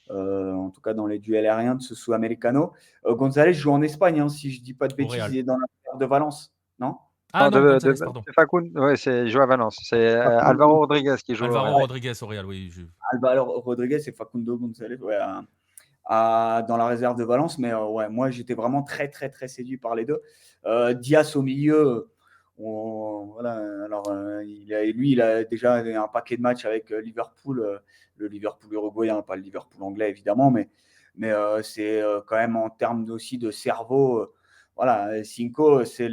C: En tout cas dans les duels aériens de ce Sudamericano. Gonzalez joue en Espagne, hein, si je dis pas de
A: Au
C: bêtises,
A: Real.
C: il est dans la paire de Valence, non?
A: Ah
B: Non,
A: non, Gonzalez, pardon.
B: de Facundo, ouais, il joue à Valence. C'est,
C: Facundo,
B: Alvaro Rodriguez qui joue au
A: Alvaro
B: Real.
A: Rodriguez au Real, oui.
C: Alvaro Rodriguez et Facundo Gonzalez, ouais, dans la réserve de Valence. Mais ouais, moi, j'étais vraiment très, très, très séduit par les deux. Diaz au milieu, voilà, alors lui, il a déjà un paquet de matchs avec Liverpool, le Liverpool uruguayen, pas le Liverpool anglais évidemment, mais c'est quand même en termes aussi de cerveau. Voilà, Cinco, c'est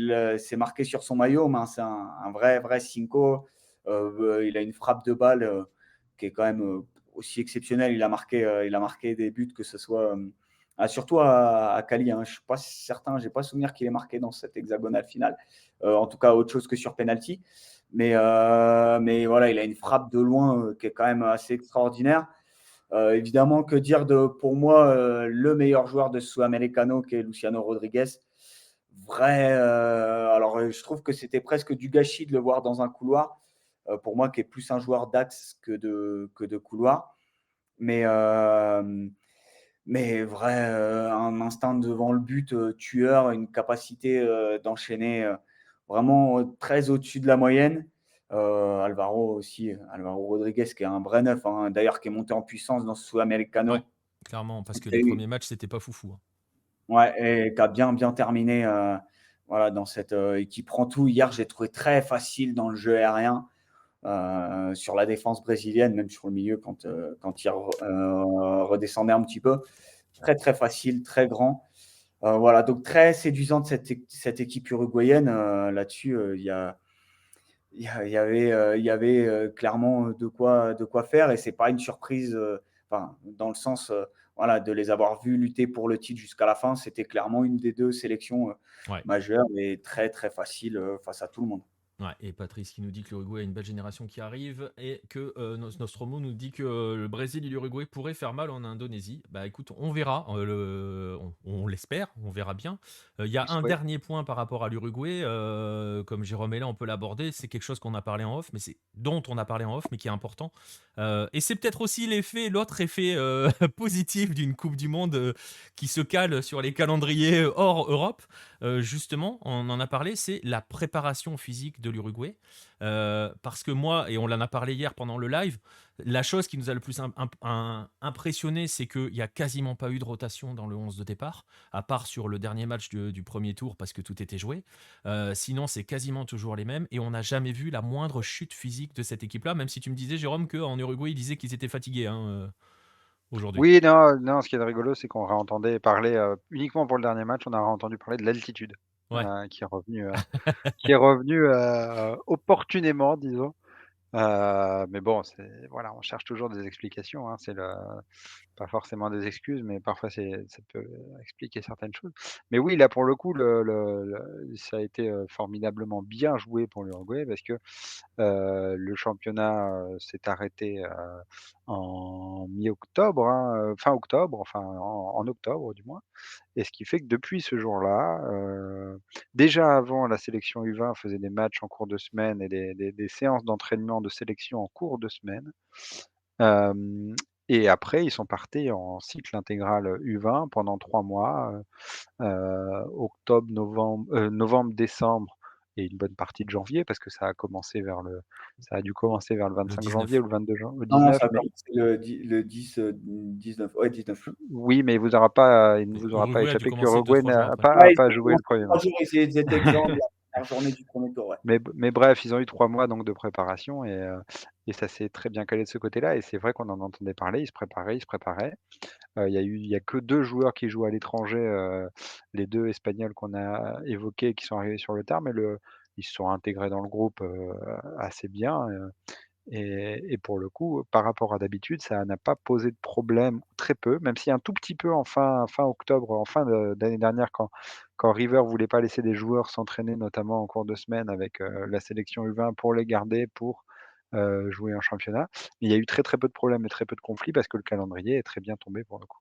C: marqué sur son maillot, mais c'est un vrai, vrai Cinco. Il a une frappe de balle qui est quand même aussi exceptionnelle. Il a marqué des buts, que ce soit surtout à Cali. Hein. Je ne suis pas certain, je n'ai pas souvenir qu'il ait marqué dans cette hexagonale finale. En tout cas, autre chose que sur penalty. Mais voilà, il a une frappe de loin qui est quand même assez extraordinaire. Évidemment, que dire pour moi, le meilleur joueur de Sudamericano, qui est Luciano Rodriguez. Alors je trouve que c'était presque du gâchis de le voir dans un couloir. Pour moi, qui est plus un joueur d'axe que de couloir. Mais un instinct devant le but, tueur, une capacité d'enchaîner vraiment très au-dessus de la moyenne. Alvaro aussi, Alvaro Rodriguez, qui est un vrai neuf, hein, d'ailleurs, qui est monté en puissance dans ce Sudamericano.
A: Ouais, clairement, parce que les premiers matchs, c'était pas foufou. Hein.
C: Ouais, et qui a bien, bien terminé voilà, dans cette. Qui prend tout. Hier, j'ai trouvé très facile dans le jeu aérien. Sur la défense brésilienne, même sur le milieu, quand il redescendait un petit peu. Très, très facile, très grand. Voilà, donc très séduisante cette équipe uruguayenne. Là-dessus, il y avait clairement de quoi faire, et c'est pas une surprise, dans le sens voilà, de les avoir vus lutter pour le titre jusqu'à la fin. C'était clairement une des deux sélections
A: Ouais.
C: majeures et très, très facile face à tout le monde.
A: Ouais, et Patrice qui nous dit que l'Uruguay a une belle génération qui arrive et que Nostromo nous dit que le Brésil et l'Uruguay pourraient faire mal en Indonésie. Bah écoute, on verra, on l'espère, on verra bien. Il y a un
B: Ouais.
A: dernier point par rapport à l'Uruguay, comme Jérôme est là, on peut l'aborder. C'est quelque chose qu'on a parlé en off, mais dont on a parlé en off, mais qui est important. Et c'est peut-être aussi l'autre effet positif d'une Coupe du Monde qui se cale sur les calendriers hors Europe. Justement, on en a parlé, c'est la préparation physique de l'Uruguay. Parce que moi, et on en a parlé hier pendant le live, la chose qui nous a le plus impressionné, c'est qu'il n'y a quasiment pas eu de rotation dans le 11 de départ, à part sur le dernier match du premier tour, parce que tout était joué. Sinon, c'est quasiment toujours les mêmes, et on n'a jamais vu la moindre chute physique de cette équipe-là, même si tu me disais, Jérôme, qu'en Uruguay, ils disaient qu'ils étaient fatigués aujourd'hui.
B: Oui, non, ce qui est rigolo, c'est qu'on réentendait parler, uniquement pour le dernier match, on a réentendu parler de l'altitude,
A: Ouais.
B: qui est revenu, opportunément, disons. Mais bon, voilà, on cherche toujours des explications, hein. pas forcément des excuses, mais parfois ça peut expliquer certaines choses. Mais oui, là, pour le coup, ça a été, formidablement bien joué pour l'Uruguay parce que, le championnat, s'est arrêté, en mi-octobre, hein, fin octobre, enfin en octobre du moins. Et ce qui fait que depuis ce jour-là, déjà avant la sélection U20 faisait des matchs en cours de semaine et des séances d'entraînement de sélection en cours de semaine. Hem et après ils sont partis en cycle intégral, U20 pendant 3 mois, octobre, novembre, décembre et une bonne partie de janvier parce que ça a dû commencer vers le
A: Le
B: 25 janvier
A: 19.
B: ou le 22 jan le
C: Non,
B: 19,
C: ça a
B: mais
C: commencé le 10, 19, ouais, 19.
B: oui, mais il ne
A: Et
B: vous aura pas
A: Uruguay a dû
B: échappé que
A: commencer
B: l'Uruguay
A: 2-3 jours
B: n'a
A: après.
B: pas a
C: Ouais, ils
B: pas
C: ont
B: joué le
C: commencé
B: premier
C: 3
B: match.
C: jours, ils étaient exemples la première journée du premier tour, ouais.
B: Mais bref, ils ont eu 3 mois donc de préparation et ça s'est très bien calé de ce côté-là et c'est vrai qu'on en entendait parler, ils se préparaient. Il y a que 2 joueurs qui jouent à l'étranger, les 2 Espagnols qu'on a évoqués qui sont arrivés sur le tard, mais ils se sont intégrés dans le groupe, assez bien, et pour le coup, par rapport à d'habitude, ça n'a pas posé de problème, ou très peu, même si un tout petit peu en fin octobre, en fin de d'année dernière quand River voulait pas laisser des joueurs s'entraîner, notamment en cours de semaine avec, la sélection U20 pour les garder pour, jouer un championnat. Il y a eu très, très peu de problèmes et très peu de conflits parce que le calendrier est très bien tombé pour le coup.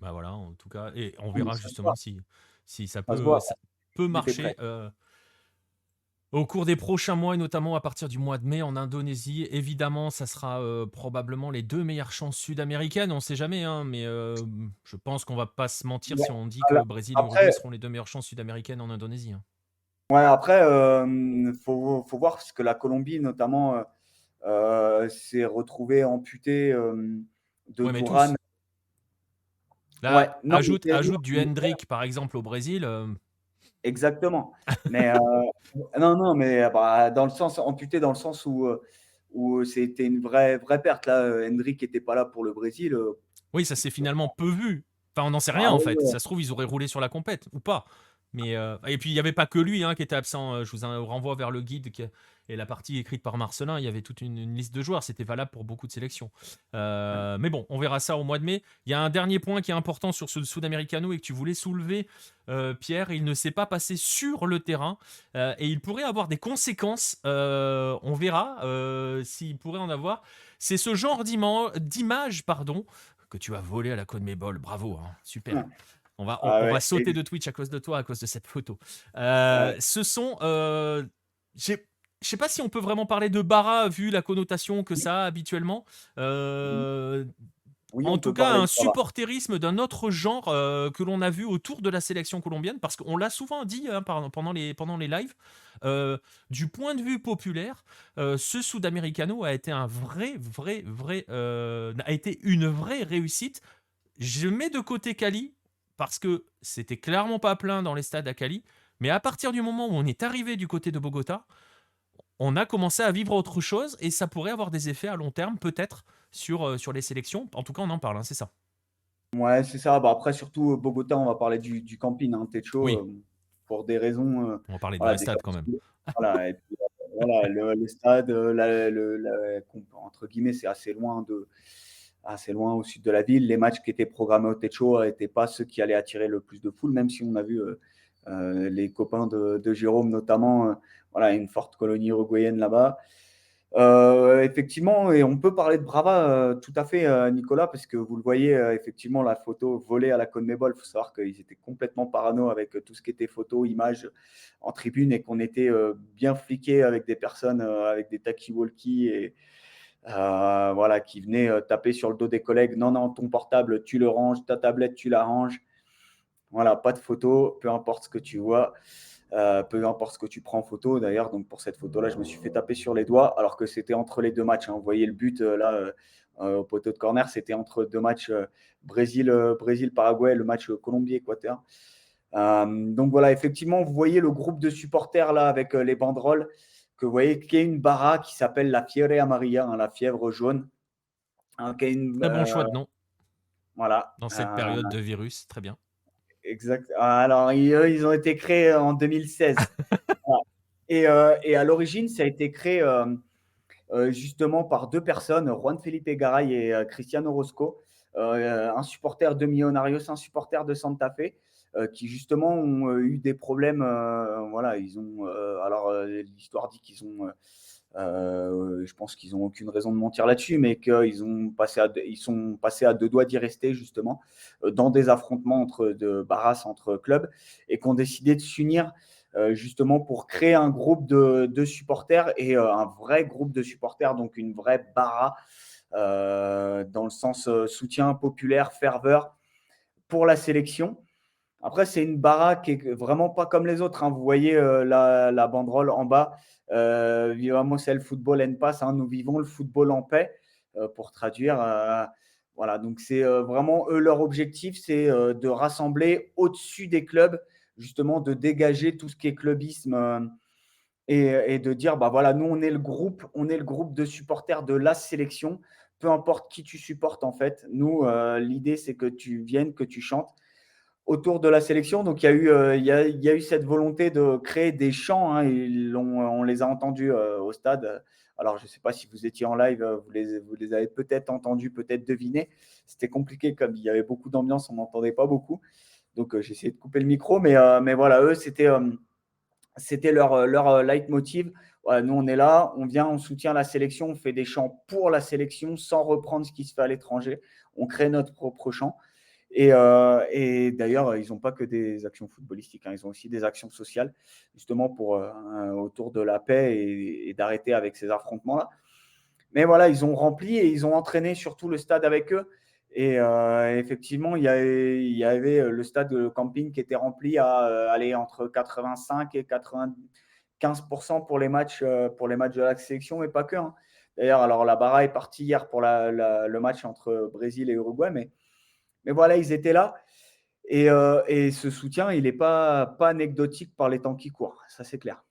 A: Bah voilà, en tout cas, et on
C: Ah, mais
A: verra
C: ça se voit,
A: justement si
C: ça se voit.
A: ça peut
C: Il était
A: marcher.
C: prêt.
A: Au cours des prochains mois, et notamment à partir du mois de mai en Indonésie, évidemment, ça sera probablement les 2 meilleures chances sud-américaines. On ne sait jamais, hein, mais je pense qu'on va pas se mentir
C: Ouais,
A: si on dit
C: voilà.
A: que Brésil et Uruguay
C: Après,
A: seront les 2 meilleures chances sud-américaines en Indonésie, hein.
C: ouais, après, faut voir parce que la Colombie, notamment, s'est retrouvée amputée de
A: Ouais, mais
C: Duran.
A: tous.
C: Ouais,
A: Là,
C: non,
A: ajoute du Hendrick, par exemple, au Brésil.
C: exactement. Mais non, non, mais bah, dans le sens amputé, dans le sens où c'était une vraie perte. Là, Hendrick n'était pas là pour le Brésil.
A: Oui, ça s'est finalement peu vu. Enfin, on n'en sait rien
C: Ah
A: en
C: ouais,
A: fait.
C: ouais.
A: Ça se trouve, ils auraient roulé sur la compète ou pas. Mais et puis il n'y avait pas que lui qui était absent. Je vous renvoie vers le guide et la partie écrite par Marcelin. Il y avait toute une liste de joueurs. C'était valable pour beaucoup de sélections. Mais bon, on verra ça au mois de mai. Il y a un dernier point qui est important sur ce Sudamericano et que tu voulais soulever, Pierre. Il ne s'est pas passé sur le terrain et il pourrait avoir des conséquences. On verra s'il pourrait en avoir. C'est ce genre d'image, pardon, que tu as volé à la CONMEBOL. Bravo, hein, super.
C: Ah
A: On va
C: ouais.
A: sauter de Twitch à cause de toi, à cause de cette photo.
C: Ouais.
A: Ce sont. Je sais pas si on peut vraiment parler de Bara vu la connotation que ça a habituellement. Euh,
C: Oui,
A: En
C: on
A: tout
C: peut
A: cas,
C: parler
A: un
C: de ça.
A: supporterisme d'un autre genre que l'on a vu autour de la sélection colombienne, parce qu'on l'a souvent dit pendant les lives. Du point de vue populaire, ce Sudamericano a été a été une vraie réussite. Je mets de côté Cali parce que c'était clairement pas plein dans les stades à Cali, mais à partir du moment où on est arrivé du côté de Bogota, on a commencé à vivre autre chose et ça pourrait avoir des effets à long terme peut-être sur les sélections. En tout cas, on en parle, hein, c'est ça.
C: Ouais, c'est ça. Bah, après, surtout Bogota, on va parler du camping, hein, Techo,
A: Oui,
C: pour des raisons,
A: on va parler de
C: voilà,
A: vrai
C: déjà
A: stade quand
C: parce
A: même.
C: que voilà et puis, voilà, le stade, la entre guillemets, c'est assez loin au sud de la ville. Les matchs qui étaient programmés au Techo n'étaient pas ceux qui allaient attirer le plus de foule, même si on a vu, les copains de Jérôme notamment, voilà, une forte colonie uruguayenne là-bas. Effectivement, et on peut parler de Brava tout à fait, Nicolas, parce que vous le voyez, effectivement, la photo volée à la CONMEBOL. Il faut savoir qu'ils étaient complètement parano avec tout ce qui était photo, images en tribune et qu'on était bien fliqués avec des personnes avec des talkie-walkie et voilà, qui venaient taper sur le dos des collègues. Non, non, ton portable, tu le ranges, ta tablette, tu la ranges. Voilà, pas de photo, peu importe ce que tu vois. Peu importe ce que tu prends en photo d'ailleurs. Donc pour cette photo-là, je me suis fait taper sur les doigts alors que c'était entre les deux matchs, hein. Vous voyez le but là au poteau de corner, c'était entre deux matchs Brésil-Paraguay, le match Colombie-Équateur. Donc voilà, effectivement, vous voyez le groupe de supporters là avec les banderoles que vous voyez, qui est une barra qui s'appelle la Fiebre Amarilla, hein, la fièvre jaune. Hein, qui est
A: Très bon choix de nom
C: voilà.
A: dans cette période de virus, très bien.
C: Exact. Alors, ils ont été créés en 2016. Voilà. Et à l'origine, ça a été créé justement par deux personnes, Juan Felipe Garay et Cristiano Rosco, un supporter de Millonarios, un supporter de Santa Fe, qui justement ont eu des problèmes. Voilà, ils ont. Alors, l'histoire dit qu'ils ont. Je pense qu'ils n'ont aucune raison de mentir là-dessus, mais qu'ils ils sont passés à 2 doigts d'y rester justement dans des affrontements de barras entre clubs, et qui ont décidé de s'unir justement pour créer un groupe de supporters, et un vrai groupe de supporters, donc une vraie bara, dans le sens soutien populaire, ferveur pour la sélection. Après, c'est une bara qui est vraiment pas comme les autres, hein. Vous voyez la banderole en bas, Vivamos el fútbol en paz, hein, nous vivons le football en paix, pour traduire. Voilà, donc c'est vraiment eux, leur objectif, c'est de rassembler au-dessus des clubs, justement de dégager tout ce qui est clubisme, et de dire, bah voilà, nous on est le groupe de supporters de la sélection, peu importe qui tu supportes en fait. Nous, l'idée c'est que tu viennes, que tu chantes autour de la sélection. Donc, il y a eu cette volonté de créer des chants, hein. On les a entendus au stade. Alors, je ne sais pas si vous étiez en live, vous les avez peut-être entendus, peut-être devinés. C'était compliqué, comme il y avait beaucoup d'ambiance, on n'entendait pas beaucoup. Donc, j'ai essayé de couper le micro. Mais voilà, eux, c'était leur leitmotiv. Ouais, nous, on est là, on vient, on soutient la sélection, on fait des chants pour la sélection sans reprendre ce qui se fait à l'étranger. On crée notre propre chant. Et d'ailleurs, ils n'ont pas que des actions footballistiques, hein. Ils ont aussi des actions sociales, justement autour de la paix, et d'arrêter avec ces affrontements-là. Mais voilà, ils ont rempli et ils ont entraîné surtout le stade avec eux. Et effectivement, il y avait le stade de camping qui était rempli à aller entre 85 et 95% pour les matchs de la sélection, mais pas que, hein. D'ailleurs, alors la Barra est partie hier pour le match entre Brésil et Uruguay, mais voilà, ils étaient là. Et ce soutien, il n'est pas anecdotique par les temps qui courent, ça c'est clair.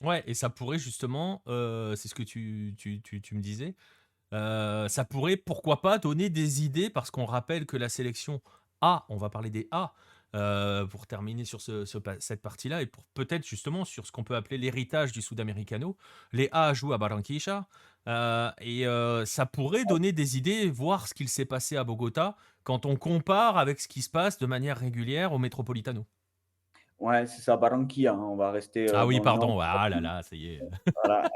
A: Ouais, et ça pourrait justement, c'est ce que tu me disais, ça pourrait, pourquoi pas, donner des idées, parce qu'on rappelle que la sélection A, on va parler des A, pour terminer sur cette partie-là, et pour peut-être justement sur ce qu'on peut appeler l'héritage du Sudamericano. Les A jouent à Barranquilla, et ça pourrait donner des idées, voir ce qu'il s'est passé à Bogota, quand on compare avec ce qui se passe de manière régulière au Metropolitano.
C: Ouais, c'est ça, Barranquilla, hein, on va rester
A: Ah oui,
C: dans le nord.
A: pardon, ah là là, ça y est.
C: Voilà.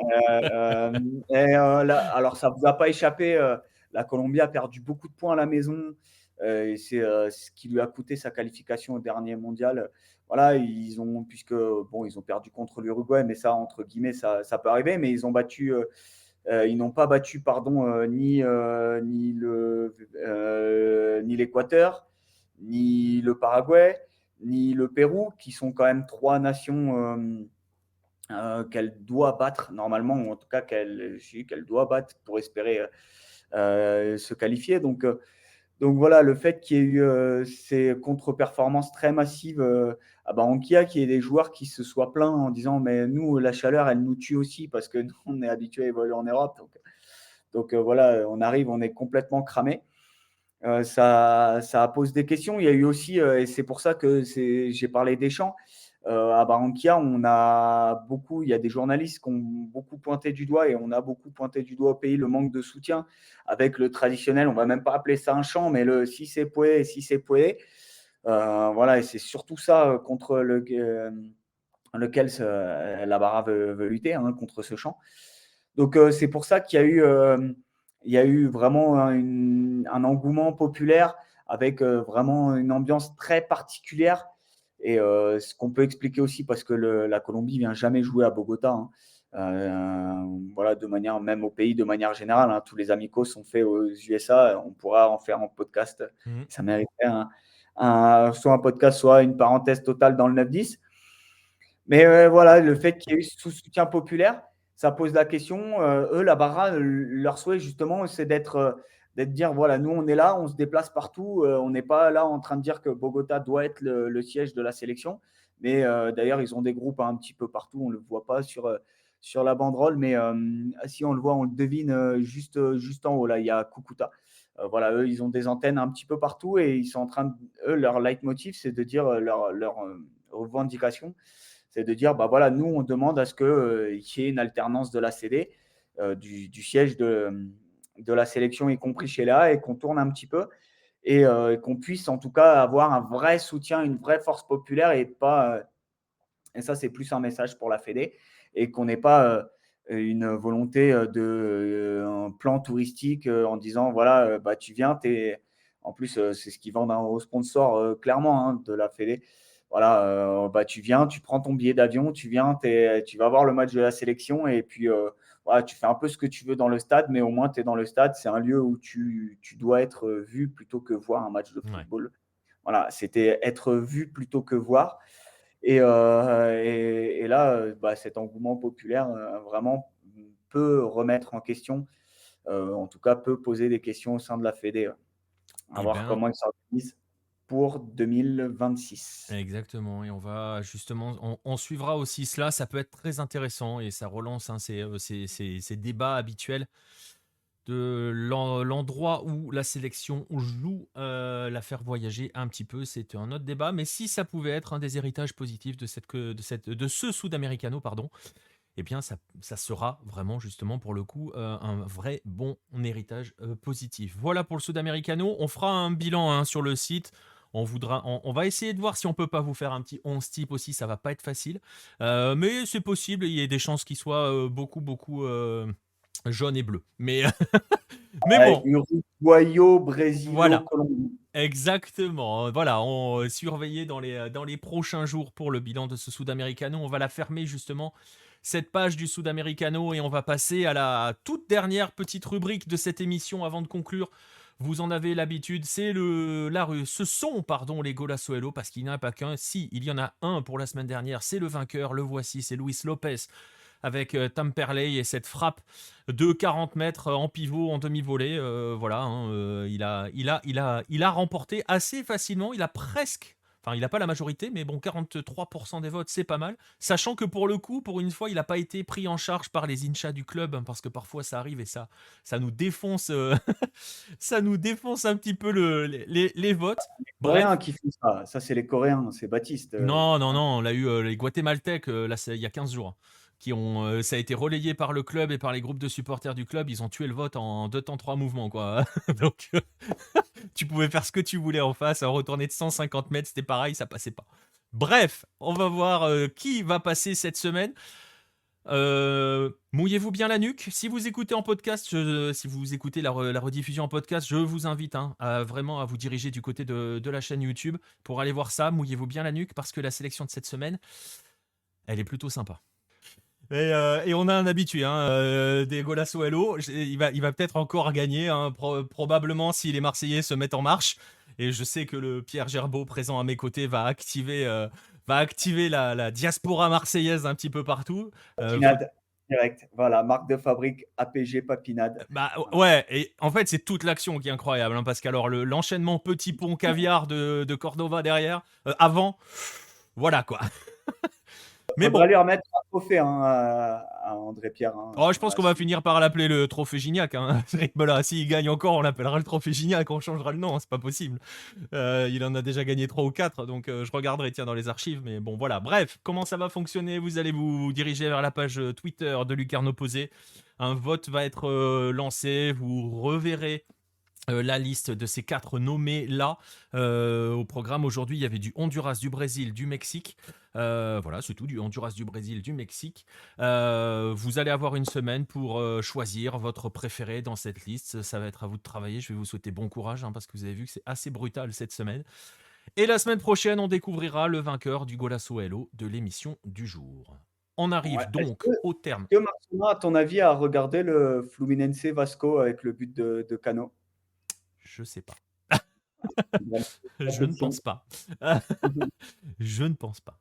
C: Alors, ça ne vous a pas échappé, la Colombie a perdu beaucoup de points à la maison, et c'est ce qui lui a coûté sa qualification au dernier mondial. Voilà, ils ont perdu contre l'Uruguay, mais ça, entre guillemets, ça peut arriver, mais ils n'ont pas battu, pardon, ni l'Équateur, ni le Paraguay, ni le Pérou, qui sont quand même 3 nations qu'elle doit battre normalement, ou en tout cas qu'elle doit battre pour espérer se qualifier. Donc voilà, le fait qu'il y ait eu ces contre-performances très massives à Barranquilla, qu'il y ait des joueurs qui se soient plaints en disant, mais nous, la chaleur, elle nous tue aussi, parce que nous, on est habitué à évoluer en Europe. Donc voilà, on arrive, on est complètement cramé. Ça pose des questions. Il y a eu aussi, et c'est pour ça que j'ai parlé des champs, à Barranquilla, il y a des journalistes qui ont beaucoup pointé du doigt, et on a beaucoup pointé du doigt au pays le manque de soutien, avec le traditionnel, on ne va même pas appeler ça un chant, mais le si c'est puede, si c'est puede. Voilà, et c'est surtout ça contre lequel la Barra veut lutter, hein, contre ce chant. Donc c'est pour ça qu'il y a eu vraiment un engouement populaire, avec vraiment une ambiance très particulière. Et ce qu'on peut expliquer aussi, parce que la Colombie vient jamais jouer à Bogota, hein. Voilà, de manière, même au pays de manière générale, hein, tous les amicaux sont faits aux USA. On pourra en faire un podcast.
A: Mhm.
C: Ça mériterait soit un podcast, soit une parenthèse totale dans le 9-10. Mais voilà, le fait qu'il y ait eu ce soutien populaire, ça pose la question. Eux, la Barra, leur souhait justement, c'est d'être dire, voilà, nous on est là, on se déplace partout. On n'est pas là en train de dire que Bogota doit être le siège de la sélection. Mais d'ailleurs, ils ont des groupes un petit peu partout. On ne le voit pas sur la banderole, mais si on le voit, on le devine juste en haut. Là, il y a Cucuta. Voilà, eux, ils ont des antennes un petit peu partout, et ils sont en train eux, leur leitmotiv, c'est de dire leur revendication, c'est de dire, bah voilà, nous, on demande à ce qu'il y ait une alternance de la CD, du siège de la sélection, y compris chez là, et qu'on tourne un petit peu. et qu'on puisse en tout cas avoir un vrai soutien, une vraie force populaire et pas. Et ça, c'est plus un message pour la Fédé et qu'on n'ait pas une volonté un plan touristique en disant voilà, bah, tu viens, en plus, c'est ce qu'ils vendent aux sponsors clairement de la Fédé. Voilà, bah, tu viens, tu prends ton billet d'avion, tu viens, tu vas voir le match de la sélection et puis voilà, tu fais un peu ce que tu veux dans le stade, mais au moins tu es dans le stade. C'est un lieu où tu dois être vu plutôt que voir un match de
A: Ouais.
C: football. Voilà, c'était être vu plutôt que voir. Et là, bah, cet engouement populaire vraiment peut remettre en question, en tout cas peut poser des questions au sein de la Fédé. À
A: Eh
C: voir
A: ben,
C: comment ils s'organisent pour 2026.
A: exactement. Et on va justement, on suivra aussi cela. Ça peut être très intéressant et ça relance ces débats habituels de l'endroit où la sélection joue, la faire voyager un petit peu. C'est un autre débat. Mais si ça pouvait être un des héritages positifs de ce Sudamericano, pardon, eh bien, ça sera vraiment, justement, pour le coup, un vrai bon héritage positif. Voilà pour le Sudamericano. On fera un bilan sur le site. On va essayer de voir si on peut pas vous faire un petit 11 type aussi. Ça va pas être facile. Mais c'est possible. Il y a des chances qu'il soit beaucoup jaune et bleu. Mais bon,
C: Uruguayo, Brésilo,
A: voilà.
C: Colombie.
A: Exactement. Voilà, on surveiller dans les prochains jours pour le bilan de ce Sudamericano. On va la fermer justement, cette page du Sudamericano, et on va passer à la toute dernière petite rubrique de cette émission avant de conclure. Vous en avez l'habitude, c'est ce sont, pardon, les Golazo Hello, parce qu'il n'y en a pas qu'un. Si, il y en a un pour la semaine dernière, c'est le vainqueur, le voici, c'est Luis Lopez, avec Tamperley et cette frappe de 40 mètres en pivot, en demi-volée. Voilà, hein, il a remporté assez facilement. Il a presque... Enfin, il n'a pas la majorité, mais bon, 43% des votes, c'est pas mal. Sachant que pour le coup, pour une fois, il n'a pas été pris en charge par les inchas du club, hein, parce que parfois ça arrive et ça nous défonce, ça nous défonce un petit peu les votes. Bref.
C: Coréens qui font ça. Ça, c'est les Coréens. C'est Baptiste.
A: Non, on l'a eu les Guatémaltèques, là, il y a 15 jours, ça a été relayé par le club et par les groupes de supporters du club. Ils ont tué le vote en 2 temps 3 mouvements, quoi. Donc, tu pouvais faire ce que tu voulais en face, retourner de 150 mètres, c'était pareil, ça passait pas. Bref, on va voir qui va passer cette semaine. Mouillez-vous bien la nuque. Si vous écoutez en podcast, si vous écoutez la rediffusion en podcast, je vous invite vraiment à vous diriger du côté de la chaîne YouTube pour aller voir ça. Mouillez-vous bien la nuque, parce que la sélection de cette semaine, elle est plutôt sympa. Et on a un habitué, des Golazo Hello. Il va peut-être encore gagner, probablement, si les Marseillais se mettent en marche. Et je sais que le Pierre Gerbeau, présent à mes côtés, va activer la diaspora marseillaise un petit peu partout.
C: Papinade direct. Voilà, marque de fabrique APG Papinade.
A: Bah ouais, et en fait c'est toute l'action qui est incroyable, parce qu'alors l'enchaînement petit pont caviar de Cordova derrière, avant, voilà quoi. Mais
C: Faudrait
A: bon,
C: lui remettre un trophée à André Pierre.
A: je pense qu'on va finir par l'appeler le trophée Gignac. Voilà, s'il gagne encore, on l'appellera le trophée Gignac, on changera le nom, c'est pas possible. Il en a déjà gagné 3 ou 4, donc je regarderai dans les archives, mais bon voilà. Bref, comment ça va fonctionner? Vous allez vous diriger vers la page Twitter de Lucarno Posé. Un vote va être lancé, vous reverrez la liste de ces 4 nommés là au programme. Aujourd'hui, il y avait du Honduras, du Brésil, du Mexique. Voilà, c'est tout, du Honduras, du Brésil, du Mexique. Vous allez avoir une semaine pour choisir votre préféré dans cette liste. Ça va être à vous de travailler. Je vais vous souhaiter bon courage, parce que vous avez vu que c'est assez brutal cette semaine. Et la semaine prochaine, on découvrira le vainqueur du Golazo Hello de l'émission du jour. On arrive donc au terme.
C: Est-ce que Marcelin, à ton avis, a regardé le Fluminense Vasco avec le but de Cano?
A: Je sais pas. Je ne pense pas. Je ne pense pas.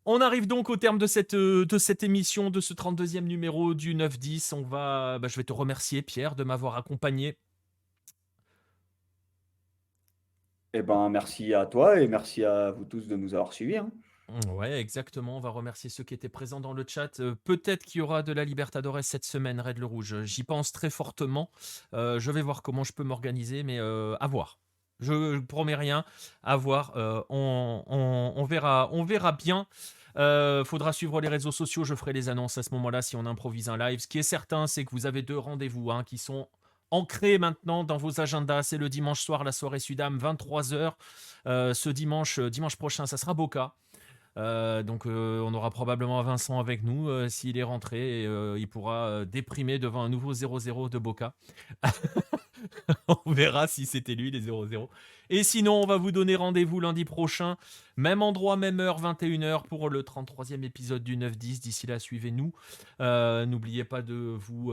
A: On arrive donc au terme de cette émission, de ce 32e numéro du 9-10. Je vais te remercier, Pierre, de m'avoir accompagné.
C: Eh ben, merci à toi et merci à vous tous de nous avoir suivis.
A: Ouais, exactement. On va remercier ceux qui étaient présents dans le chat. Peut-être qu'il y aura de la Libertadores cette semaine, Red le Rouge. J'y pense très fortement. Je vais voir comment je peux m'organiser, mais à voir. Je promets rien. À voir. On verra bien. Faudra suivre les réseaux sociaux. Je ferai les annonces à ce moment-là si on improvise un live. Ce qui est certain, c'est que vous avez 2 rendez-vous qui sont ancré maintenant dans vos agendas. C'est le dimanche soir, la soirée Sudam, 23h. Ce dimanche prochain, ça sera Boca. Donc on aura probablement Vincent avec nous s'il est rentré et il pourra déprimer devant un nouveau 0-0 de Boca. On verra si c'était lui les 0-0. Et sinon on va vous donner rendez-vous lundi prochain, même endroit, même heure, 21h pour le 33e épisode du 9-10. D'ici là, suivez-nous. N'oubliez pas de vous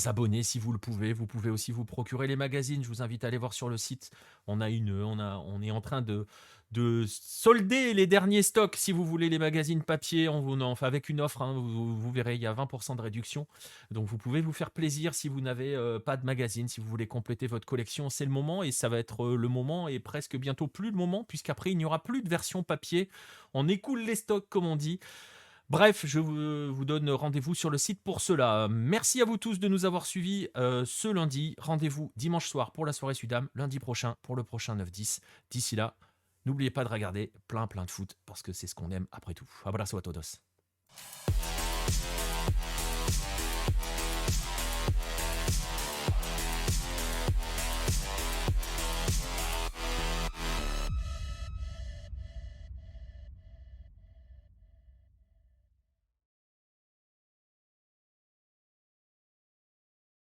A: abonner si vous le pouvez. Vous pouvez aussi vous procurer les magazines. Je vous invite à aller voir sur le site. On est en train de solder les derniers stocks. Si vous voulez les magazines papier, enfin avec une offre, hein, vous verrez, il y a 20% de réduction. Donc vous pouvez vous faire plaisir si vous n'avez pas de magazine, si vous voulez compléter votre collection, c'est le moment, et ça va être le moment, et presque bientôt plus le moment, puisqu'après il n'y aura plus de version papier. On écoule les stocks, comme on dit. Bref, je vous donne rendez-vous sur le site pour cela. Merci à vous tous de nous avoir suivis ce lundi. Rendez-vous dimanche soir pour la soirée Sudam, lundi prochain pour le prochain 9-10. D'ici là, n'oubliez pas de regarder plein de foot, parce que c'est ce qu'on aime après tout. Abraço a todos.